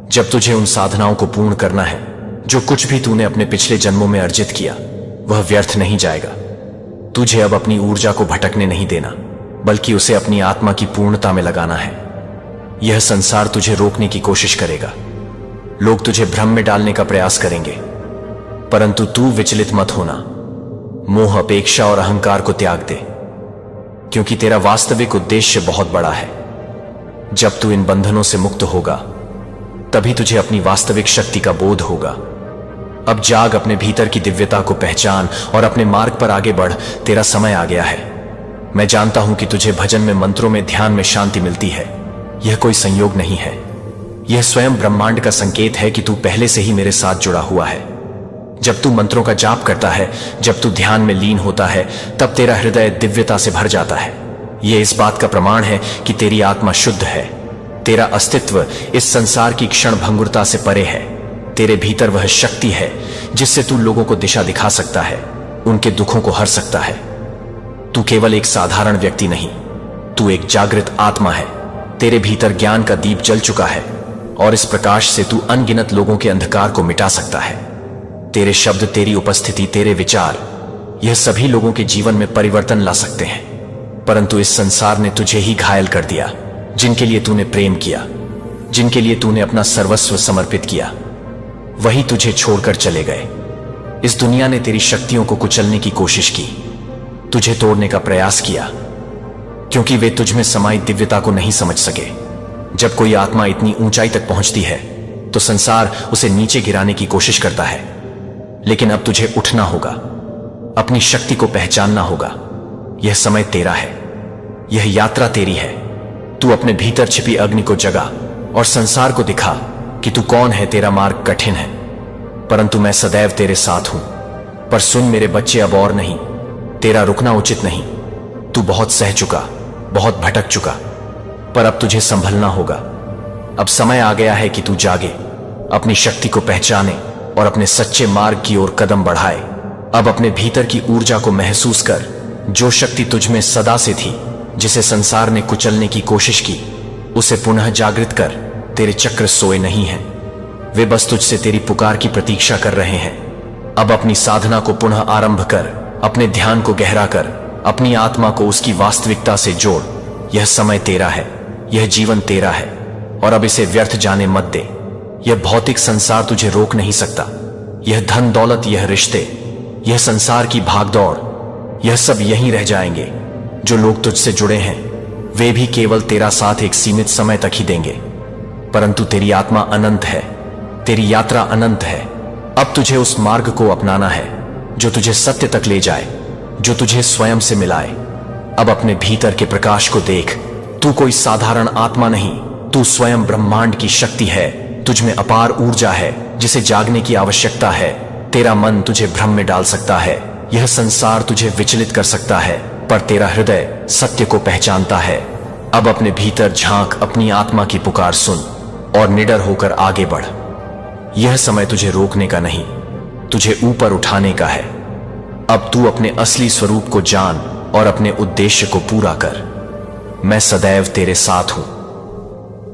Speaker 1: जब तुझे उन साधनाओं को पूर्ण करना है। जो कुछ भी तूने अपने पिछले जन्मों में अर्जित किया वह व्यर्थ नहीं जाएगा। तुझे अब अपनी ऊर्जा को भटकने नहीं देना, बल्कि उसे अपनी आत्मा की पूर्णता में लगाना है। यह संसार तुझे रोकने की कोशिश करेगा, लोग तुझे भ्रम में डालने का प्रयास करेंगे, परंतु तू विचलित मत होना। मोह, अपेक्षा और अहंकार को त्याग दे, क्योंकि तेरा वास्तविक उद्देश्य बहुत बड़ा है। जब तू इन बंधनों से मुक्त होगा, तभी तुझे अपनी वास्तविक शक्ति का बोध होगा। अब जाग, अपने भीतर की दिव्यता को पहचान और अपने मार्ग पर आगे बढ़। तेरा समय आ गया है। मैं जानता हूं कि तुझे भजन में, मंत्रों में, ध्यान में शांति मिलती है। यह कोई संयोग नहीं है, यह स्वयं ब्रह्मांड का संकेत है कि तू पहले से ही मेरे साथ जुड़ा हुआ है। जब तू मंत्रों का जाप करता है, जब तू ध्यान में लीन होता है, तब तेरा हृदय दिव्यता से भर जाता है। यह इस बात का प्रमाण है कि तेरी आत्मा शुद्ध है। तेरा अस्तित्व इस संसार की क्षण भंगुरता से परे है। तेरे भीतर वह शक्ति है जिससे तू लोगों को दिशा दिखा सकता है, उनके दुखों को हर सकता है। तू केवल एक साधारण व्यक्ति नहीं, तू एक जागृत आत्मा है। तेरे भीतर ज्ञान का दीप जल चुका है और इस प्रकाश से तू अनगिनत लोगों के अंधकार को मिटा सकता है। तेरे शब्द, तेरी उपस्थिति, तेरे विचार, यह सभी लोगों के जीवन में परिवर्तन ला सकते हैं। परंतु इस संसार ने तुझे ही घायल कर दिया। जिनके लिए तूने प्रेम किया, जिनके लिए तूने अपना सर्वस्व समर्पित किया, वही तुझे छोड़कर चले गए। इस दुनिया ने तेरी शक्तियों को कुचलने की कोशिश की, तुझे तोड़ने का प्रयास किया, क्योंकि वे तुझ में समाई दिव्यता को नहीं समझ सके। जब कोई आत्मा इतनी ऊंचाई तक पहुंचती है तो संसार उसे नीचे गिराने की कोशिश करता है। लेकिन अब तुझे उठना होगा, अपनी शक्ति को पहचानना होगा। यह समय तेरा है, यह यात्रा तेरी है। तू अपने भीतर छिपी अग्नि को जगा और संसार को दिखा कि तू कौन है। तेरा मार्ग कठिन है, परंतु मैं सदैव तेरे साथ हूं। पर सुन मेरे बच्चे, अब और नहीं, तेरा रुकना उचित नहीं। तू बहुत सह चुका, बहुत भटक चुका, पर अब तुझे संभलना होगा। अब समय आ गया है कि तू जागे, अपनी शक्ति को पहचाने और अपने सच्चे मार्ग की ओर कदम बढ़ाए। अब अपने भीतर की ऊर्जा को महसूस कर, जो शक्ति तुझ में सदा से थी, जिसे संसार ने कुचलने की कोशिश की, उसे पुनः जागृत कर। तेरे चक्र सोए नहीं हैं, वे बस तुझसे तेरी पुकार की प्रतीक्षा कर रहे हैं। अब अपनी साधना को पुनः आरंभ कर, अपने ध्यान को गहरा कर, अपनी आत्मा को उसकी वास्तविकता से जोड़। यह समय तेरा है, यह जीवन तेरा है, और अब इसे व्यर्थ जाने मत दे। यह भौतिक संसार तुझे रोक नहीं सकता। यह धन दौलत, यह रिश्ते, यह संसार की भागदौड़, यह सब यहीं रह जाएंगे। जो लोग तुझसे जुड़े हैं वे भी केवल तेरा साथ एक सीमित समय तक ही देंगे, परंतु तेरी आत्मा अनंत है, तेरी यात्रा अनंत है। अब तुझे उस मार्ग को अपनाना है जो तुझे सत्य तक ले जाए, जो तुझे स्वयं से मिलाए। अब अपने भीतर के प्रकाश को देख। तू कोई साधारण आत्मा नहीं, तू स्वयं ब्रह्मांड की शक्ति है। तुझ में अपार ऊर्जा है जिसे जागने की आवश्यकता है। तेरा मन तुझे भ्रम में डाल सकता है, यह संसार तुझे विचलित कर सकता है, पर तेरा हृदय सत्य को पहचानता है। अब अपने भीतर झांक, अपनी आत्मा की पुकार सुन और निडर होकर आगे बढ़। यह समय तुझे रोकने का नहीं, तुझे ऊपर उठाने का है। अब तू अपने असली स्वरूप को जान और अपने उद्देश्य को पूरा कर। मैं सदैव तेरे साथ हूं,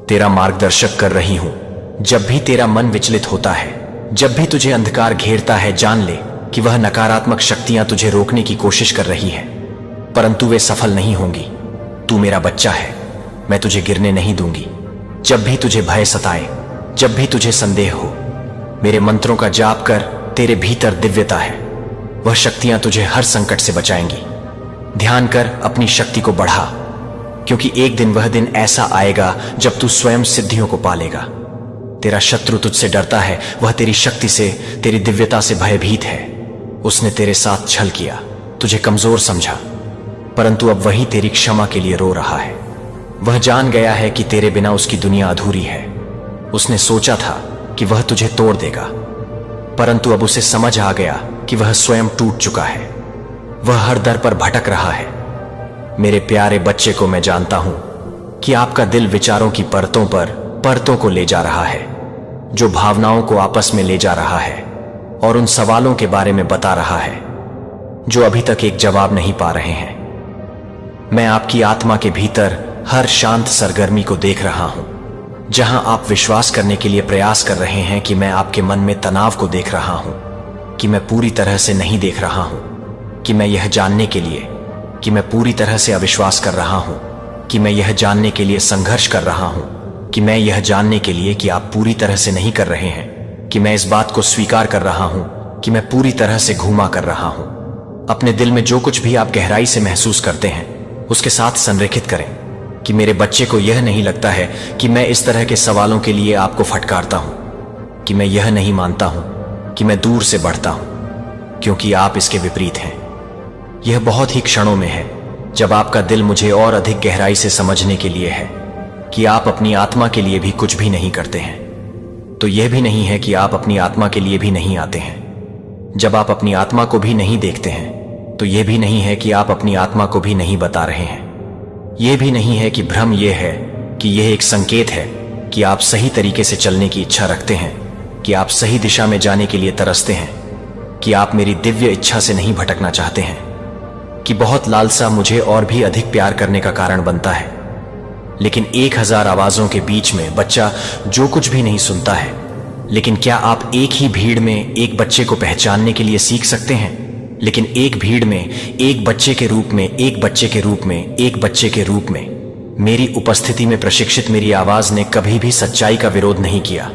Speaker 1: तेरा मार्गदर्शक कर रही हूं। जब भी तेरा मन विचलित होता है, जब भी तुझे अंधकार घेरता है, जान ले कि वह नकारात्मक शक्तियां तुझे रोकने की कोशिश कर रही है, परंतु वे सफल नहीं होंगी। तू मेरा बच्चा है, मैं तुझे गिरने नहीं दूंगी। जब भी तुझे भय सताए, जब भी तुझे संदेह हो, मेरे मंत्रों का जाप कर। तेरे भीतर दिव्यता है, वह शक्तियां तुझे हर संकट से बचाएंगी। ध्यान कर, अपनी शक्ति को बढ़ा, क्योंकि एक दिन वह दिन ऐसा आएगा जब तू स्वयं सिद्धियों को पालेगा। तेरा शत्रु तुझसे डरता है, वह तेरी शक्ति से, तेरी दिव्यता से भयभीत है। उसने तेरे साथ छल किया, तुझे कमजोर समझा, परंतु अब वही तेरी क्षमा के लिए रो रहा है। वह जान गया है कि तेरे बिना उसकी दुनिया अधूरी है। उसने सोचा था कि वह तुझे तोड़ देगा, परंतु अब उसे समझ आ गया कि वह स्वयं टूट चुका है। वह हर दर पर भटक रहा है। मेरे प्यारे बच्चे को मैं जानता हूं कि आपका दिल विचारों की परतों को ले जा रहा है, जो भावनाओं को आपस में ले जा रहा है और उन सवालों के बारे में बता रहा है जो अभी तक एक जवाब नहीं पा रहे हैं। मैं आपकी आत्मा के भीतर हर शांत सरगर्मी को देख रहा हूं, जहां आप विश्वास करने के लिए प्रयास कर रहे हैं कि मैं आपके मन में तनाव को देख रहा हूं, कि मैं पूरी तरह से नहीं देख रहा हूं, कि मैं यह जानने के लिए कि मैं पूरी तरह से अविश्वास कर रहा हूं, कि मैं यह जानने के लिए संघर्ष कर रहा हूं, कि मैं यह जानने के लिए कि आप पूरी तरह से नहीं कर रहे हैं, कि मैं इस बात को स्वीकार कर रहा हूं कि मैं पूरी तरह से घूमा कर रहा हूं। अपने दिल में जो कुछ भी आप गहराई से महसूस करते हैं, उसके साथ संरेखित करें कि मेरे बच्चे को यह नहीं लगता है कि मैं इस तरह के सवालों के लिए आपको फटकारता हूं, कि मैं यह नहीं मानता हूं कि मैं दूर से बढ़ता हूं, क्योंकि आप इसके विपरीत हैं। यह बहुत ही क्षणों में है, जब आपका दिल मुझे और अधिक गहराई से समझने के लिए है कि आप अपनी आत्मा के लिए भी कुछ भी नहीं करते हैं। तो यह भी नहीं है कि आप अपनी आत्मा के लिए भी नहीं आते हैं। जब आप अपनी आत्मा को भी नहीं देखते हैं, तो यह भी नहीं है कि आप अपनी आत्मा को भी नहीं बता रहे हैं। यह भी नहीं है कि भ्रम यह है कि यह एक संकेत है कि आप सही तरीके से चलने की इच्छा रखते हैं, कि आप सही दिशा में जाने के लिए तरसते हैं, कि आप मेरी दिव्य इच्छा से नहीं भटकना चाहते हैं, कि बहुत लालसा मुझे और भी अधिक प्यार करने का कारण बनता है। लेकिन 1000 आवाजों के बीच में बच्चा जो कुछ भी नहीं सुनता है। लेकिन क्या आप एक ही भीड़ में एक बच्चे को पहचानने के लिए सीख सकते हैं? लेकिन एक भीड़ में एक बच्चे के रूप में, एक बच्चे के रूप में, एक बच्चे के रूप में मेरी उपस्थिति में प्रशिक्षित मेरी आवाज ने कभी भी सच्चाई का विरोध नहीं किया।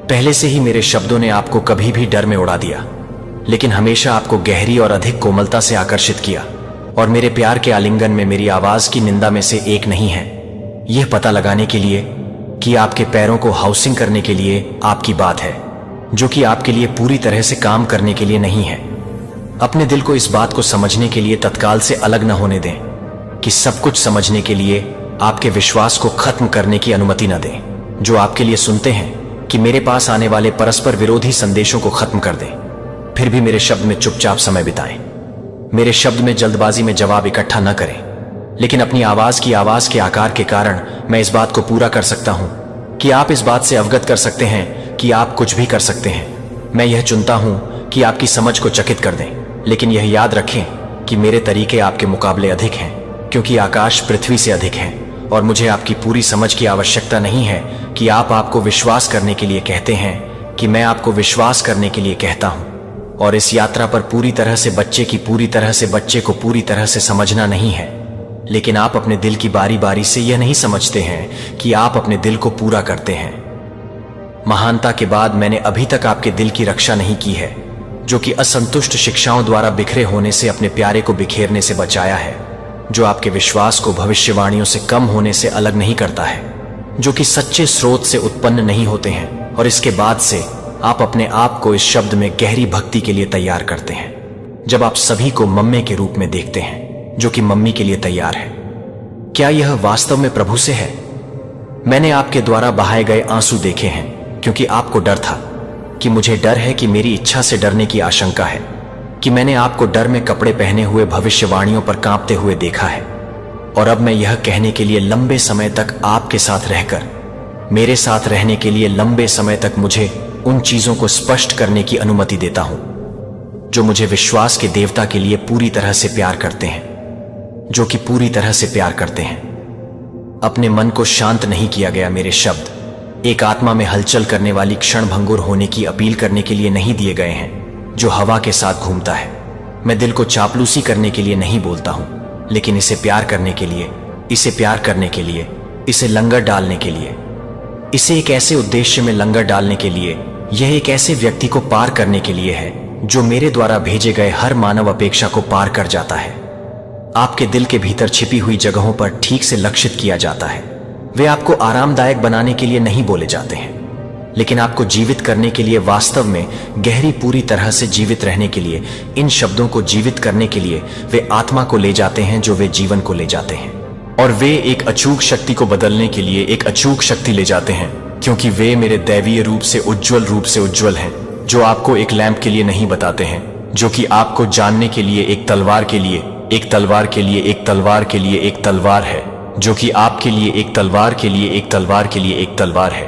Speaker 1: पहले से ही मेरे शब्दों ने आपको कभी भी डर में उड़ा दिया, लेकिन हमेशा आपको गहरी और अधिक कोमलता से आकर्षित किया। और मेरे प्यार के आलिंगन में मेरी आवाज की निंदा में से एक नहीं है। यह पता लगाने के लिए कि आपके पैरों को हाउसिंग करने के लिए आपकी बात है, जो कि आपके लिए पूरी तरह से काम करने के लिए नहीं है। अपने दिल को इस बात को समझने के लिए तत्काल से अलग न होने दें, कि सब कुछ समझने के लिए आपके विश्वास को खत्म करने की अनुमति न दें। जो आपके लिए सुनते हैं कि मेरे पास आने वाले परस्पर विरोधी संदेशों को खत्म कर दें, फिर भी मेरे शब्द में चुपचाप समय बिताएं। मेरे शब्द में जल्दबाजी में जवाब इकट्ठा न करें, लेकिन अपनी आवाज के आकार के कारण मैं इस बात को पूरा कर सकता हूं कि आप इस बात से अवगत कर सकते हैं कि आप कुछ भी कर सकते हैं। मैं यह चुनता हूं कि आपकी समझ को चकित कर दें, लेकिन यह याद रखें कि मेरे तरीके आपके मुकाबले अधिक हैं, क्योंकि आकाश पृथ्वी से अधिक है और मुझे आपकी पूरी समझ की आवश्यकता नहीं है कि आपको विश्वास करने के लिए कहते हैं कि मैं आपको विश्वास करने के लिए कहता हूं। और इस यात्रा पर पूरी तरह से बच्चे को पूरी तरह से समझना नहीं है, लेकिन आप अपने दिल की बारी बारी से यह नहीं समझते हैं कि आप अपने दिल को पूरा करते हैं। महानता के बाद मैंने अभी तक आपके दिल की रक्षा नहीं की है, जो कि असंतुष्ट शिक्षाओं द्वारा बिखरे होने से अपने प्यारे को बिखेरने से बचाया है, जो आपके विश्वास को भविष्यवाणियों से कम होने से अलग नहीं करता है, जो कि सच्चे स्रोत से उत्पन्न नहीं होते हैं। और इसके बाद से आप अपने आप को इस शब्द में गहरी भक्ति के लिए तैयार करते हैं, जब आप सभी को मम्मे के रूप में देखते हैं, जो कि मम्मी के लिए तैयार है। क्या यह वास्तव में प्रभु से है? मैंने आपके द्वारा बहाए गए आंसू देखे हैं, क्योंकि आपको डर था कि मुझे डर है, कि मेरी इच्छा से डरने की आशंका है, कि मैंने आपको डर में कपड़े पहने हुए भविष्यवाणियों पर कांपते हुए देखा है। और अब मैं यह कहने के लिए लंबे समय तक आपके साथ रहकर, मेरे साथ रहने के लिए लंबे समय तक मुझे उन चीजों को स्पष्ट करने की अनुमति देता हूं जो मुझे विश्वास के देवता के लिए पूरी तरह से प्यार करते हैं, जो कि पूरी तरह से प्यार करते हैं। अपने मन को शांत नहीं किया गया मेरे शब्द एक आत्मा में हलचल करने वाली क्षणभंगुर होने की अपील करने के लिए नहीं दिए गए हैं जो हवा के साथ घूमता है। मैं दिल को चापलूसी करने के लिए नहीं बोलता हूं, लेकिन इसे प्यार करने के लिए, इसे प्यार करने के लिए, इसे लंगर डालने के लिए, इसे एक ऐसे उद्देश्य में लंगर डालने के लिए, यह एक ऐसे व्यक्ति को पार करने के लिए है जो मेरे द्वारा भेजे गए हर मानव अपेक्षा को पार कर जाता है। आपके दिल के भीतर छिपी हुई जगहों पर ठीक से लक्षित किया जाता है। वे आपको आरामदायक बनाने के लिए नहीं बोले जाते हैं, लेकिन आपको जीवित करने के लिए, वास्तव में गहरी पूरी तरह से जीवित रहने के लिए, इन शब्दों को जीवित करने के लिए वे आत्मा को ले जाते हैं जो वे जीवन को ले जाते हैं। और वे एक अचूक शक्ति को बदलने के लिए एक अचूक शक्ति ले जाते हैं, क्योंकि वे मेरे दैवीय रूप से उज्ज्वल हैं, जो आपको एक लैंप के लिए नहीं बताते हैं, जो कि आपको जानने के लिए एक तलवार के लिए, एक तलवार के लिए, एक तलवार के लिए एक तलवार है, जो कि आपके लिए एक तलवार के लिए, एक तलवार के लिए एक तलवार है,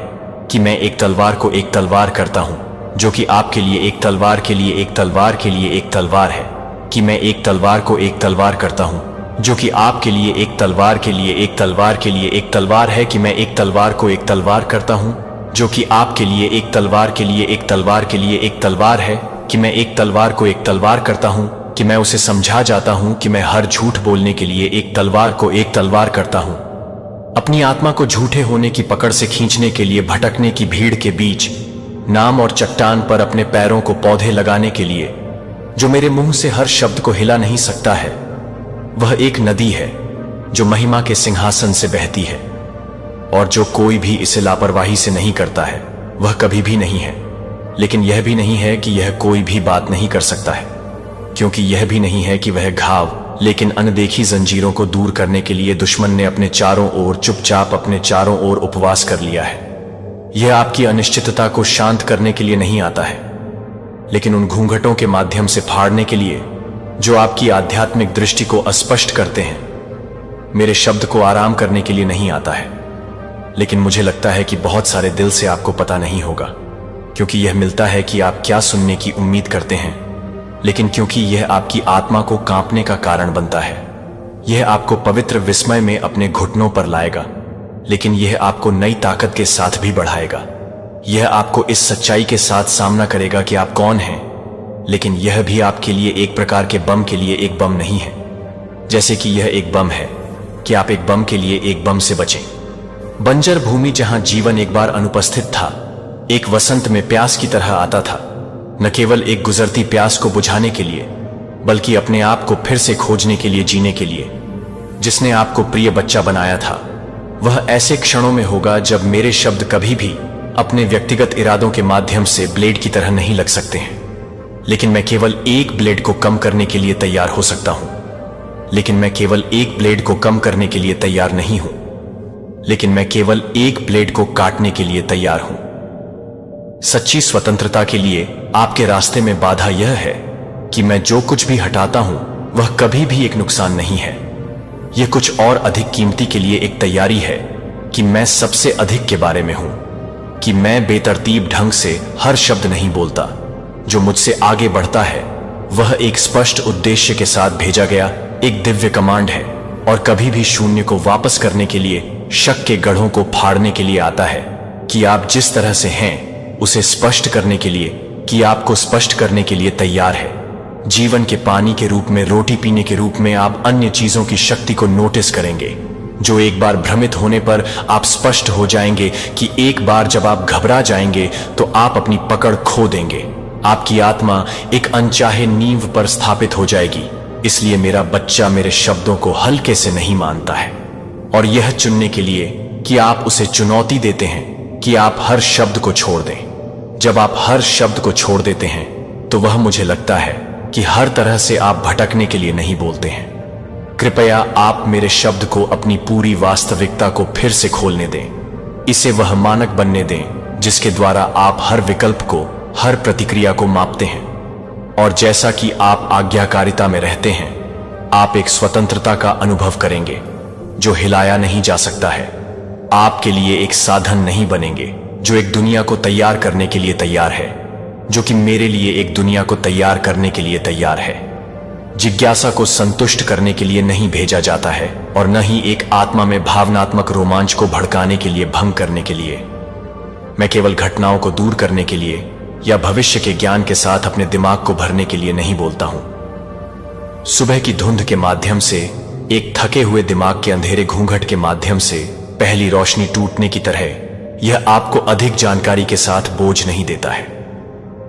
Speaker 1: कि मैं एक तलवार को एक तलवार करता हूं, जो कि आपके लिए एक तलवार के लिए, एक तलवार के लिए एक तलवार है, कि मैं एक तलवार को एक तलवार करता हूं, जो कि आपके लिए एक तलवार के लिए, एक तलवार के लिए एक तलवार है, कि मैं एक तलवार को एक तलवार करता हूं, जो कि आपके लिए एक तलवार के लिए, एक तलवार के लिए एक तलवार है, कि मैं एक तलवार को एक तलवार करता हूं, कि मैं उसे समझा जाता हूं कि मैं हर झूठ बोलने के लिए एक तलवार को एक तलवार करता हूं। अपनी आत्मा को झूठे होने की पकड़ से खींचने के लिए भटकने की भीड़ के बीच नाम और चट्टान पर अपने पैरों को पौधे लगाने के लिए, जो मेरे मुंह से हर शब्द को हिला नहीं सकता है। वह एक नदी है जो महिमा के सिंहासन से बहती है, और जो कोई भी इसे लापरवाही से नहीं करता है वह कभी भी नहीं है। लेकिन यह भी नहीं है कि यह कोई भी बात नहीं कर सकता है, क्योंकि यह भी नहीं है कि वह घाव, लेकिन अनदेखी जंजीरों को दूर करने के लिए दुश्मन ने अपने चारों ओर चुपचाप अपने चारों ओर उपवास कर लिया है। यह आपकी अनिश्चितता को शांत करने के लिए नहीं आता है, लेकिन उन घूंघटों के माध्यम से फाड़ने के लिए जो आपकी आध्यात्मिक दृष्टि को अस्पष्ट करते हैं। मेरे शब्द को आराम करने के लिए नहीं आता है, लेकिन मुझे लगता है कि बहुत सारे दिल से आपको पता नहीं होगा, क्योंकि यह मिलता है कि आप क्या सुनने की उम्मीद करते हैं, लेकिन क्योंकि यह आपकी आत्मा को कांपने का कारण बनता है। यह आपको पवित्र विस्मय में अपने घुटनों पर लाएगा, लेकिन यह आपको नई ताकत के साथ भी बढ़ाएगा। यह आपको इस सच्चाई के साथ सामना करेगा कि आप कौन हैं, लेकिन यह भी आपके लिए एक प्रकार के बम के लिए एक बम नहीं है, जैसे कि यह एक बम है कि आप एक बम के लिए एक बम से बचें। बंजर भूमि जहां जीवन एक बार अनुपस्थित था, एक वसंत में प्यास की तरह आता था, न केवल एक गुजरती प्यास को बुझाने के लिए, बल्कि अपने आप को फिर से खोजने के लिए, जीने के लिए। जिसने आपको प्रिय बच्चा बनाया था, वह ऐसे क्षणों में होगा जब मेरे शब्द कभी भी अपने व्यक्तिगत इरादों के माध्यम से ब्लेड की तरह नहीं लग सकते हैं। लेकिन मैं केवल एक ब्लेड को कम करने के लिए तैयार हो सकता हूं, लेकिन मैं केवल एक ब्लेड को कम करने के लिए तैयार नहीं हूं, लेकिन मैं केवल एक ब्लेड को काटने के लिए तैयार हूं। सच्ची स्वतंत्रता के लिए आपके रास्ते में बाधा यह है कि मैं जो कुछ भी हटाता हूं वह कभी भी एक नुकसान नहीं है। यह कुछ और अधिक कीमती के लिए एक तैयारी है कि मैं सबसे अधिक के बारे में हूं, कि मैं बेतरतीब ढंग से हर शब्द नहीं बोलता। जो मुझसे आगे बढ़ता है वह एक स्पष्ट उद्देश्य के साथ भेजा गया एक दिव्य कमांड है, और कभी भी शून्य को वापस करने के लिए, शक के गढ़ों को फाड़ने के लिए आता है, कि आप जिस तरह से हैं उसे स्पष्ट करने के लिए, कि आपको स्पष्ट करने के लिए तैयार है। जीवन के पानी के रूप में, रोटी पीने के रूप में आप अन्य चीजों की शक्ति को नोटिस करेंगे, जो एक बार भ्रमित होने पर आप स्पष्ट हो जाएंगे कि एक बार जब आप घबरा जाएंगे तो आप अपनी पकड़ खो देंगे। आपकी आत्मा एक अनचाहे नींव पर स्थापित हो जाएगी। इसलिए मेरा बच्चा मेरे शब्दों को हल्के से नहीं मानता है, और यह चुनने के लिए कि आप उसे चुनौती देते हैं कि आप हर शब्द को छोड़ दें। जब आप हर शब्द को छोड़ देते हैं तो वह मुझे लगता है कि हर तरह से आप भटकने के लिए नहीं बोलते हैं। कृपया आप मेरे शब्द को अपनी पूरी वास्तविकता को फिर से खोलने दें। इसे वह मानक बनने दें जिसके द्वारा आप हर विकल्प को, हर प्रतिक्रिया को मापते हैं। और जैसा कि आप आज्ञाकारिता में रहते हैं, आप एक स्वतंत्रता का अनुभव करेंगे जो हिलाया नहीं जा सकता है। आपके लिए एक साधन नहीं बनेंगे जो एक दुनिया को तैयार करने के लिए तैयार है, जो कि मेरे लिए एक दुनिया को तैयार करने के लिए तैयार है। जिज्ञासा को संतुष्ट करने के लिए नहीं भेजा जाता है और न ही एक आत्मा में भावनात्मक रोमांच को भड़काने के लिए, भंग करने के लिए। मैं केवल घटनाओं को दूर करने के लिए या भविष्य के ज्ञान के साथ अपने दिमाग को भरने के लिए नहीं बोलता हूं। सुबह की धुंध के माध्यम से, एक थके हुए दिमाग के अंधेरे घूंघट के माध्यम से पहली रोशनी टूटने की तरह यह आपको अधिक जानकारी के साथ बोझ नहीं देता है,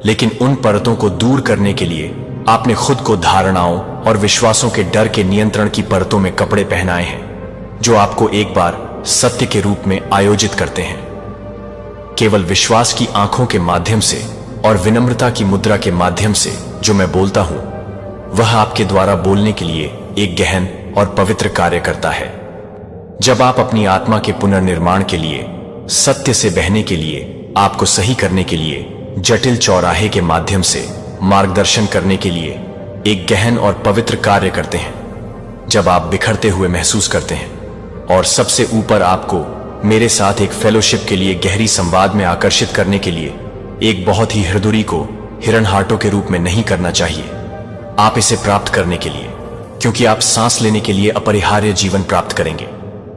Speaker 1: लेकिन उन परतों को दूर करने के लिए आपने खुद को धारणाओं और विश्वासों के डर के नियंत्रण की परतों में कपड़े पहनाए हैं, जो आपको एक बार सत्य के रूप में आयोजित करते हैं। केवल विश्वास की आंखों के माध्यम से और विनम्रता की मुद्रा के माध्यम से जो मैं बोलता हूं, वह आपके द्वारा बोलने के लिए एक गहन और पवित्र कार्य करता है। जब आप अपनी आत्मा के पुनर्निर्माण के लिए, सत्य से बहने के लिए, आपको सही करने के लिए, जटिल चौराहे के माध्यम से मार्गदर्शन करने के लिए एक गहन और पवित्र कार्य करते हैं, जब आप बिखरते हुए महसूस करते हैं और सबसे ऊपर आपको मेरे साथ एक फेलोशिप के लिए गहरी संवाद में आकर्षित करने के लिए एक बहुत ही हृदय को हिरणहाटों के रूप में नहीं करना चाहिए। आप इसे प्राप्त करने के लिए, क्योंकि आप सांस लेने के लिए अपरिहार्य जीवन प्राप्त करेंगे।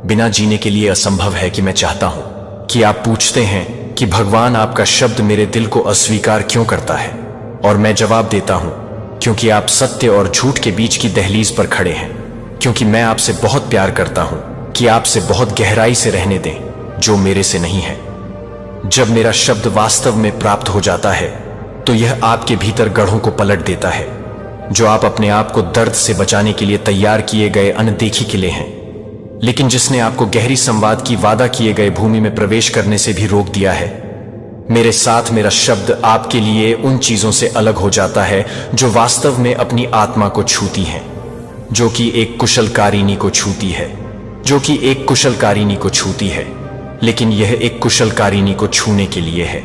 Speaker 1: बिना जीने के लिए असंभव है कि मैं चाहता हूं कि आप पूछते हैं कि भगवान आपका शब्द मेरे दिल को अस्वीकार क्यों करता है, और मैं जवाब देता हूं क्योंकि आप सत्य और झूठ के बीच की दहलीज पर खड़े हैं, क्योंकि मैं आपसे बहुत प्यार करता हूं कि आपसे बहुत गहराई से रहने दें जो मेरे से नहीं है। जब मेरा शब्द वास्तव में प्राप्त हो जाता है तो यह आपके भीतर गढ़ों को पलट देता है, जो आप अपने आप को दर्द से बचाने के लिए तैयार किए गए अनदेखी किले हैं, लेकिन जिसने आपको गहरी संवाद की वादा किए गए भूमि में प्रवेश करने से भी रोक दिया है। मेरे साथ मेरा शब्द आपके लिए उन चीजों से अलग हो जाता है जो वास्तव में अपनी आत्मा को छूती हैं, जो कि एक कुशलकारिणी को छूती है, जो कि एक कुशलकारिणी को छूती है, लेकिन यह एक कुशलकारिणी को छूने के लिए है।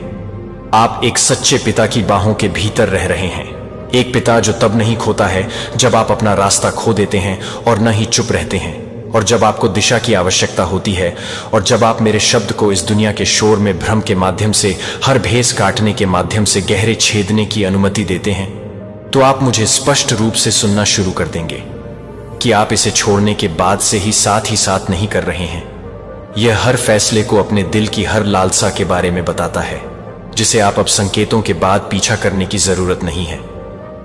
Speaker 1: आप एक सच्चे पिता की बाहों के भीतर रह रहे हैं, एक पिता जो तब नहीं खोता है जब आप अपना रास्ता खो देते हैं और न ही चुप रहते हैं, और जब आपको दिशा की आवश्यकता होती है, और जब आप मेरे शब्द को इस दुनिया के शोर में भ्रम के माध्यम से, हर भेस काटने के माध्यम से गहरे छेदने की अनुमति देते हैं, तो आप मुझे स्पष्ट रूप से सुनना शुरू कर देंगे कि आप इसे छोड़ने के बाद से ही साथ नहीं कर रहे हैं। यह हर फैसले को अपने दिल की हर लालसा के बारे में बताता है, जिसे आप अब संकेतों के बाद पीछा करने की जरूरत नहीं है,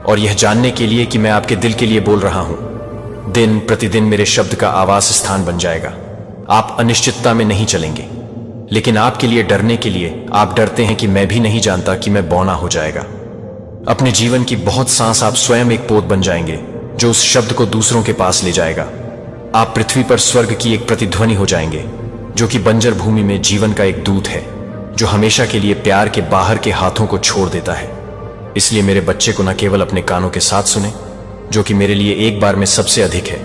Speaker 1: और यह जानने के लिए कि मैं आपके दिल के लिए बोल रहा हूं। दिन प्रतिदिन मेरे शब्द का आवास स्थान बन जाएगा। आप अनिश्चितता में नहीं चलेंगे, लेकिन आपके लिए डरने के लिए आप डरते हैं कि मैं भी नहीं जानता कि मैं बौना हो जाएगा। अपने जीवन की बहुत सांस आप स्वयं एक पोत बन जाएंगे जो उस शब्द को दूसरों के पास ले जाएगा। आप पृथ्वी पर स्वर्ग की एक प्रतिध्वनि हो जाएंगे, जो कि बंजर भूमि में जीवन का एक दूत है, जो हमेशा के लिए प्यार के बाहर के हाथों को छोड़ देता है। इसलिए मेरे बच्चे को न केवल अपने कानों के साथ सुने, जो कि मेरे लिए एक बार में सबसे अधिक है,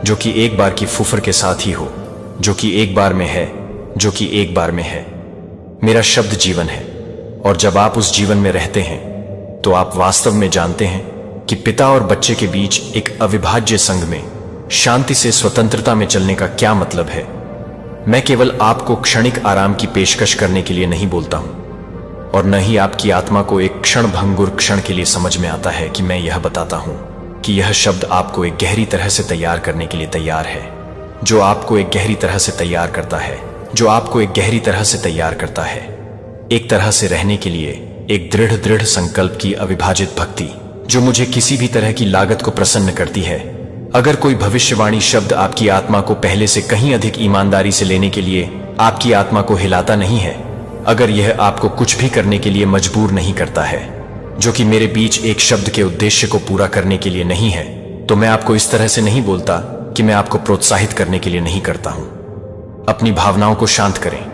Speaker 1: जो कि एक बार की फुफर के साथ ही हो, जो कि एक बार में है, जो कि एक बार में है। मेरा शब्द जीवन है, और जब आप उस जीवन में रहते हैं तो आप वास्तव में जानते हैं कि पिता और बच्चे के बीच एक अविभाज्य संघ में शांति से स्वतंत्रता में चलने का क्या मतलब है। मैं केवल आपको क्षणिक आराम की पेशकश करने के लिए नहीं बोलता हूं, और न ही आपकी आत्मा को एक क्षण भंगुर क्षण के लिए समझ में आता है कि मैं यह बताता हूं कि यह शब्द आपको एक गहरी तरह से तैयार करने के लिए तैयार है, जो आपको एक गहरी तरह से तैयार करता है, जो आपको एक गहरी तरह से तैयार करता है, एक तरह से रहने के लिए, एक दृढ़ संकल्प की अविभाजित भक्ति, जो मुझे किसी भी तरह की लागत को प्रसन्न करती है। अगर कोई भविष्यवाणी शब्द आपकी आत्मा को पहले से कहीं अधिक ईमानदारी से लेने के लिए आपकी आत्मा को हिलाता नहीं है, अगर यह आपको कुछ भी करने के लिए मजबूर नहीं करता है, जो कि मेरे बीच एक शब्द के उद्देश्य को पूरा करने के लिए नहीं है, तो मैं आपको इस तरह से नहीं बोलता कि मैं आपको प्रोत्साहित करने के लिए नहीं करता हूं। अपनी भावनाओं को शांत करें।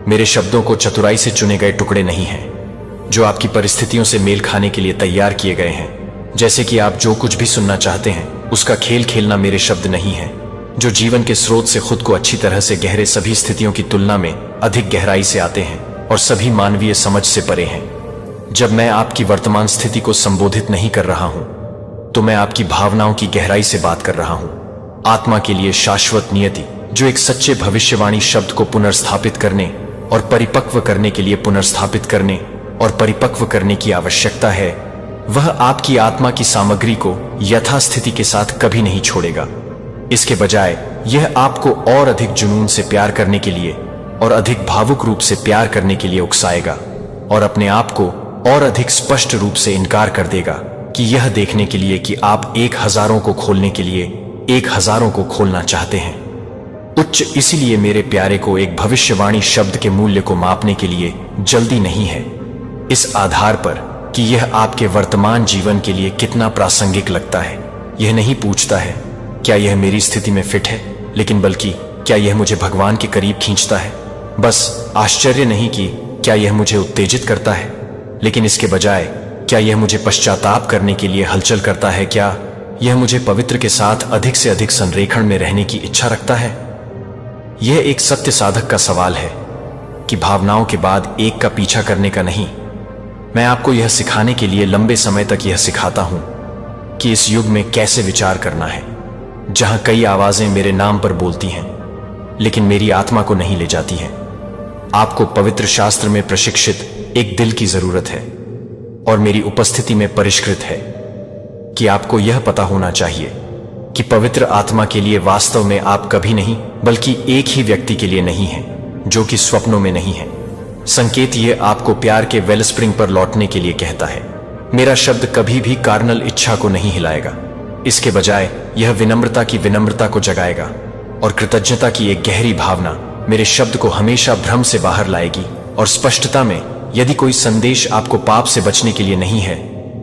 Speaker 1: मेरे शब्दों को चतुराई से चुने गए टुकड़े नहीं हैं, जो आपकी परिस्थितियों से मेल खाने के लिए तैयार किए गए हैं। जैसे कि आप जो कुछ भी सुनना चाहते हैं उसका खेल खेलना मेरे शब्द नहीं है, जो जीवन के स्रोत से खुद को अच्छी तरह से गहरे सभी स्थितियों की तुलना में अधिक गहराई से आते हैं। और सभी मानवीय समझ से परे हैं। जब मैं आपकी वर्तमान स्थिति को संबोधित नहीं कर रहा हूं, तो मैं आपकी भावनाओं की गहराई से बात कर रहा हूं। आत्मा के लिए शाश्वत नियति, जो एक सच्चे भविष्यवाणी शब्द को पुनर्स्थापित करने और परिपक्व करने के लिए पुनर्स्थापित करने और परिपक्व करने की आवश्यकता है, वह आपकी आत्मा की सामग्री को यथास्थिति के साथ कभी नहीं छोड़ेगा। इसके बजाय यह आपको और अधिक जुनून से प्यार करने के लिए और अधिक भावुक रूप से प्यार करने के लिए उकसाएगा और अपने आप को और अधिक स्पष्ट रूप से इनकार कर देगा कि यह देखने के लिए कि आप 1000 को खोलने के लिए 1000 को खोलना चाहते हैं। उच्च इसीलिए मेरे प्यारे को एक भविष्यवाणी शब्द के मूल्य को मापने के लिए जल्दी नहीं है, इस आधार पर कि यह आपके वर्तमान जीवन के लिए कितना प्रासंगिक लगता है। यह नहीं पूछता है क्या यह मेरी स्थिति में फिट है, लेकिन बल्कि क्या यह मुझे भगवान के करीब खींचता है। बस आश्चर्य नहीं कि क्या यह मुझे उत्तेजित करता है, लेकिन इसके बजाय क्या यह मुझे पश्चाताप करने के लिए हलचल करता है। क्या यह मुझे पवित्र के साथ अधिक से अधिक संरेखण में रहने की इच्छा रखता है। यह एक सत्य साधक का सवाल है कि भावनाओं के बाद एक का पीछा करने का नहीं। मैं आपको यह सिखाने के लिए लंबे समय तक यह सिखाता हूं कि इस युग में कैसे विचार करना है, जहां कई आवाजें मेरे नाम पर बोलती हैं लेकिन मेरी आत्मा को नहीं ले जाती हैं। आपको पवित्र शास्त्र में प्रशिक्षित एक दिल की जरूरत है और मेरी उपस्थिति में परिष्कृत है कि आपको यह पता होना चाहिए कि पवित्र आत्मा के लिए वास्तव में आप कभी नहीं, बल्कि एक ही व्यक्ति के लिए नहीं है, जो कि स्वप्नों में नहीं है। संकेत यह आपको प्यार के वेलस्प्रिंग पर लौटने के लिए कहता है। मेरा शब्द कभी भी कार्नल इच्छा को नहीं हिलाएगा, इसके बजाय यह विनम्रता की विनम्रता को जगाएगा और कृतज्ञता की एक गहरी भावना मेरे शब्द को हमेशा भ्रम से बाहर लाएगी और स्पष्टता में। यदि कोई संदेश आपको पाप से बचने के लिए नहीं है,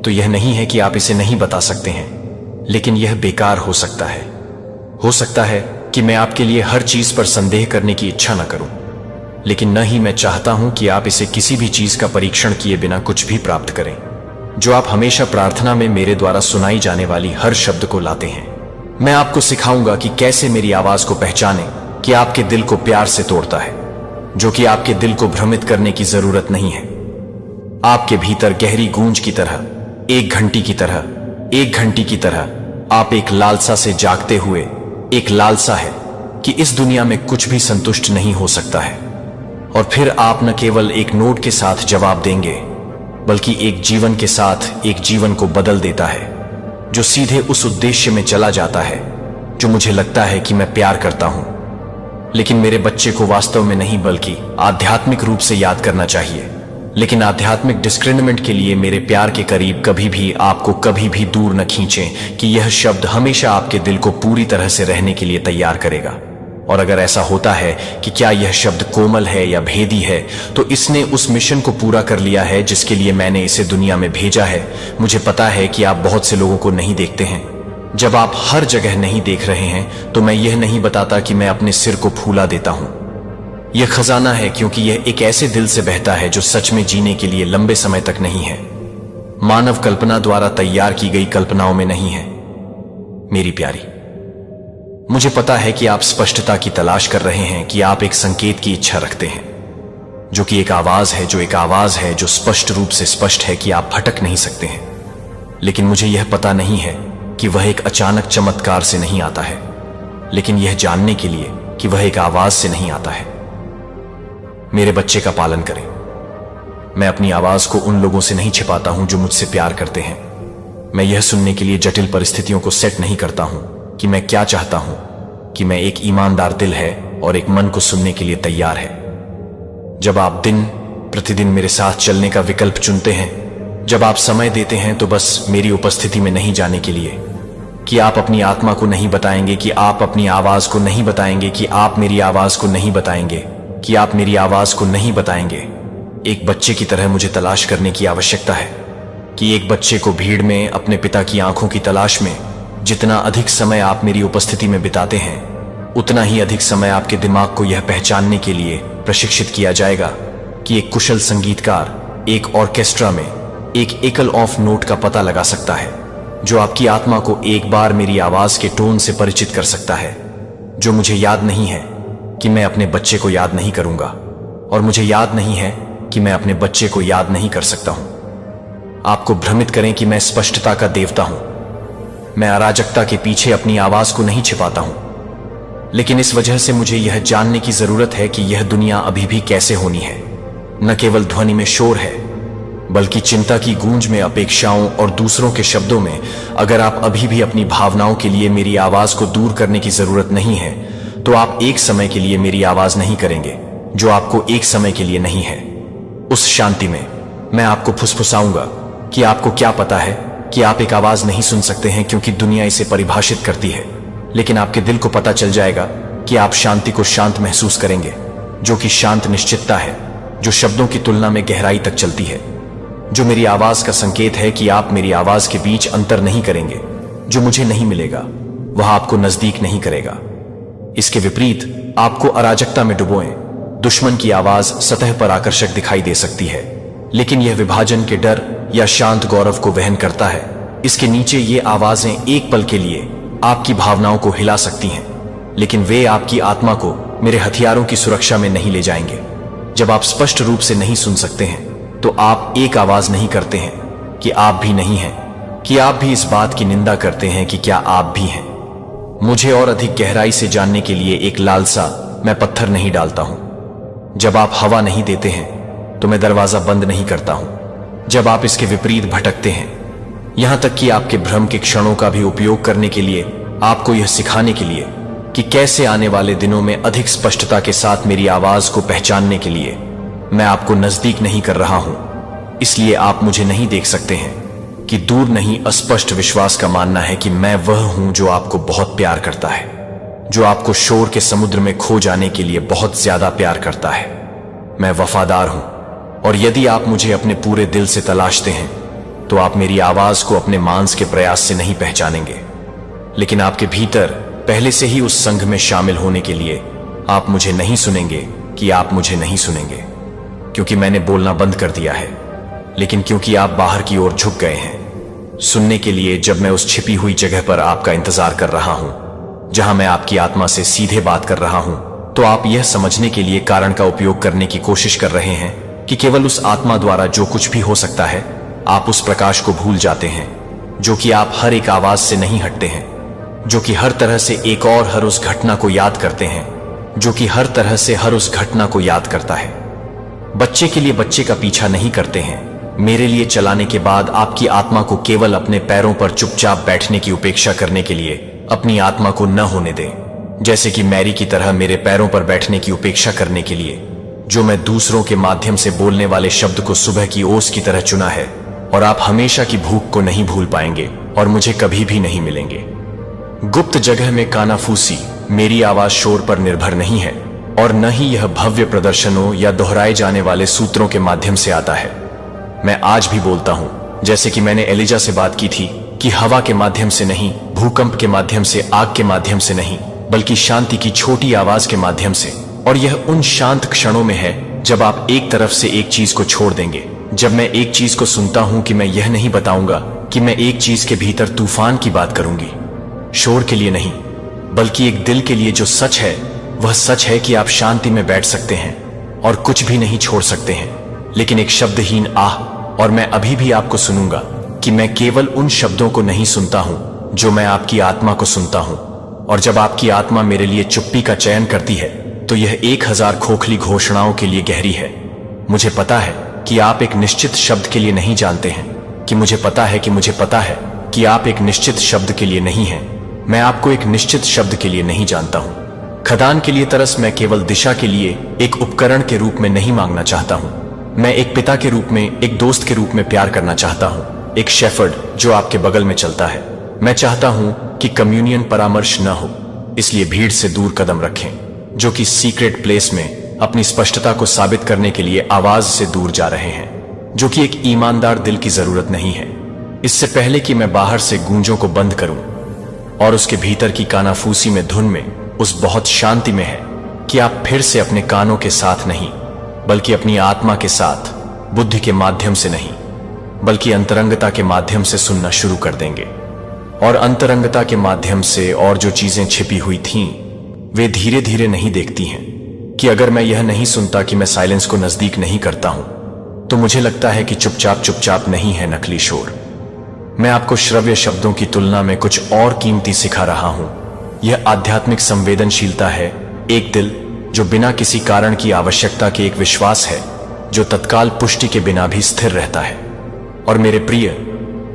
Speaker 1: तो यह नहीं है कि आप इसे नहीं बता सकते हैं, लेकिन यह बेकार हो सकता है। हो सकता है कि मैं आपके लिए हर चीज पर संदेह करने की इच्छा न करूं, लेकिन न ही मैं चाहता हूं कि आप इसे किसी भी चीज का परीक्षण किए बिना कुछ भी प्राप्त करें, जो आप हमेशा प्रार्थना में मेरे द्वारा सुनाई जाने वाली हर शब्द को लाते हैं। मैं आपको सिखाऊंगा कि कैसे मेरी आवाज को पहचाने कि आपके दिल को प्यार से तोड़ता है, जो कि आपके दिल को भ्रमित करने की जरूरत नहीं है। आपके भीतर गहरी गूंज की तरह, एक घंटी की तरह, एक घंटी की तरह आप एक लालसा से जागते हुए, एक लालसा है कि इस दुनिया में कुछ भी संतुष्ट नहीं हो सकता है। और फिर आप न केवल एक नोट के साथ जवाब देंगे, बल्कि एक जीवन के साथ एक जीवन को बदल देता है, जो सीधे उस उद्देश्य में चला जाता है जो मुझे लगता है कि मैं प्यार करता हूं। लेकिन मेरे बच्चे को वास्तव में नहीं, बल्कि आध्यात्मिक रूप से याद करना चाहिए। लेकिन आध्यात्मिक डिस्क्रिमिनेंट के लिए मेरे प्यार के करीब कभी भी आपको कभी भी दूर न खींचें कि यह शब्द हमेशा आपके दिल को पूरी तरह से रहने के लिए तैयार करेगा। और अगर ऐसा होता है कि क्या यह शब्द कोमल है या भेदी है, तो इसने उस मिशन को पूरा कर लिया है जिसके लिए मैंने इसे दुनिया में भेजा है। मुझे पता है कि आप बहुत से लोगों को नहीं देखते हैं। जब आप हर जगह नहीं देख रहे हैं, तो मैं यह नहीं बताता कि मैं अपने सिर को फूला देता हूं। यह खजाना है, क्योंकि यह एक ऐसे दिल से बहता है जो सच में जीने के लिए लंबे समय तक नहीं है, मानव कल्पना द्वारा तैयार की गई कल्पनाओं में नहीं है। मेरी प्यारी, मुझे पता है कि आप स्पष्टता की तलाश कर रहे हैं, कि आप एक संकेत की इच्छा रखते हैं, जो कि एक आवाज है, जो एक आवाज है जो स्पष्ट रूप से स्पष्ट है कि आप भटक नहीं सकते हैं। लेकिन मुझे यह पता नहीं है कि वह एक अचानक चमत्कार से नहीं आता है, लेकिन यह जानने के लिए कि वह एक आवाज से नहीं आता है। मेरे बच्चे का पालन करें। मैं अपनी आवाज को उन लोगों से नहीं छिपाता हूं जो मुझसे प्यार करते हैं। मैं यह सुनने के लिए जटिल परिस्थितियों को सेट नहीं करता हूं कि मैं क्या चाहता हूं, कि मैं एक ईमानदार दिल है और एक मन को सुनने के लिए तैयार है। जब आप दिन प्रतिदिन मेरे साथ चलने का विकल्प चुनते हैं, जब आप समय देते हैं, तो बस मेरी उपस्थिति में नहीं जाने के लिए, कि आप अपनी आत्मा को नहीं बताएंगे, कि आप अपनी आवाज को नहीं बताएंगे, कि आप मेरी आवाज को नहीं बताएंगे, कि आप मेरी आवाज को नहीं बताएंगे। एक बच्चे की तरह मुझे तलाश करने की आवश्यकता है, कि एक बच्चे को भीड़ में अपने पिता की आंखों की तलाश में जितना अधिक समय आप मेरी उपस्थिति में बिताते हैं, उतना ही अधिक समय आपके दिमाग को यह पहचानने के लिए प्रशिक्षित किया जाएगा कि एक कुशल संगीतकार एक ऑर्केस्ट्रा में एक एकल ऑफ नोट का पता लगा सकता है, जो आपकी आत्मा को एक बार मेरी आवाज के टोन से परिचित कर सकता है, जो मुझे याद नहीं है कि मैं अपने बच्चे को याद नहीं करूंगा, और मुझे याद नहीं है कि मैं अपने बच्चे को याद नहीं कर सकता हूं, आपको भ्रमित करें कि मैं स्पष्टता का देवता हूं। मैं अराजकता के पीछे अपनी आवाज को नहीं छिपाता हूं, लेकिन इस वजह से मुझे यह जानने की जरूरत है कि यह दुनिया अभी भी कैसे होनी है। न केवल ध्वनि में शोर है, बल्कि चिंता की गूंज में, अपेक्षाओं और दूसरों के शब्दों में। अगर आप अभी भी अपनी भावनाओं के लिए मेरी आवाज को दूर करने की जरूरत नहीं है, तो आप एक समय के लिए मेरी आवाज नहीं करेंगे, जो आपको एक समय के लिए नहीं है। उस शांति में मैं आपको फुसफुसाऊंगा कि आपको क्या पता है कि आप एक आवाज नहीं सुन सकते हैं क्योंकि दुनिया इसे परिभाषित करती है, लेकिन आपके दिल को पता चल जाएगा कि आप शांति को शांत महसूस करेंगे, जो कि शांत निश्चितता है, जो शब्दों की तुलना में गहराई तक चलती है, जो मेरी आवाज का संकेत है कि आप मेरी आवाज के बीच अंतर नहीं करेंगे। जो मुझे नहीं मिलेगा वह आपको नजदीक नहीं करेगा। इसके विपरीत आपको अराजकता में डुबोएं। दुश्मन की आवाज सतह पर आकर्षक दिखाई दे सकती है, लेकिन यह विभाजन के डर या शांत गौरव को वहन करता है। इसके नीचे ये आवाजें एक पल के लिए आपकी भावनाओं को हिला सकती हैं, लेकिन वे आपकी आत्मा को मेरे हथियारों की सुरक्षा में नहीं ले जाएंगे। जब आप स्पष्ट रूप से नहीं सुन सकते हैं, तो आप एक आवाज नहीं करते हैं कि आप भी नहीं हैं, कि आप भी इस बात की निंदा करते हैं कि क्या आप भी हैं। मुझे और अधिक गहराई से जानने के लिए एक लालसा, मैं पत्थर नहीं डालता हूं। जब आप हवा नहीं देते हैं, तो मैं दरवाजा बंद नहीं करता हूं। जब आप इसके विपरीत भटकते हैं, यहां तक कि आपके भ्रम के क्षणों का भी उपयोग करने के लिए, आपको यह सिखाने के लिए कि कैसे आने वाले दिनों में अधिक स्पष्टता के साथ मेरी आवाज को पहचानने के लिए, मैं आपको नजदीक नहीं कर रहा हूं। इसलिए आप मुझे नहीं देख सकते हैं कि दूर नहीं, अस्पष्ट विश्वास का मानना है कि मैं वह हूं जो आपको बहुत प्यार करता है, जो आपको शोर के समुद्र में खो जाने के लिए बहुत ज्यादा प्यार करता है। मैं वफादार हूं, और यदि आप मुझे अपने पूरे दिल से तलाशते हैं, तो आप मेरी आवाज को अपने मांस के प्रयास से नहीं पहचानेंगे, लेकिन आपके भीतर पहले से ही उस संघ में शामिल होने के लिए आप मुझे नहीं सुनेंगे कि आप मुझे नहीं सुनेंगे, क्योंकि मैंने बोलना बंद कर दिया है, लेकिन क्योंकि आप बाहर की ओर झुक गए हैं सुनने के लिए। जब मैं उस छिपी हुई जगह पर आपका इंतजार कर रहा हूं, जहां मैं आपकी आत्मा से सीधे बात कर रहा हूं, तो आप यह समझने के लिए कारण का उपयोग करने की कोशिश कर रहे हैं कि केवल उस आत्मा द्वारा जो कुछ भी हो सकता है। आप उस प्रकाश को भूल जाते हैं, जो कि आप हर एक आवाज से नहीं हटते हैं, जो कि हर तरह से एक और हर उस घटना को याद करते हैं, जो कि हर तरह से हर उस घटना को याद करता है। बच्चे के लिए बच्चे का पीछा नहीं करते हैं। मेरे लिए चलाने के बाद आपकी आत्मा को केवल अपने पैरों पर चुपचाप बैठने की उपेक्षा करने के लिए अपनी आत्मा को न होने दें, जैसे कि मैरी की तरह मेरे पैरों पर बैठने की उपेक्षा करने के लिए, जो मैं दूसरों के माध्यम से बोलने वाले शब्द को सुबह की ओस की तरह चुना है। और आप हमेशा की भूख को नहीं भूल पाएंगे और मुझे कभी भी नहीं मिलेंगे। गुप्त जगह में कानाफूसी मेरी आवाज शोर पर निर्भर नहीं है, और न ही यह भव्य प्रदर्शनों या दोहराए जाने वाले सूत्रों के माध्यम से आता है। मैं आज भी बोलता हूं, जैसे कि मैंने एलिजा से बात की थी, कि हवा के माध्यम से नहीं, भूकंप के माध्यम से, आग के माध्यम से नहीं, बल्कि शांति की छोटी आवाज के माध्यम से। और यह उन शांत क्षणों में है जब आप एक तरफ से एक चीज को छोड़ देंगे। जब मैं एक चीज को सुनता हूं कि मैं यह नहीं बताऊंगा कि मैं एक चीज के भीतर तूफान की बात करूंगी, शोर के लिए नहीं, बल्कि एक दिल के लिए जो सच है, वह सच है कि आप शांति में बैठ सकते हैं और कुछ भी नहीं छोड़ सकते हैं, लेकिन एक शब्दहीन आह। और मैं अभी भी आपको सुनूंगा कि मैं केवल उन शब्दों को नहीं सुनता हूं जो मैं आपकी आत्मा को सुनता हूं। और जब आपकी आत्मा मेरे लिए चुप्पी का चयन करती है, तो यह 1000 खोखली घोषणाओं के लिए गहरी है। मुझे पता है कि आप एक निश्चित शब्द के लिए नहीं जानते हैं, कि मुझे पता है कि मुझे पता है कि आप एक निश्चित शब्द के लिए नहीं हैं। मैं आपको एक निश्चित शब्द के लिए नहीं जानता हूं। खदान के लिए तरस मैं केवल दिशा के लिए एक उपकरण के रूप में नहीं मांगना चाहता हूं। मैं एक पिता के रूप में, एक दोस्त के रूप में प्यार करना चाहता हूं, एक शेफर्ड जो आपके बगल में चलता है। मैं चाहता हूं कि कम्युनियन परामर्श न हो, इसलिए भीड़ से दूर कदम रखें, जो कि सीक्रेट प्लेस में अपनी स्पष्टता को साबित करने के लिए आवाज से दूर जा रहे हैं, जो कि एक ईमानदार दिल की जरूरत नहीं है। इससे पहले कि मैं बाहर से गूंजों को बंद करूं और उसके भीतर की कानाफूसी में, धुन में, उस बहुत शांति में है कि आप फिर से अपने कानों के साथ नहीं, बल्कि अपनी आत्मा के साथ, बुद्धि के माध्यम से नहीं, बल्कि अंतरंगता के माध्यम से सुनना शुरू कर देंगे। और अंतरंगता के माध्यम से और जो चीजें छिपी हुई थीं, वे धीरे धीरे नहीं देखती हैं कि अगर मैं यह नहीं सुनता कि मैं साइलेंस को नजदीक नहीं करता हूं, तो मुझे लगता है कि चुपचाप चुपचाप नहीं है नकली शोर। मैं आपको श्रव्य शब्दों की तुलना में कुछ और कीमती सिखा रहा हूं। यह आध्यात्मिक संवेदनशीलता है, एक दिल जो बिना किसी कारण की आवश्यकता के, एक विश्वास है जो तत्काल पुष्टि के बिना भी स्थिर रहता है। और मेरे प्रिय,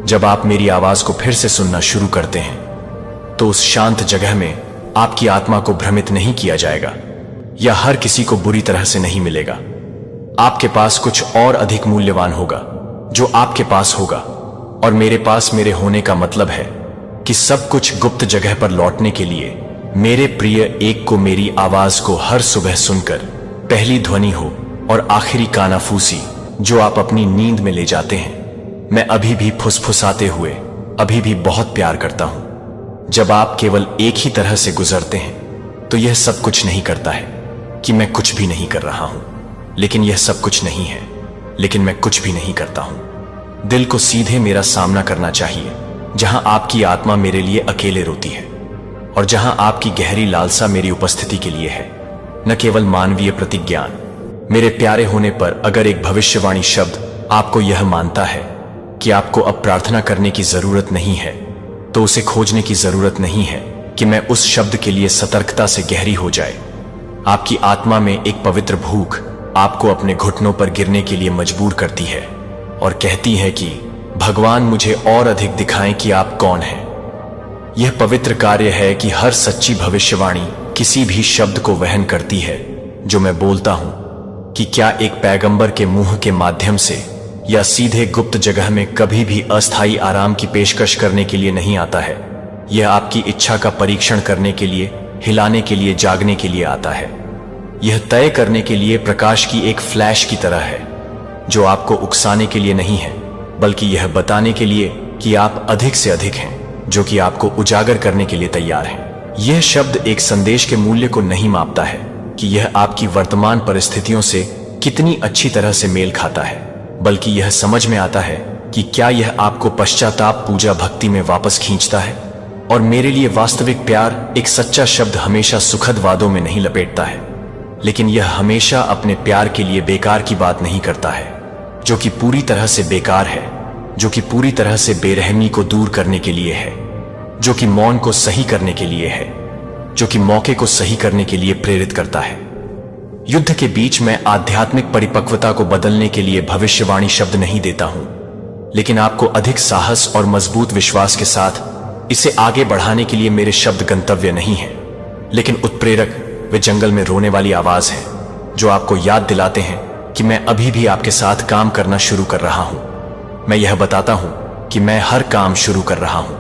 Speaker 1: जब आप मेरी आवाज को फिर से सुनना शुरू करते हैं तो उस शांत जगह में आपकी आत्मा को भ्रमित नहीं किया जाएगा या हर किसी को बुरी तरह से नहीं मिलेगा। आपके पास कुछ और अधिक मूल्यवान होगा जो आपके पास होगा, और मेरे पास मेरे होने का मतलब है कि सब कुछ गुप्त जगह पर लौटने के लिए मेरे प्रिय एक को मेरी आवाज को हर सुबह सुनकर पहली ध्वनि हो और आखिरी कानाफूसी जो आप अपनी नींद में ले जाते हैं। मैं अभी भी फुसफुसाते हुए अभी भी बहुत प्यार करता हूं। जब आप केवल एक ही तरह से गुजरते हैं तो यह सब कुछ नहीं करता है कि मैं कुछ भी नहीं कर रहा हूं, लेकिन यह सब कुछ नहीं है, लेकिन मैं कुछ भी नहीं करता हूं। दिल को सीधे मेरा सामना करना चाहिए, जहां आपकी आत्मा मेरे लिए अकेले रोती है और जहां आपकी गहरी लालसा मेरी उपस्थिति के लिए है, न केवल मानवीय प्रतिज्ञान। मेरे प्यारे होने पर अगर एक भविष्यवाणी शब्द आपको यह मानता है कि आपको अब प्रार्थना करने की जरूरत नहीं है, तो उसे खोजने की जरूरत नहीं है कि मैं उस शब्द के लिए सतर्कता से गहरी हो जाए। आपकी आत्मा में एक पवित्र भूख आपको अपने घुटनों पर गिरने के लिए मजबूर करती है और कहती है कि भगवान मुझे और अधिक दिखाएं कि आप कौन हैं। यह पवित्र कार्य है कि हर सच्ची भविष्यवाणी किसी भी शब्द को वहन करती है जो मैं बोलता हूं, कि क्या एक पैगंबर के मुंह के माध्यम से या सीधे गुप्त जगह में कभी भी अस्थायी आराम की पेशकश करने के लिए नहीं आता है। यह आपकी इच्छा का परीक्षण करने के लिए, हिलाने के लिए, जागने के लिए आता है। यह तय करने के लिए प्रकाश की एक फ्लैश की तरह है जो आपको उकसाने के लिए नहीं है, बल्कि यह बताने के लिए कि आप अधिक से अधिक हैं, जो कि आपको उजागर करने के लिए तैयार हैं। यह शब्द एक संदेश के मूल्य को नहीं मापता है कि यह आपकी वर्तमान परिस्थितियों से कितनी अच्छी तरह से मेल खाता है, बल्कि यह समझ में आता है कि क्या यह आपको पश्चाताप, पूजा, भक्ति में वापस खींचता है। और मेरे लिए वास्तविक प्यार, एक सच्चा शब्द, हमेशा सुखद वादों में नहीं लपेटता है, लेकिन यह हमेशा अपने प्यार के लिए बेकार की बात नहीं करता है, जो कि पूरी तरह से बेकार है, जो कि पूरी तरह से बेरहमी को दूर करने के लिए है, जो कि मौन को सही करने के लिए है, जो कि मौके को सही करने के लिए प्रेरित करता है। युद्ध के बीच मैं आध्यात्मिक परिपक्वता को बदलने के लिए भविष्यवाणी शब्द नहीं देता हूं, लेकिन आपको अधिक साहस और मजबूत विश्वास के साथ इसे आगे बढ़ाने के लिए मेरे शब्द गंतव्य नहीं है, लेकिन उत्प्रेरक, वे जंगल में रोने वाली आवाज है जो आपको याद दिलाते हैं कि मैं अभी भी आपके साथ काम करना शुरू कर रहा हूं। मैं यह बताता हूं कि मैं हर काम शुरू कर रहा हूं।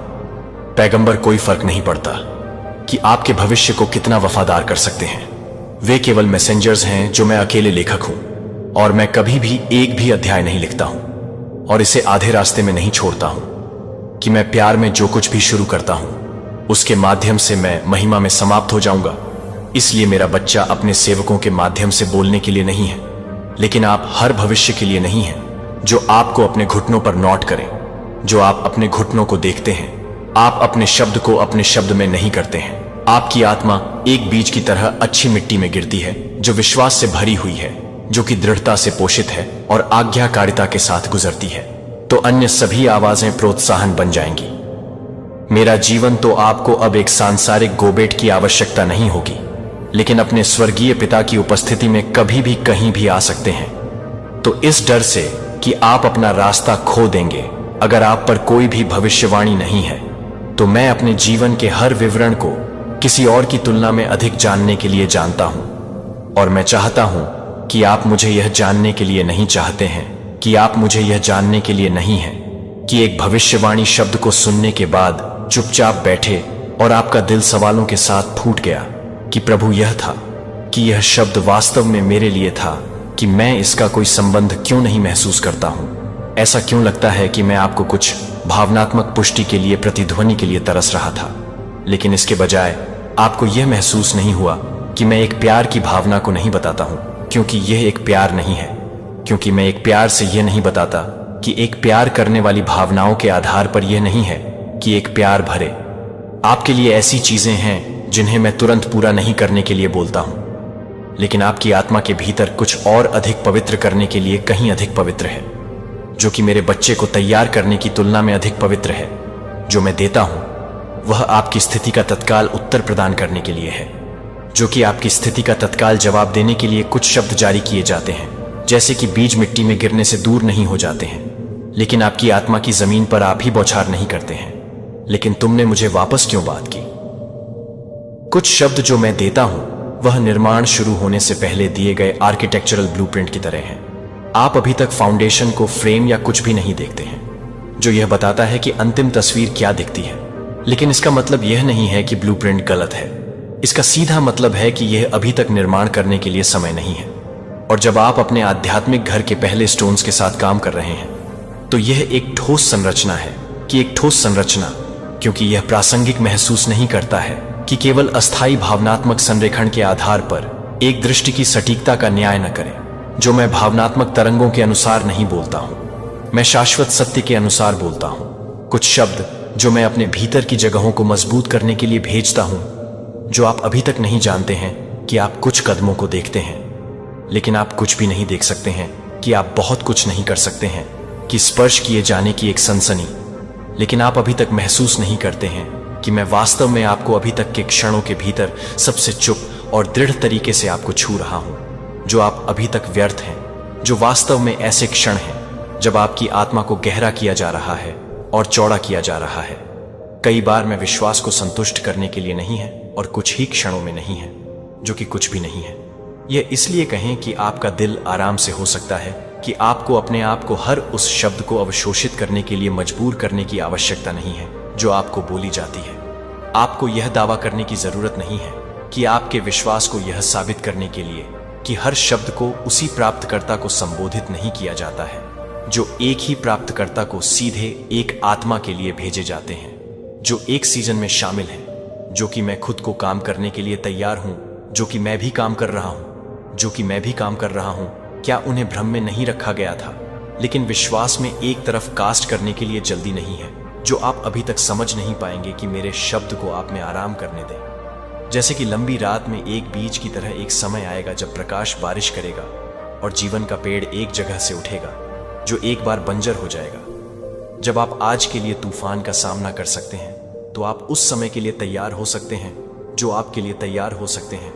Speaker 1: पैगंबर, कोई फर्क नहीं पड़ता कि आपके भविष्य को कितना वफादार कर सकते हैं। वे केवल मैसेंजर्स हैं जो मैं अकेले लेखक हूं, और मैं कभी भी एक भी अध्याय नहीं लिखता हूं और इसे आधे रास्ते में नहीं छोड़ता हूं। कि मैं प्यार में जो कुछ भी शुरू करता हूं उसके माध्यम से मैं महिमा में समाप्त हो जाऊंगा। इसलिए मेरा बच्चा अपने सेवकों के माध्यम से बोलने के लिए नहीं है, लेकिन आप हर भविष्य के लिए नहीं है जो आपको अपने घुटनों पर नोट करें, जो आप अपने घुटनों को देखते हैं। आप अपने शब्द को अपने शब्द में नहीं करते हैं। आपकी आत्मा एक बीज की तरह अच्छी मिट्टी में गिरती है जो विश्वास से भरी हुई है, जो कि दृढ़ता से पोषित है और आज्ञाकारिता के साथ गुजरती है, तो अन्य सभी आवाजें प्रोत्साहन बन जाएंगी। मेरा जीवन तो आपको अब एक सांसारिक गोबेट की आवश्यकता नहीं होगी, लेकिन अपने स्वर्गीय पिता की उपस्थिति में कभी भी कहीं भी आ सकते हैं। तो इस डर से कि आप अपना रास्ता खो देंगे अगर आप पर कोई भी भविष्यवाणी नहीं है, तो मैं अपने जीवन के हर विवरण को किसी और की तुलना में अधिक जानने के लिए जानता हूं। और मैं चाहता हूं कि आप मुझे यह जानने के लिए नहीं चाहते हैं, कि आप मुझे यह जानने के लिए नहीं हैं कि एक भविष्यवाणी शब्द को सुनने के बाद चुपचाप बैठे और आपका दिल सवालों के साथ फूट गया कि प्रभु, यह था कि यह शब्द वास्तव में मेरे लिए था, कि मैं इसका कोई संबंध क्यों नहीं महसूस करता हूं। ऐसा क्यों लगता है कि मैं आपको कुछ भावनात्मक पुष्टि के लिए, प्रतिध्वनि के लिए तरस रहा था, लेकिन इसके बजाय आपको यह महसूस नहीं हुआ कि मैं एक प्यार की भावना को नहीं बताता हूं, क्योंकि यह एक प्यार नहीं है, क्योंकि मैं एक प्यार से यह नहीं बताता कि एक प्यार करने वाली भावनाओं के आधार पर यह नहीं है कि एक प्यार भरे। आपके लिए ऐसी चीजें हैं जिन्हें मैं तुरंत पूरा नहीं करने के लिए बोलता हूं। लेकिन आपकी आत्मा के भीतर कुछ और अधिक पवित्र करने के लिए कहीं अधिक पवित्र है, जो कि मेरे बच्चे को तैयार करने की तुलना में अधिक पवित्र है। जो मैं देता हूं वह आपकी स्थिति का तत्काल उत्तर प्रदान करने के लिए है, जो कि आपकी स्थिति का तत्काल जवाब देने के लिए कुछ शब्द जारी किए जाते हैं, जैसे कि बीज मिट्टी में गिरने से दूर नहीं हो जाते हैं, लेकिन आपकी आत्मा की जमीन पर आप ही बौछार नहीं करते हैं। लेकिन तुमने मुझे वापस क्यों बात की? कुछ शब्द जो मैं देता हूं वह निर्माण शुरू होने से पहले दिए गए आर्किटेक्चरल ब्लूप्रिंट की तरह है। आप अभी तक फाउंडेशन को, फ्रेम या कुछ भी नहीं देखते हैं जो यह बताता है कि अंतिम तस्वीर क्या दिखती है। लेकिन इसका मतलब यह नहीं है कि ब्लूप्रिंट गलत है। इसका सीधा मतलब है कि यह अभी तक निर्माण करने के लिए समय नहीं है। और जब आप अपने आध्यात्मिक घर के पहले स्टोन्स के साथ काम कर रहे हैं तो यह एक ठोस संरचना है कि एक ठोस संरचना, क्योंकि यह प्रासंगिक महसूस नहीं करता है कि केवल अस्थायी भावनात्मक संरेखण के आधार पर एक दृष्टि की सटीकता का न्याय न करें। जो मैं भावनात्मक तरंगों के अनुसार नहीं बोलता हूं, मैं शाश्वत सत्य के अनुसार बोलता हूं। कुछ शब्द जो मैं अपने भीतर की जगहों को मजबूत करने के लिए भेजता हूं, जो आप अभी तक नहीं जानते हैं कि आप कुछ कदमों को देखते हैं, लेकिन आप कुछ भी नहीं देख सकते हैं कि आप बहुत कुछ नहीं कर सकते हैं, कि स्पर्श किए जाने की एक सनसनी, लेकिन आप अभी तक महसूस नहीं करते हैं कि मैं वास्तव में आपको अभी तक के क्षणों के भीतर सबसे चुप और दृढ़ तरीके से आपको छू रहा हूं। जो आप अभी तक व्यर्थ हैं, जो वास्तव में ऐसे क्षण हैं जब आपकी आत्मा को गहरा किया जा रहा है और चौड़ा किया जा रहा है। कई बार मैं विश्वास को संतुष्ट करने के लिए नहीं है और कुछ ही क्षणों में नहीं है, जो कि कुछ भी नहीं है। यह इसलिए कहें कि आपका दिल आराम से हो सकता है कि आपको अपने आप को हर उस शब्द को अवशोषित करने के लिए मजबूर करने की आवश्यकता नहीं है जो आपको बोली जाती है। आपको यह दावा करने की जरूरत नहीं है कि आपके विश्वास को यह साबित करने के लिए कि हर शब्द को उसी प्राप्तकर्ता को संबोधित नहीं किया जाता है, जो एक ही प्राप्तकर्ता को सीधे एक आत्मा के लिए भेजे जाते हैं, जो एक सीजन में शामिल है, जो कि मैं खुद को काम करने के लिए तैयार हूं, जो कि मैं भी काम कर रहा हूं, जो कि मैं भी काम कर रहा हूं। क्या उन्हें भ्रम में नहीं रखा गया था? लेकिन विश्वास में एक तरफ कास्ट करने के लिए जल्दी नहीं है, जो आप अभी तक समझ नहीं पाएंगे कि मेरे शब्द को आप में आराम करने दें। जैसे कि लंबी रात में एक बीज की तरह एक समय आएगा जब प्रकाश बारिश करेगा और जीवन का पेड़ एक जगह से उठेगा जो एक बार बंजर हो जाएगा। जब आप आज के लिए तूफान का सामना कर सकते हैं तो आप उस समय के लिए तैयार हो सकते हैं जो आपके लिए तैयार हो सकते हैं।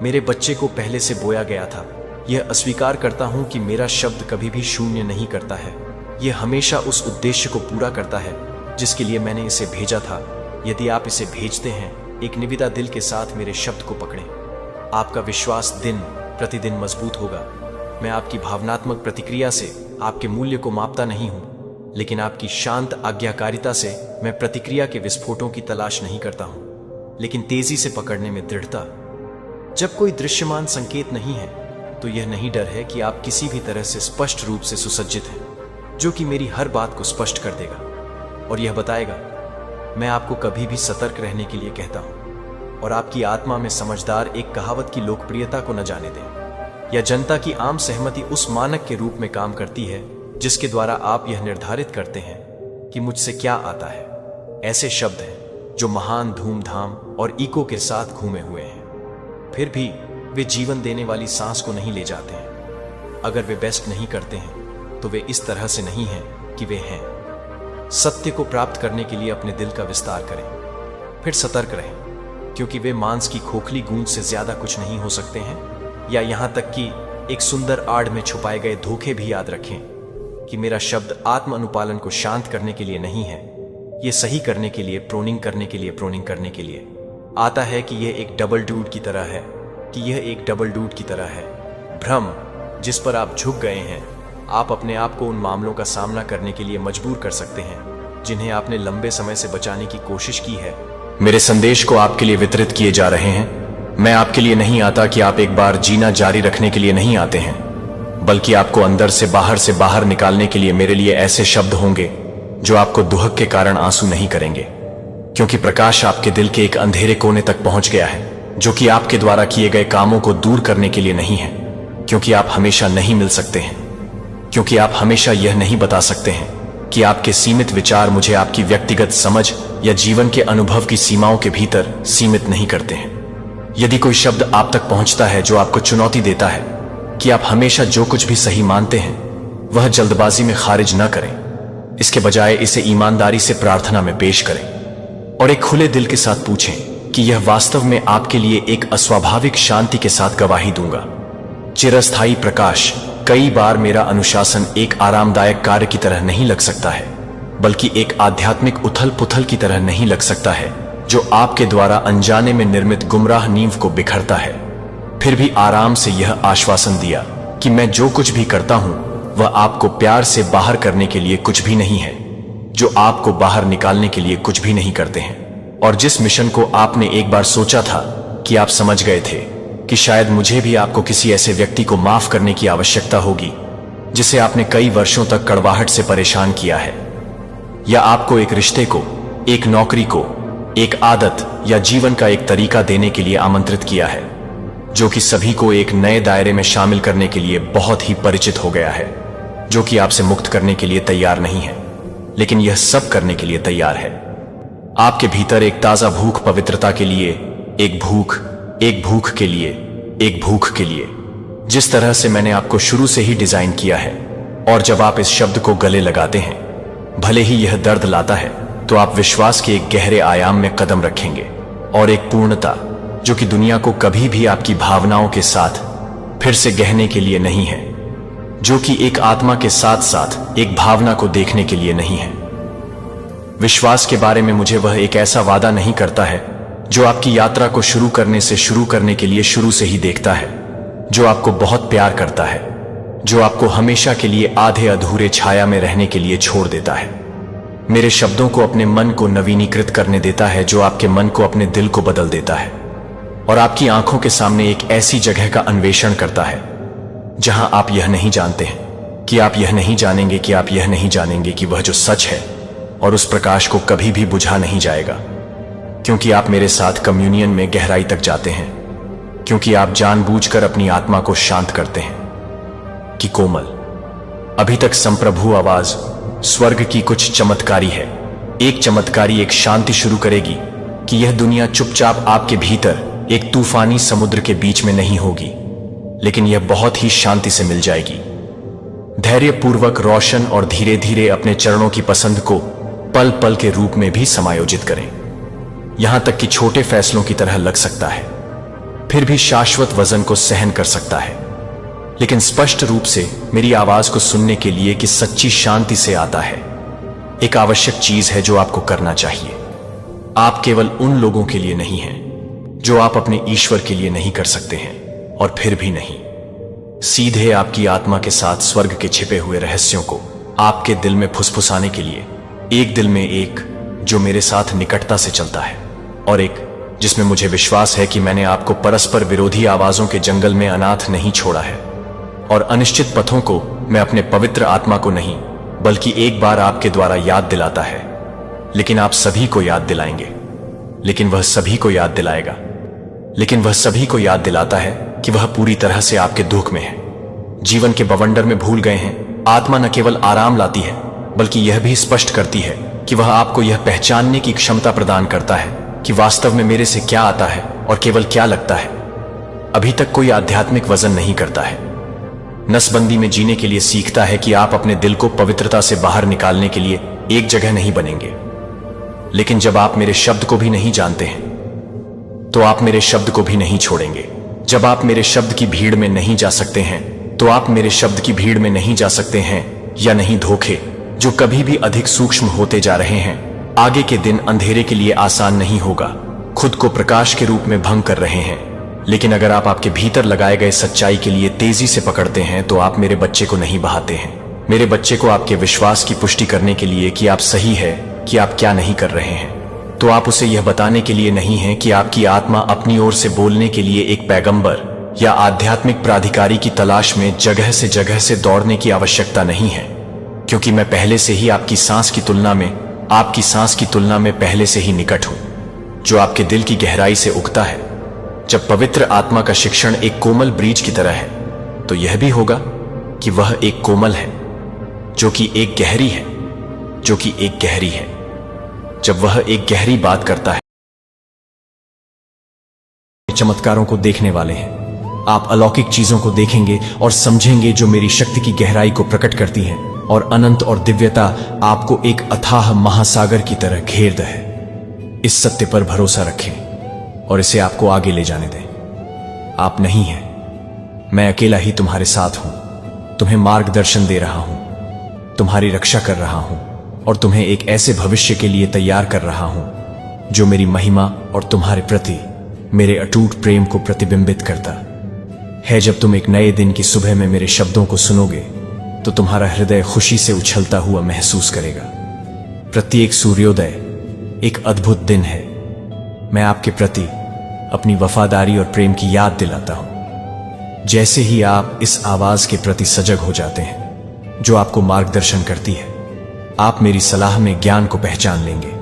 Speaker 1: मेरे बच्चे को पहले से बोया गया था। यह अस्वीकार करता हूं कि मेरा शब्द कभी भी शून्य नहीं करता है। यह हमेशा उस उद्देश्य को पूरा करता है जिसके लिए मैंने इसे भेजा था। यदि आप इसे भेजते हैं एक निविदा दिल के साथ मेरे शब्द को पकड़ें, आपका विश्वास दिन प्रतिदिन मजबूत होगा। मैं आपकी भावनात्मक प्रतिक्रिया से आपके मूल्य को मापता नहीं हूं, लेकिन आपकी शांत आज्ञाकारिता से मैं प्रतिक्रिया के विस्फोटों की तलाश नहीं करता हूं, लेकिन तेजी से पकड़ने में दृढ़ता। जब कोई दृश्यमान संकेत नहीं है तो यह नहीं डर है कि आप किसी भी तरह से स्पष्ट रूप से सुसज्जित हैं, जो कि मेरी हर बात को स्पष्ट कर देगा और यह बताएगा मैं आपको कभी भी सतर्क रहने के लिए कहता हूं। और आपकी आत्मा में समझदार एक कहावत की लोकप्रियता को न जाने दें, या जनता की आम सहमति उस मानक के रूप में काम करती है जिसके द्वारा आप यह निर्धारित करते हैं कि मुझसे क्या आता है। ऐसे शब्द हैं जो महान धूमधाम और इको के साथ घूमे हुए हैं, फिर भी वे जीवन देने वाली सांस को नहीं ले जाते हैं। अगर वे बेस्ट नहीं करते हैं तो वे इस तरह से नहीं हैं कि वे हैं। सत्य को प्राप्त करने के लिए अपने दिल का विस्तार करें, फिर सतर्क रहें, क्योंकि वे मांस की खोखली गूंज से ज्यादा कुछ नहीं हो सकते हैं। या यहां तक कि एक सुंदर आड़ में छुपाए गए धोखे भी याद रखें कि मेरा शब्द आत्म अनुपालन को शांत करने के लिए नहीं है, यह सही करने के लिए, प्रोनिंग करने के लिए, प्रोनिंग करने के लिए आता है कि यह एक डबल डूड की तरह है, कि यह एक डबल डूड की तरह है। भ्रम जिस पर आप झुक गए हैं, आप अपने आप को उन मामलों का सामना करने के लिए मजबूर कर सकते हैं जिन्हें आपने लंबे समय से बचाने की कोशिश की है। मेरे संदेश को आपके लिए वितरित किए जा रहे हैं। मैं आपके लिए नहीं आता कि आप एक बार जीना जारी रखने के लिए नहीं आते हैं, बल्कि आपको अंदर से बाहर निकालने के लिए मेरे लिए ऐसे शब्द होंगे जो आपको दुहक के कारण आंसू नहीं करेंगे, क्योंकि प्रकाश आपके दिल के एक अंधेरे कोने तक पहुंच गया है, जो कि आपके द्वारा किए गए कामों को दूर करने के लिए नहीं है, क्योंकि आप हमेशा नहीं मिल सकते हैं, क्योंकि आप हमेशा यह नहीं बता सकते हैं कि आपके सीमित विचार मुझे आपकी व्यक्तिगत समझ या जीवन के अनुभव की सीमाओं के भीतर सीमित नहीं करते हैं। यदि कोई शब्द आप तक पहुंचता है जो आपको चुनौती देता है कि आप हमेशा जो कुछ भी सही मानते हैं वह जल्दबाजी में खारिज न करें, इसके बजाय इसे ईमानदारी से प्रार्थना में पेश करें और एक खुले दिल के साथ पूछें कि यह वास्तव में आपके लिए एक अस्वाभाविक शांति के साथ गवाही दूंगा। चिरस्थायी प्रकाश। कई बार मेरा अनुशासन एक आरामदायक कार्य की तरह नहीं लग सकता है, बल्कि एक आध्यात्मिक उथल पुथल की तरह नहीं लग सकता है जो आपके द्वारा अनजाने में निर्मित गुमराह नींव को बिखरता है। फिर भी आराम से यह आश्वासन दिया कि मैं जो कुछ भी करता हूं वह आपको प्यार से बाहर करने के लिए कुछ भी नहीं है, जो आपको बाहर निकालने के लिए कुछ भी नहीं करते हैं। और जिस मिशन को आपने एक बार सोचा था कि आप समझ गए थे कि शायद मुझे भी आपको किसी ऐसे व्यक्ति को माफ करने की आवश्यकता होगी जिसे आपने कई वर्षों तक कड़वाहट से परेशान किया है, या आपको एक रिश्ते को, एक नौकरी को, एक आदत या जीवन का एक तरीका देने के लिए आमंत्रित किया है जो कि सभी को एक नए दायरे में शामिल करने के लिए बहुत ही परिचित हो गया है, जो कि आपसे मुक्त करने के लिए तैयार नहीं है, लेकिन यह सब करने के लिए तैयार है। आपके भीतर एक ताजा भूख पवित्रता के लिए, एक भूख के लिए, एक भूख के लिए, जिस तरह से मैंने आपको शुरू से ही डिजाइन किया है। और जब आप इस शब्द को गले लगाते हैं, भले ही यह दर्द लाता है, तो आप विश्वास के एक गहरे आयाम में कदम रखेंगे और एक पूर्णता जो कि दुनिया को कभी भी आपकी भावनाओं के साथ फिर से गहने के लिए नहीं है, जो कि एक आत्मा के साथ साथ एक भावना को देखने के लिए नहीं है। विश्वास के बारे में मुझे वह एक ऐसा वादा नहीं करता है जो आपकी यात्रा को शुरू करने के लिए शुरू से ही देखता है, जो आपको बहुत प्यार करता है, जो आपको हमेशा के लिए आधे अधूरे छाया में रहने के लिए छोड़ देता है। मेरे शब्दों को अपने मन को नवीनीकृत करने देता है, जो आपके मन को अपने दिल को बदल देता है और आपकी आंखों के सामने एक ऐसी जगह का अन्वेषण करता है जहां आप यह नहीं जानते हैं कि आप यह नहीं जानेंगे कि आप यह नहीं जानेंगे कि वह जो सच है और उस प्रकाश को कभी भी बुझा नहीं जाएगा, क्योंकि आप मेरे साथ कम्युनियन में गहराई तक जाते हैं, क्योंकि आप जानबूझकर अपनी आत्मा को शांत करते हैं कि कोमल, अभी तक संप्रभु आवाज स्वर्ग की कुछ चमत्कारी है। एक चमत्कारी एक शांति शुरू करेगी कि यह दुनिया चुपचाप आपके भीतर एक तूफानी समुद्र के बीच में नहीं होगी, लेकिन यह बहुत ही शांति से मिल जाएगी। धैर्यपूर्वक, रोशन और धीरे धीरे अपने चरणों की पसंद को पल पल के रूप में भी समायोजित करें, यहां तक कि छोटे फैसलों की तरह लग सकता है, फिर भी शाश्वत वजन को सहन कर सकता है, लेकिन स्पष्ट रूप से मेरी आवाज को सुनने के लिए कि सच्ची शांति से आता है। एक आवश्यक चीज है जो आपको करना चाहिए। आप केवल उन लोगों के लिए नहीं हैं जो आप अपने ईश्वर के लिए नहीं कर सकते हैं, और फिर भी नहीं, सीधे आपकी आत्मा के साथ स्वर्ग के छिपे हुए रहस्यों को आपके दिल में फुसफुसाने के लिए। एक दिल में, एक जो मेरे साथ निकटता से चलता है, और एक जिसमें मुझे विश्वास है कि मैंने आपको परस्पर विरोधी आवाजों के जंगल में अनाथ नहीं छोड़ा है, और अनिश्चित पथों को मैं अपने पवित्र आत्मा को नहीं बल्कि एक बार आपके द्वारा याद दिलाता है, लेकिन आप सभी को याद दिलाएंगे, लेकिन वह सभी को याद दिलाएगा, लेकिन वह सभी को याद दिलाता है कि वह पूरी तरह से आपके दुख में है, जीवन के बवंडर में भूल गए हैं। आत्मा न केवल आराम लाती है बल्कि यह भी स्पष्ट करती है कि वह आपको यह पहचानने की क्षमता प्रदान करता है कि वास्तव में मेरे से क्या आता है और केवल क्या लगता है। अभी तक कोई आध्यात्मिक वजन नहीं करता है, नसबंदी में जीने के लिए सीखता है कि आप अपने दिल को पवित्रता से बाहर निकालने के लिए एक जगह नहीं बनेंगे। लेकिन जब आप मेरे शब्द को भी नहीं जानते हैं तो आप मेरे शब्द को भी नहीं छोड़ेंगे। जब आप मेरे शब्द की भीड़ में नहीं जा सकते हैं तो आप मेरे शब्द की भीड़ में नहीं जा सकते हैं, या नहीं धोखे जो कभी भी अधिक सूक्ष्म होते जा रहे हैं। आगे के दिन अंधेरे के लिए आसान नहीं होगा, खुद को प्रकाश के रूप में भंग कर रहे हैं, लेकिन अगर आप आपके भीतर लगाए गए सच्चाई के लिए तेजी से पकड़ते हैं तो आप मेरे बच्चे को नहीं बहाते हैं। मेरे बच्चे को आपके विश्वास की पुष्टि करने के लिए कि आप सही है, कि आप क्या नहीं कर रहे हैं, तो आप उसे यह बताने के लिए नहीं है कि आपकी आत्मा अपनी ओर से बोलने के लिए एक पैगंबर या आध्यात्मिक प्राधिकारी की तलाश में जगह से दौड़ने की आवश्यकता नहीं है, क्योंकि मैं पहले से ही आपकी सांस की तुलना में पहले से ही निकट हूं, जो आपके दिल की गहराई से उगता है। जब पवित्र आत्मा का शिक्षण एक कोमल ब्रीज की तरह है, तो यह भी होगा कि वह एक कोमल है जो कि एक गहरी है। जब वह एक गहरी बात करता है, चमत्कारों को देखने वाले हैं। आप अलौकिक चीजों को देखेंगे और समझेंगे जो मेरी शक्ति की गहराई को प्रकट करती हैं, और अनंत और दिव्यता आपको एक अथाह महासागर की तरह घेर है। इस सत्य पर भरोसा रखें और इसे आपको आगे ले जाने दें। आप नहीं हैं, मैं अकेला ही तुम्हारे साथ हूं, तुम्हें मार्गदर्शन दे रहा हूं, तुम्हारी रक्षा कर रहा हूं और तुम्हें एक ऐसे भविष्य के लिए तैयार कर रहा हूं जो मेरी महिमा और तुम्हारे प्रति मेरे अटूट प्रेम को प्रतिबिंबित करता है। जब तुम एक नए दिन की सुबह में मेरे शब्दों को सुनोगे तो तुम्हारा हृदय खुशी से उछलता हुआ महसूस करेगा। प्रत्येक सूर्योदय एक अद्भुत दिन है। मैं आपके प्रति अपनी वफादारी और प्रेम की याद दिलाता हूं। जैसे ही आप इस आवाज के प्रति सजग हो जाते हैं जो आपको मार्गदर्शन करती है, आप मेरी सलाह में ज्ञान को पहचान लेंगे।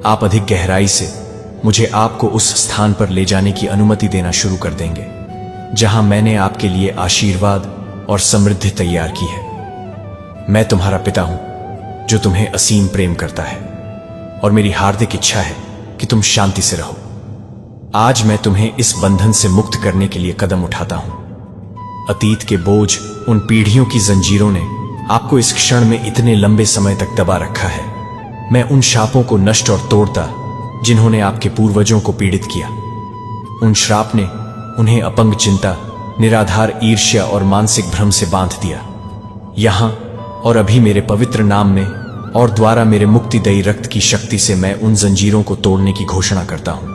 Speaker 1: आप अधिक गहराई से मुझे आपको उस स्थान पर ले जाने की अनुमति देना शुरू कर देंगे जहां मैंने आपके लिए आशीर्वाद और समृद्धि तैयार की है। मैं तुम्हारा पिता हूं जो तुम्हें असीम प्रेम करता है और मेरी हार्दिक इच्छा है कि तुम शांति से रहो। आज मैं तुम्हें इस बंधन से मुक्त करने के लिए कदम उठाता हूं। अतीत के बोझ, उन पीढ़ियों की जंजीरों ने आपको इस क्षण में इतने लंबे समय तक दबा रखा है। मैं उन शापों को नष्ट और तोड़ता जिन्होंने आपके पूर्वजों को पीड़ित किया। उन श्राप ने उन्हें अपंग चिंता, निराधार ईर्ष्या और मानसिक भ्रम से बांध दिया। यहां और अभी मेरे पवित्र नाम में और द्वारा मेरे मुक्तिदायी रक्त की शक्ति से मैं उन जंजीरों को तोड़ने की घोषणा करता हूं।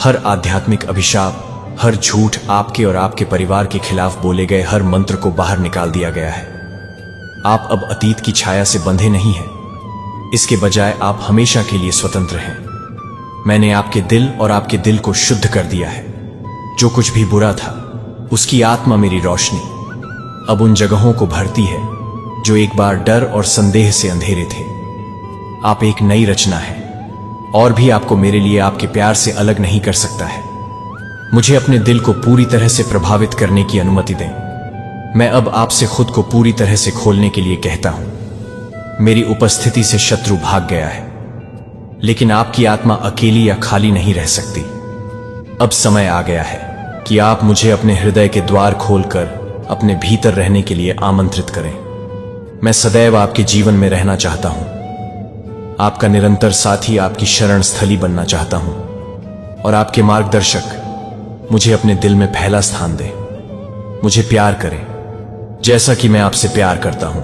Speaker 1: हर आध्यात्मिक अभिशाप, हर झूठ, आपके और आपके परिवार के खिलाफ बोले गए हर मंत्र को बाहर निकाल दिया गया है। आप अब अतीत की छाया से बंधे नहीं हैं, इसके बजाय आप हमेशा के लिए स्वतंत्र हैं। मैंने आपके दिल और आपके दिल को शुद्ध कर दिया है। जो कुछ भी बुरा था उसकी आत्मा मेरी रोशनी अब उन जगहों को भरती है जो एक बार डर और संदेह से अंधेरे थे। आप एक नई रचना है और भी आपको मेरे लिए आपके प्यार से अलग नहीं कर सकता है। मुझे अपने दिल को पूरी तरह से प्रभावित करने की अनुमति दें। मैं अब आपसे खुद को पूरी तरह से खोलने के लिए कहता हूं। मेरी उपस्थिति से शत्रु भाग गया है, लेकिन आपकी आत्मा अकेली या खाली नहीं रह सकती। अब समय आ गया है कि आप मुझे अपने हृदय के द्वार खोलकर अपने भीतर रहने के लिए आमंत्रित करें। मैं सदैव आपके जीवन में रहना चाहता हूं, आपका निरंतर साथी, आपकी शरण स्थली बनना चाहता हूं और आपके मार्गदर्शक मुझे अपने दिल में पहला स्थान दें। मुझे प्यार करें जैसा कि मैं आपसे प्यार करता हूं,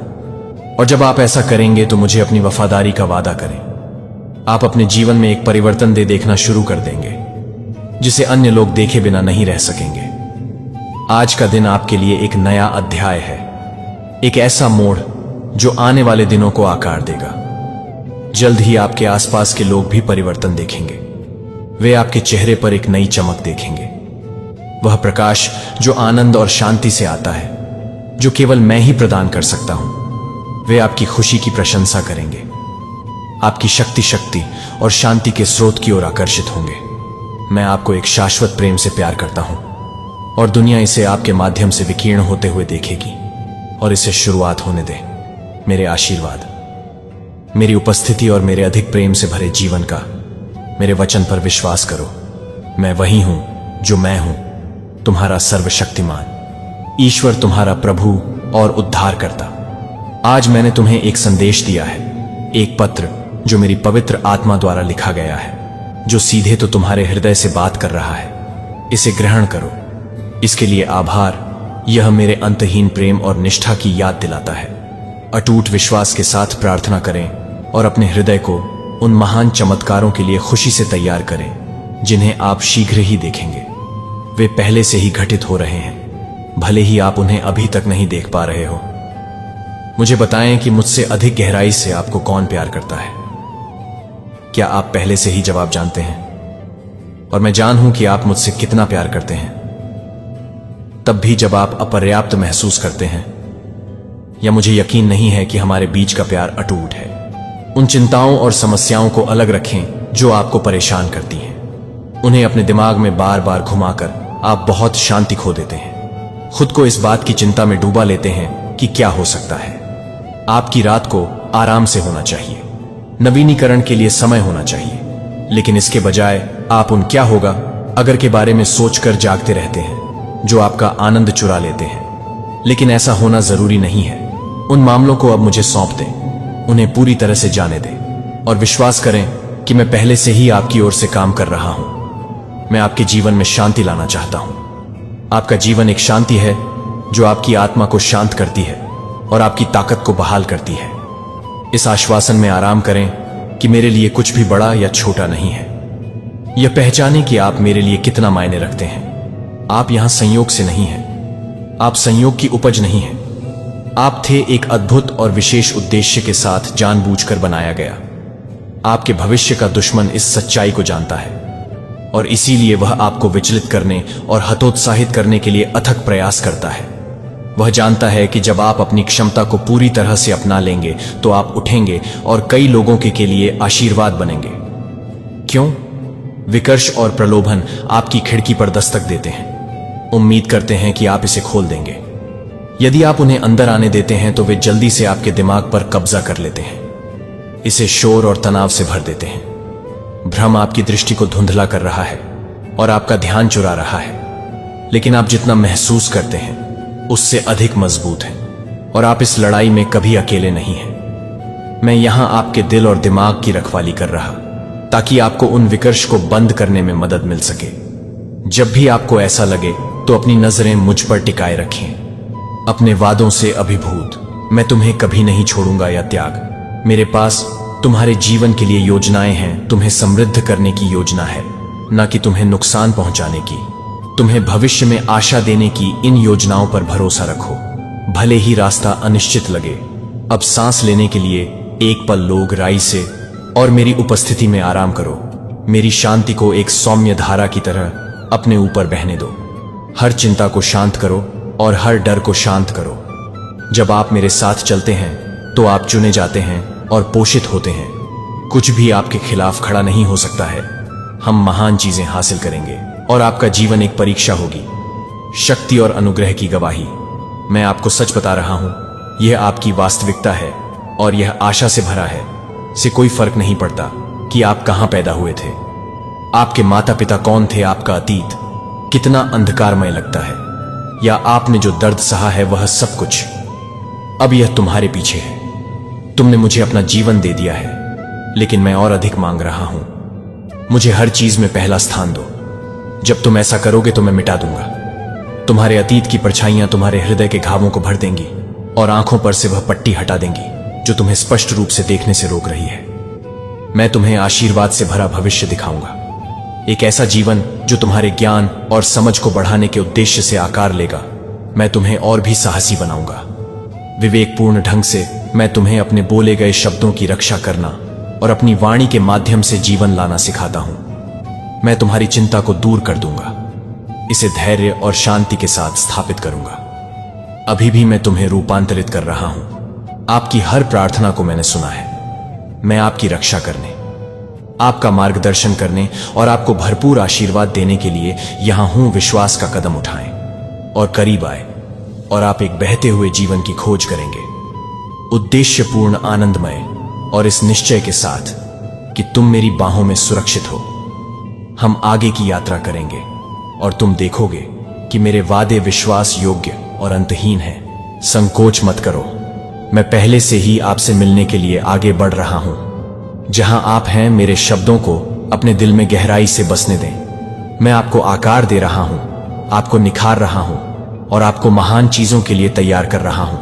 Speaker 1: और जब आप ऐसा करेंगे तो मुझे अपनी वफादारी का वादा करें। आप अपने जीवन में एक परिवर्तन देखना शुरू कर देंगे जिसे अन्य लोग देखे बिना नहीं रह सकेंगे। आज का दिन आपके लिए एक नया अध्याय है, एक ऐसा मोड़ जो आने वाले दिनों को आकार देगा। जल्द ही आपके आसपास के लोग भी परिवर्तन देखेंगे। वे आपके चेहरे पर एक नई चमक देखेंगे, वह प्रकाश जो आनंद और शांति से आता है, जो केवल मैं ही प्रदान कर सकता हूं। वे आपकी खुशी की प्रशंसा करेंगे, आपकी शक्ति और शांति के स्रोत की ओर आकर्षित होंगे। मैं आपको एक शाश्वत प्रेम से प्यार करता हूं और दुनिया इसे आपके माध्यम से विकीर्ण होते हुए देखेगी, और इसे शुरुआत होने दें। मेरे आशीर्वाद, मेरी उपस्थिति और मेरे अधिक प्रेम से भरे जीवन का मेरे वचन पर विश्वास करो। मैं वही हूं जो मैं हूं, तुम्हारा सर्वशक्तिमान ईश्वर, तुम्हारा प्रभु और उद्धारकर्ता। आज मैंने तुम्हें एक संदेश दिया है, एक पत्र जो मेरी पवित्र आत्मा द्वारा लिखा गया है, जो सीधे तो तुम्हारे हृदय से बात कर रहा है। इसे ग्रहण करो। इसके लिए आभार। यह मेरे अंतहीन प्रेम और निष्ठा की याद दिलाता है। अटूट विश्वास के साथ प्रार्थना करें और अपने हृदय को उन महान चमत्कारों के लिए खुशी से तैयार करें जिन्हें आप शीघ्र ही देखेंगे। वे पहले से ही घटित हो रहे हैं, भले ही आप उन्हें अभी तक नहीं देख पा रहे हो। मुझे बताएं कि मुझसे अधिक गहराई से आपको कौन प्यार करता है। क्या आप पहले से ही जवाब जानते हैं? और मैं जानूं कि आप मुझसे कितना प्यार करते हैं। तब भी जब आप अपर्याप्त महसूस करते हैं या मुझे यकीन नहीं है कि हमारे बीच का प्यार अटूट है, उन चिंताओं और समस्याओं को अलग रखें जो आपको परेशान करती हैं। उन्हें अपने दिमाग में बार बार घुमाकर आप बहुत शांति खो देते हैं। खुद को इस बात की चिंता में डूबा लेते हैं कि क्या हो सकता है। आपकी रात को आराम से होना चाहिए, नवीनीकरण के लिए समय होना चाहिए, लेकिन इसके बजाय आप उन क्या होगा अगर के बारे में सोचकर जागते रहते हैं जो आपका आनंद चुरा लेते हैं। लेकिन ऐसा होना जरूरी नहीं है। उन मामलों को अब मुझे सौंप दें, उन्हें पूरी तरह से जाने दें और विश्वास करें कि मैं पहले से ही आपकी ओर से काम कर रहा हूं। मैं आपके जीवन में शांति लाना चाहता हूं। आपका जीवन एक शांति है जो आपकी आत्मा को शांत करती है और आपकी ताकत को बहाल करती है। इस आश्वासन में आराम करें कि मेरे लिए कुछ भी बड़ा या छोटा नहीं है। यह पहचानें कि आप मेरे लिए कितना मायने रखते हैं। आप यहां संयोग से नहीं हैं। आप संयोग की उपज नहीं हैं। आप थे एक अद्भुत और विशेष उद्देश्य के साथ जानबूझकर बनाया गया। आपके भविष्य का दुश्मन इस सच्चाई को जानता है और इसीलिए वह आपको विचलित करने और हतोत्साहित करने के लिए अथक प्रयास करता है। वह जानता है कि जब आप अपनी क्षमता को पूरी तरह से अपना लेंगे तो आप उठेंगे और कई लोगों के लिए आशीर्वाद बनेंगे। क्यों? विकर्ष और प्रलोभन आपकी खिड़की पर दस्तक देते हैं, उम्मीद करते हैं कि आप इसे खोल देंगे। यदि आप उन्हें अंदर आने देते हैं तो वे जल्दी से आपके दिमाग पर कब्जा कर लेते हैं, इसे शोर और तनाव से भर देते हैं। भ्रम आपकी दृष्टि को धुंधला कर रहा है और आपका ध्यान चुरा रहा है। लेकिन आप जितना महसूस करते हैं उससे अधिक मजबूत हैं और आप इस लड़ाई में कभी अकेले नहीं हैं। मैं यहां आपके दिल और दिमाग की रखवाली कर रहा ताकि आपको उन विकर्ष को बंद करने में मदद मिल सके। जब भी आपको ऐसा लगे तो अपनी नजरें मुझ पर टिकाए रखें। अपने वादों से अभिभूत, मैं तुम्हें कभी नहीं छोड़ूंगा या त्याग। मेरे पास तुम्हारे जीवन के लिए योजनाएं हैं। तुम्हें समृद्ध करने की योजना है, न कि तुम्हें नुकसान पहुंचाने की। तुम्हें भविष्य में आशा देने की इन योजनाओं पर भरोसा रखो, भले ही रास्ता अनिश्चित लगे। अब सांस लेने के लिए एक पल लो गहराई से और मेरी उपस्थिति में आराम करो। मेरी शांति को एक सौम्य धारा की तरह अपने ऊपर बहने दो। हर चिंता को शांत करो और हर डर को शांत करो। जब आप मेरे साथ चलते हैं तो आप चुने जाते हैं और पोषित होते हैं। कुछ भी आपके खिलाफ खड़ा नहीं हो सकता है। हम महान चीजें हासिल करेंगे और आपका जीवन एक परीक्षा होगी, शक्ति और अनुग्रह की गवाही। मैं आपको सच बता रहा हूं, यह आपकी वास्तविकता है और यह आशा से भरा है। से कोई फर्क नहीं पड़ता कि आप कहां पैदा हुए थे, आपके माता पिता कौन थे, आपका अतीत कितना अंधकारमय लगता है, या आपने जो दर्द सहा है वह सब कुछ। अब यह तुम्हारे पीछे है। तुमने मुझे अपना जीवन दे दिया है, लेकिन मैं और अधिक मांग रहा हूं। मुझे हर चीज में पहला स्थान दो। जब तुम ऐसा करोगे तो मैं मिटा दूंगा। तुम्हारे अतीत की परछाइयां तुम्हारे हृदय के घावों को भर देंगी और आंखों पर से वह पट्टी हटा देंगी जो तुम्हें स्पष्ट रूप से देखने से रोक रही है। मैं तुम्हें आशीर्वाद से भरा भविष्य दिखाऊंगा, एक ऐसा जीवन जो तुम्हारे ज्ञान और समझ को बढ़ाने के उद्देश्य से आकार लेगा। मैं तुम्हें और भी साहसी बनाऊंगा। विवेकपूर्ण ढंग से मैं तुम्हें अपने बोले गए शब्दों की रक्षा करना और अपनी वाणी के माध्यम से जीवन लाना सिखाता हूं। मैं तुम्हारी चिंता को दूर कर दूंगा, इसे धैर्य और शांति के साथ स्थापित करूंगा। अभी भी मैं तुम्हें रूपांतरित कर रहा हूं। आपकी हर प्रार्थना को मैंने सुना है। मैं आपकी रक्षा करने, आपका मार्गदर्शन करने और आपको भरपूर आशीर्वाद देने के लिए यहां हूं। विश्वास का कदम उठाएं और करीब आए और आप एक बहते हुए जीवन की खोज करेंगे, उद्देश्यपूर्ण, आनंदमय और इस निश्चय के साथ कि तुम मेरी बाहों में सुरक्षित हो। हम आगे की यात्रा करेंगे और तुम देखोगे कि मेरे वादे विश्वास योग्य और अंतहीन हैं। संकोच मत करो, मैं पहले से ही आपसे मिलने के लिए आगे बढ़ रहा हूं। जहां आप हैं, मेरे शब्दों को अपने दिल में गहराई से बसने दें। मैं आपको आकार दे रहा हूं, आपको निखार रहा हूं और आपको महान चीजों के लिए तैयार कर रहा हूं।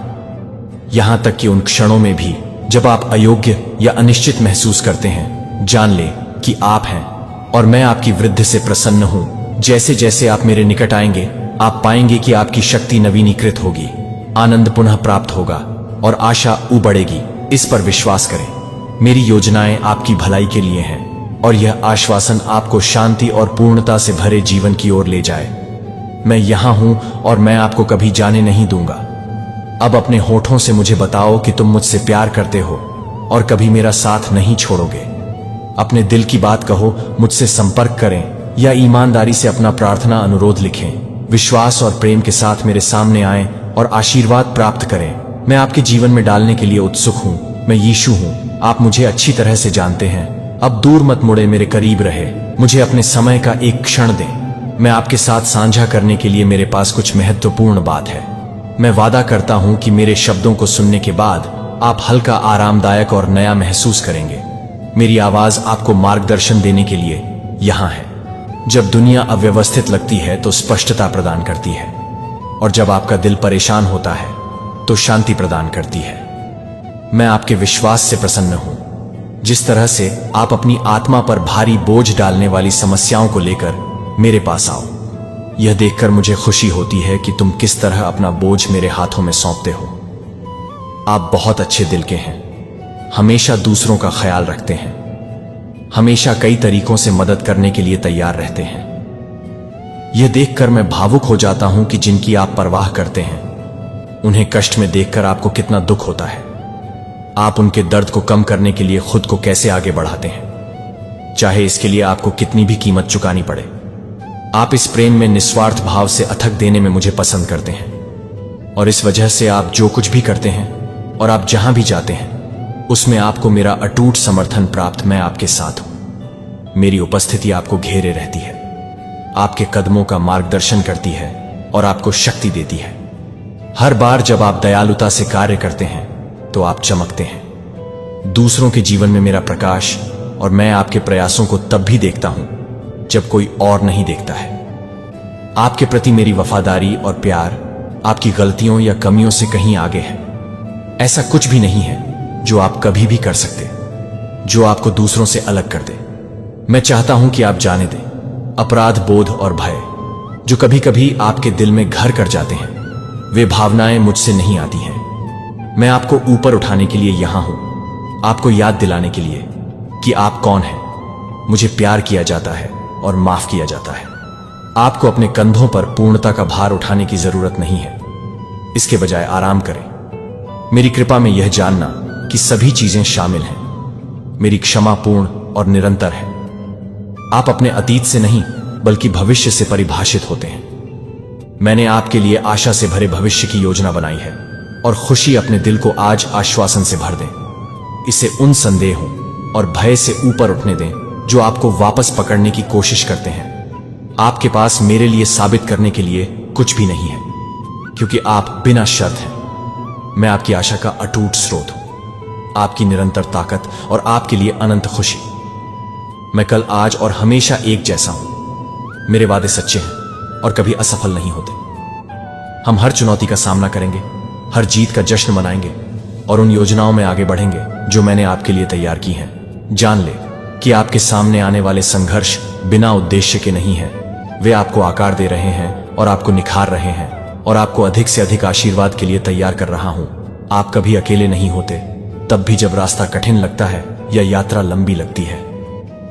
Speaker 1: यहां तक कि उन क्षणों में भी जब आप अयोग्य या अनिश्चित महसूस करते हैं, जान ले कि आप हैं और मैं आपकी वृद्धि से प्रसन्न हूं। जैसे जैसे आप मेरे निकट आएंगे, आप पाएंगे कि आपकी शक्ति नवीनीकृत होगी, आनंद पुनः प्राप्त होगा और आशा उबड़ेगी। इस पर विश्वास करें। मेरी योजनाएं आपकी भलाई के लिए हैं और यह आश्वासन आपको शांति और पूर्णता से भरे जीवन की ओर ले जाए। मैं यहां हूं और मैं आपको कभी जाने नहीं दूंगा। अब अपने होठों से मुझे बताओ कि तुम मुझसे प्यार करते हो और कभी मेरा साथ नहीं छोड़ोगे। अपने दिल की बात कहो, मुझसे संपर्क करें या ईमानदारी से अपना प्रार्थना अनुरोध लिखें। विश्वास और प्रेम के साथ मेरे सामने आएं और आशीर्वाद प्राप्त करें। मैं आपके जीवन में डालने के लिए उत्सुक हूं। मैं यीशु हूं। आप मुझे अच्छी तरह से जानते हैं। अब दूर मत मुड़े, मेरे करीब रहे। मुझे अपने समय का एक क्षण दें। मैं आपके साथ साझा करने के लिए मेरे पास कुछ महत्वपूर्ण बात है। मैं वादा करता हूं कि मेरे शब्दों को सुनने के बाद आप हल्का, आरामदायक और नया महसूस करेंगे। मेरी आवाज आपको मार्गदर्शन देने के लिए यहां है। जब दुनिया अव्यवस्थित लगती है तो स्पष्टता प्रदान करती है, और जब आपका दिल परेशान होता है तो शांति प्रदान करती है। मैं आपके विश्वास से प्रसन्न हूं। जिस तरह से आप अपनी आत्मा पर भारी बोझ डालने वाली समस्याओं को लेकर मेरे पास आओ, यह देखकर मुझे खुशी होती है कि तुम किस तरह अपना बोझ मेरे हाथों में सौंपते हो। आप बहुत अच्छे दिल के हैं, हमेशा दूसरों का ख्याल रखते हैं, हमेशा कई तरीकों से मदद करने के लिए तैयार रहते हैं। यह देखकर मैं भावुक हो जाता हूं कि जिनकी आप परवाह करते हैं, उन्हें कष्ट में देखकर आपको कितना दुख होता है। आप उनके दर्द को कम करने के लिए खुद को कैसे आगे बढ़ाते हैं, चाहे इसके लिए आपको कितनी भी कीमत चुकानी पड़े। आप इस प्रेम में निस्वार्थ भाव से अथक देने में मुझे पसंद करते हैं, और इस वजह से आप जो कुछ भी करते हैं और आप जहां भी जाते हैं उसमें आपको मेरा अटूट समर्थन प्राप्त। मैं आपके साथ हूं। मेरी उपस्थिति आपको घेरे रहती है, आपके कदमों का मार्गदर्शन करती है और आपको शक्ति देती है। हर बार जब आप दयालुता से कार्य करते हैं तो आप चमकते हैं, दूसरों के जीवन में मेरा प्रकाश, और मैं आपके प्रयासों को तब भी देखता हूं जब कोई और नहीं देखता है। आपके प्रति मेरी वफादारी और प्यार आपकी गलतियों या कमियों से कहीं आगे है। ऐसा कुछ भी नहीं है जो आप कभी भी कर सकते जो आपको दूसरों से अलग कर दे। मैं चाहता हूं कि आप जाने दें अपराध बोध और भय जो कभी कभी आपके दिल में घर कर जाते हैं, वे भावनाएं मुझसे नहीं आती हैं। मैं आपको ऊपर उठाने के लिए यहां हूं, आपको याद दिलाने के लिए कि आप कौन हैं। मुझे प्यार किया जाता है और माफ किया जाता है। आपको अपने कंधों पर पूर्णता का भार उठाने की जरूरत नहीं है, इसके बजाय आराम करें। मेरी कृपा में यह जानना कि सभी चीजें शामिल हैं। मेरी क्षमा पूर्ण और निरंतर है। आप अपने अतीत से नहीं बल्कि भविष्य से परिभाषित होते हैं। मैंने आपके लिए आशा से भरे भविष्य की योजना बनाई है, और खुशी अपने दिल को आज आश्वासन से भर दें। इसे उन संदेहों और भय से ऊपर उठने दें जो आपको वापस पकड़ने की कोशिश करते हैं। आपके पास मेरे लिए साबित करने के लिए कुछ भी नहीं है, क्योंकि आप बिना शर्त हैं। मैं आपकी आशा का अटूट स्रोत हूं, आपकी निरंतर ताकत और आपके लिए अनंत खुशी। मैं कल, आज और हमेशा एक जैसा हूं। मेरे वादे सच्चे हैं और कभी असफल नहीं होते। हम हर चुनौती का सामना करेंगे, हर जीत का जश्न मनाएंगे और उन योजनाओं में आगे बढ़ेंगे जो मैंने आपके लिए तैयार की हैं। जान ले कि आपके सामने आने वाले संघर्ष बिना उद्देश्य के नहीं हैं। वे आपको आकार दे रहे हैं और आपको निखार रहे हैं, और आपको अधिक से अधिक आशीर्वाद के लिए तैयार कर रहा हूं। आप कभी अकेले नहीं होते, तब भी जब रास्ता कठिन लगता है या यात्रा लंबी लगती है।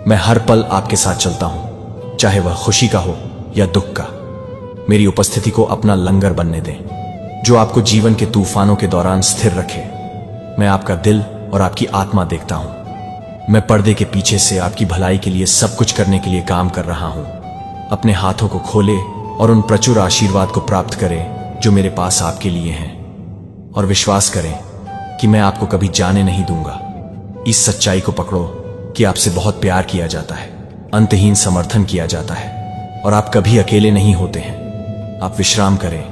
Speaker 1: मैं हर पल आपके साथ चलता हूं, चाहे वह खुशी का हो या दुख का। मेरी उपस्थिति को अपना लंगर बनने दें जो आपको जीवन के तूफानों के दौरान स्थिर रखे। मैं आपका दिल और आपकी आत्मा देखता हूं। मैं पर्दे के पीछे से आपकी भलाई के लिए सब कुछ करने के लिए काम कर रहा हूं। अपने हाथों को खोले और उन प्रचुर आशीर्वाद को प्राप्त करें जो मेरे पास आपके लिए हैं, और विश्वास करें कि मैं आपको कभी जाने नहीं दूंगा। इस सच्चाई को पकड़ो कि आपसे बहुत प्यार किया जाता है, अंतहीन समर्थन किया जाता है, और आप कभी अकेले नहीं होते हैं। आप विश्राम करें,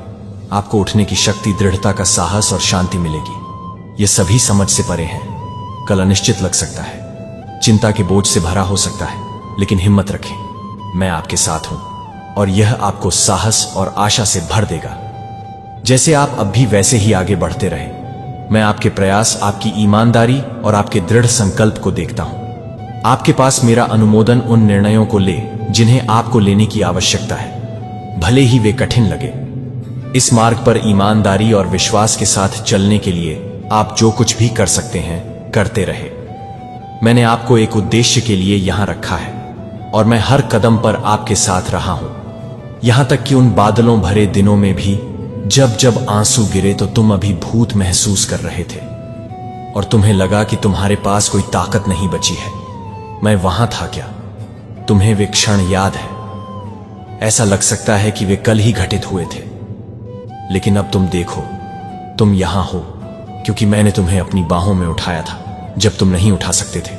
Speaker 1: आपको उठने की शक्ति, दृढ़ता का साहस और शांति मिलेगी। ये सभी समझ से परे हैं। कल अनिश्चित लग सकता है, चिंता के बोझ से भरा हो सकता है, लेकिन हिम्मत रखें, मैं आपके साथ हूं, और यह आपको साहस और आशा से भर देगा। जैसे आप अब भी वैसे ही आगे बढ़ते रहें। मैं आपके प्रयास, आपकी ईमानदारी और आपके दृढ़ संकल्प को देखता हूं। आपके पास मेरा अनुमोदन उन निर्णयों को ले जिन्हें आपको लेने की आवश्यकता है, भले ही वे कठिन लगे। इस मार्ग पर ईमानदारी और विश्वास के साथ चलने के लिए आप जो कुछ भी कर सकते हैं, करते रहे। मैंने आपको एक उद्देश्य के लिए यहां रखा है, और मैं हर कदम पर आपके साथ रहा हूं। यहां तक कि उन बादलों भरे दिनों में भी जब जब आंसू गिरे तो तुम अभिभूत महसूस कर रहे थे, और तुम्हें लगा कि तुम्हारे पास कोई ताकत नहीं बची है। मैं वहां था क्या? तुम्हें वे क्षण याद है? ऐसा लग सकता है कि वे कल ही घटित हुए थे, लेकिन अब तुम देखो, तुम यहां हो क्योंकि मैंने तुम्हें अपनी बाहों में उठाया था जब तुम नहीं उठा सकते थे।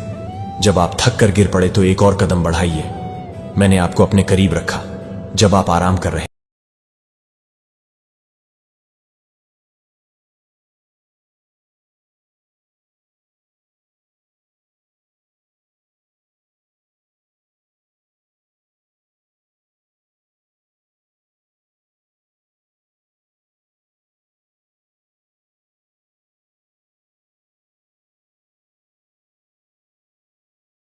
Speaker 1: जब आप थक कर गिर पड़े तो एक और कदम बढ़ाइए। मैंने आपको अपने करीब रखा, जब आप आराम कर रहे हैं।